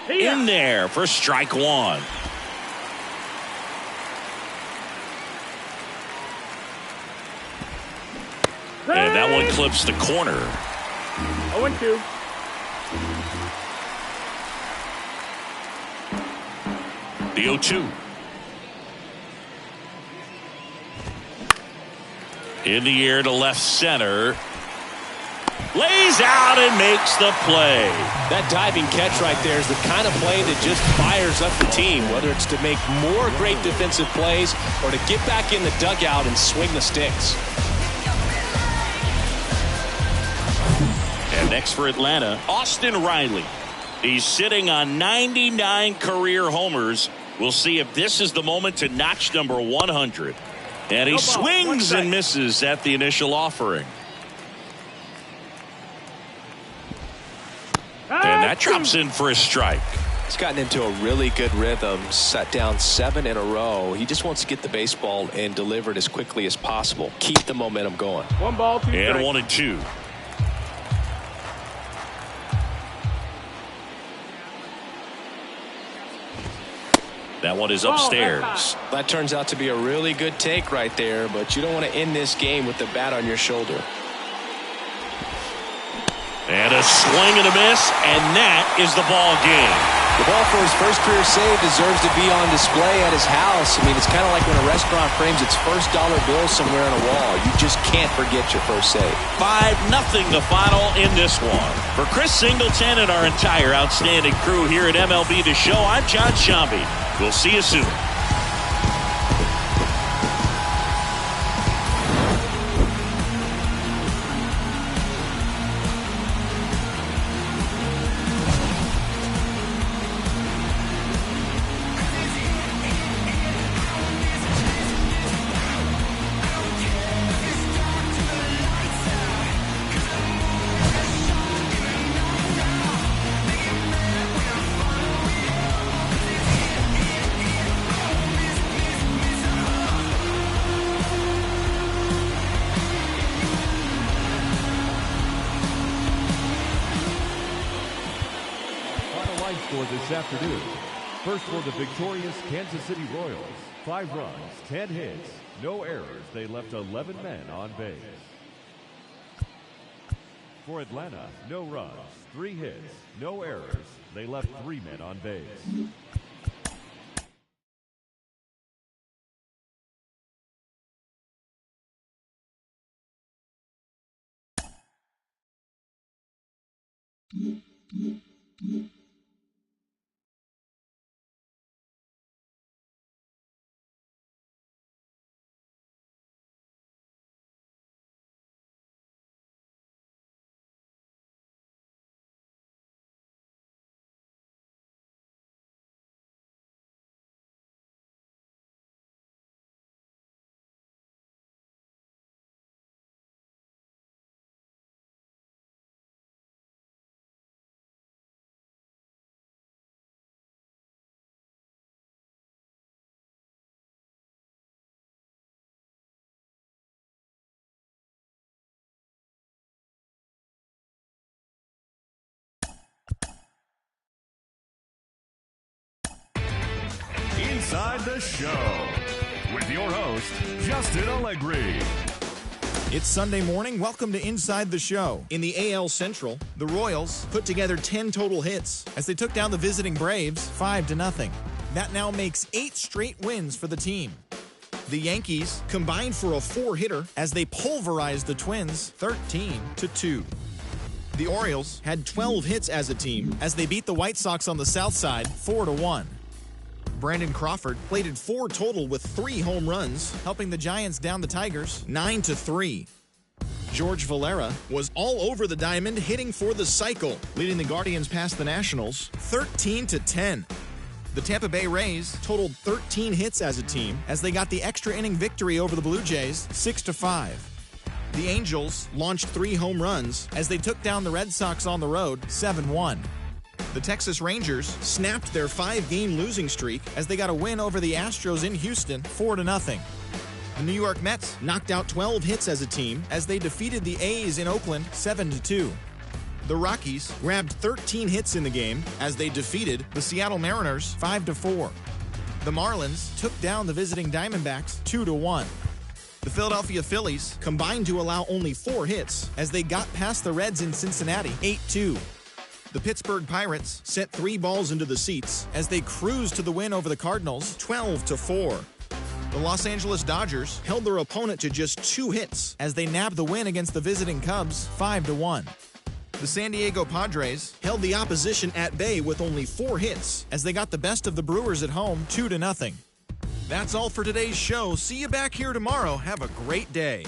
In there for strike one. And that one clips the corner. 0-2. The 0-2. In the air to left center. Lays out and makes the play. That diving catch right there is the kind of play that just fires up the team, whether it's to make more great defensive plays or to get back in the dugout and swing the sticks. And next for Atlanta, Austin Riley. He's sitting on 99 career homers. We'll see if this is the moment to notch number 100. And he swings and misses at the initial offering. And that drops in for a strike. He's gotten into a really good rhythm, set down 7 in a row. He just wants to get the baseball and deliver it as quickly as possible. Keep the momentum going. 1 ball, 2 strikes. And 1-2. That one is upstairs. That turns out to be a really good take right there, but you don't want to end this game with the bat on your shoulder. And a swing and a miss, and that is the ball game. The ball for his first career save deserves to be on display at his house. I mean, it's kind of like when a restaurant frames its first dollar bill somewhere on a wall. You just can't forget your first save. 5-0 the final in this one. For Chris Singleton and our entire outstanding crew here at MLB The Show, I'm John Shambi. We'll see you soon. This afternoon. First for the victorious Kansas City Royals. 5 runs, 10 hits, no errors. They left 11 men on base. For Atlanta, no runs, 3 hits, no errors. They left 3 men on base. Inside the Show with your host, Justin Allegri. It's Sunday morning. Welcome to Inside the Show. In the AL Central, the Royals put together 10 total hits as they took down the visiting Braves 5-0. That now makes 8 straight wins for the team. The Yankees combined for a 4-hitter as they pulverized the Twins 13-2. The Orioles had 12 hits as a team as they beat the White Sox on the south side 4-1. Brandon Crawford plated 4 total with 3 home runs, helping the Giants down the Tigers 9-3. George Valera was all over the diamond, hitting for the cycle, leading the Guardians past the Nationals 13-10. The Tampa Bay Rays totaled 13 hits as a team as they got the extra inning victory over the Blue Jays 6-5. The Angels launched 3 home runs as they took down the Red Sox on the road 7-1. The Texas Rangers snapped their 5-game losing streak as they got a win over the Astros in Houston 4-0. The New York Mets knocked out 12 hits as a team as they defeated the A's in Oakland 7-2. The Rockies grabbed 13 hits in the game as they defeated the Seattle Mariners 5-4. The Marlins took down the visiting Diamondbacks 2-1. The Philadelphia Phillies combined to allow only 4 hits as they got past the Reds in Cincinnati 8-2. The Pittsburgh Pirates sent 3 balls into the seats as they cruised to the win over the Cardinals 12-4. The Los Angeles Dodgers held their opponent to just 2 hits as they nabbed the win against the visiting Cubs 5-1. The San Diego Padres held the opposition at bay with only 4 hits as they got the best of the Brewers at home 2-0. That's all for today's show. See you back here tomorrow. Have a great day.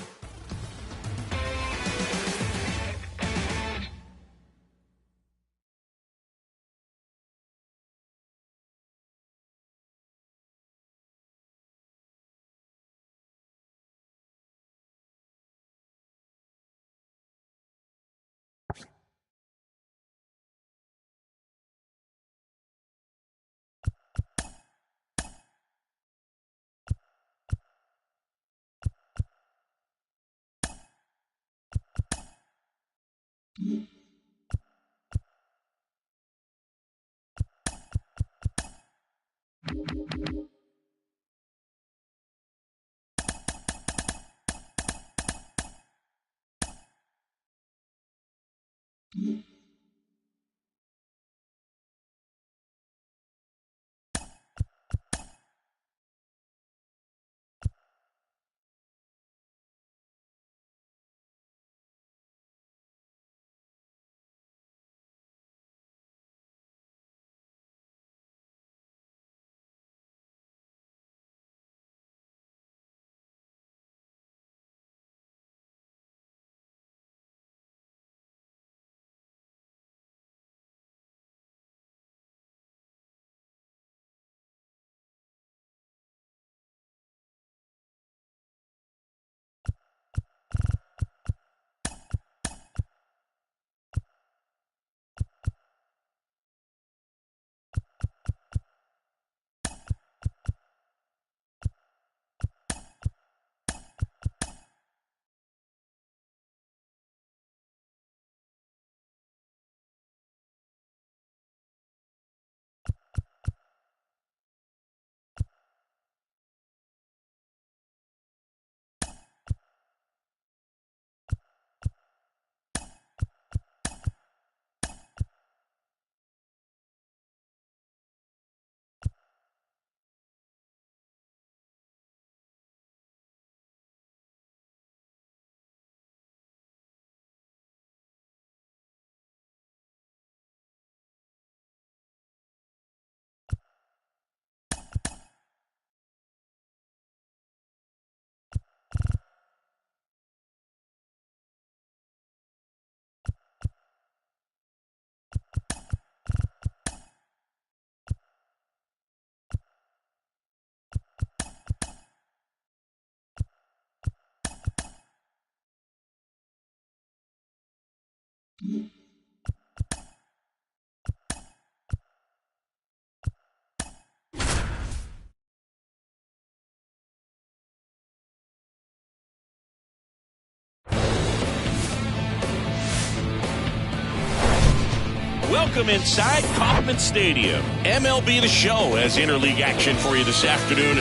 Welcome inside Kauffman Stadium. MLB The Show has interleague action for you this afternoon.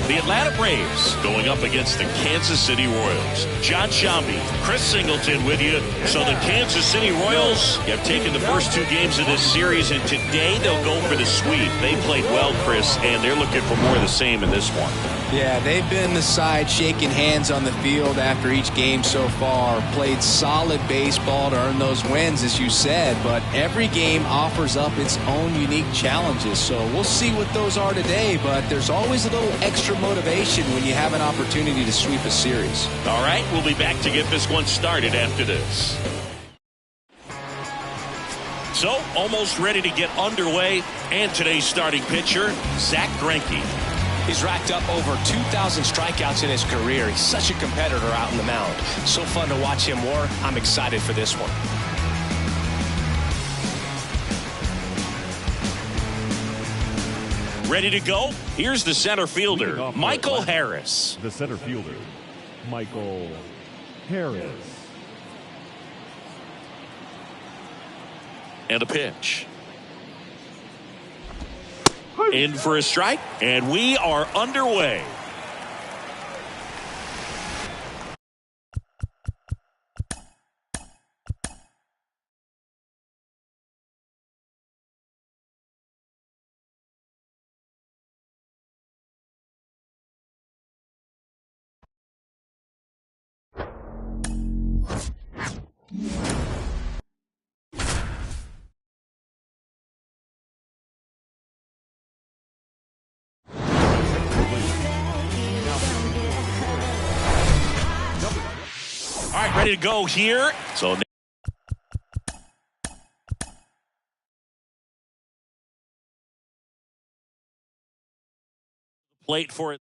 The Atlanta Braves going up against the Kansas City Royals. John Shambi, Chris Singleton with you. So the Kansas City Royals have taken the first 2 games of this series, and today they'll go for the sweep. They played well, Chris, and they're looking for more of the same in this one. Yeah, they've been the side shaking hands on the field after each game so far. Played solid baseball to earn those wins, as you said, but every game offers up its own unique challenges. So we'll see what those are today, but there's always a little extra motivation when you have an opportunity to sweep a series. All right, we'll be back to get this one started after this. So, almost ready to get underway. And today's starting pitcher, Zack Greinke. He's racked up over 2,000 strikeouts in his career. He's such a competitor out on the mound. So fun to watch him work. I'm excited for this one. Ready to go? Here's the center fielder, Michael Harris. The center fielder, Michael Harris. And a pitch. In for a strike, and we are underway. All right, ready to go here. So plate for it.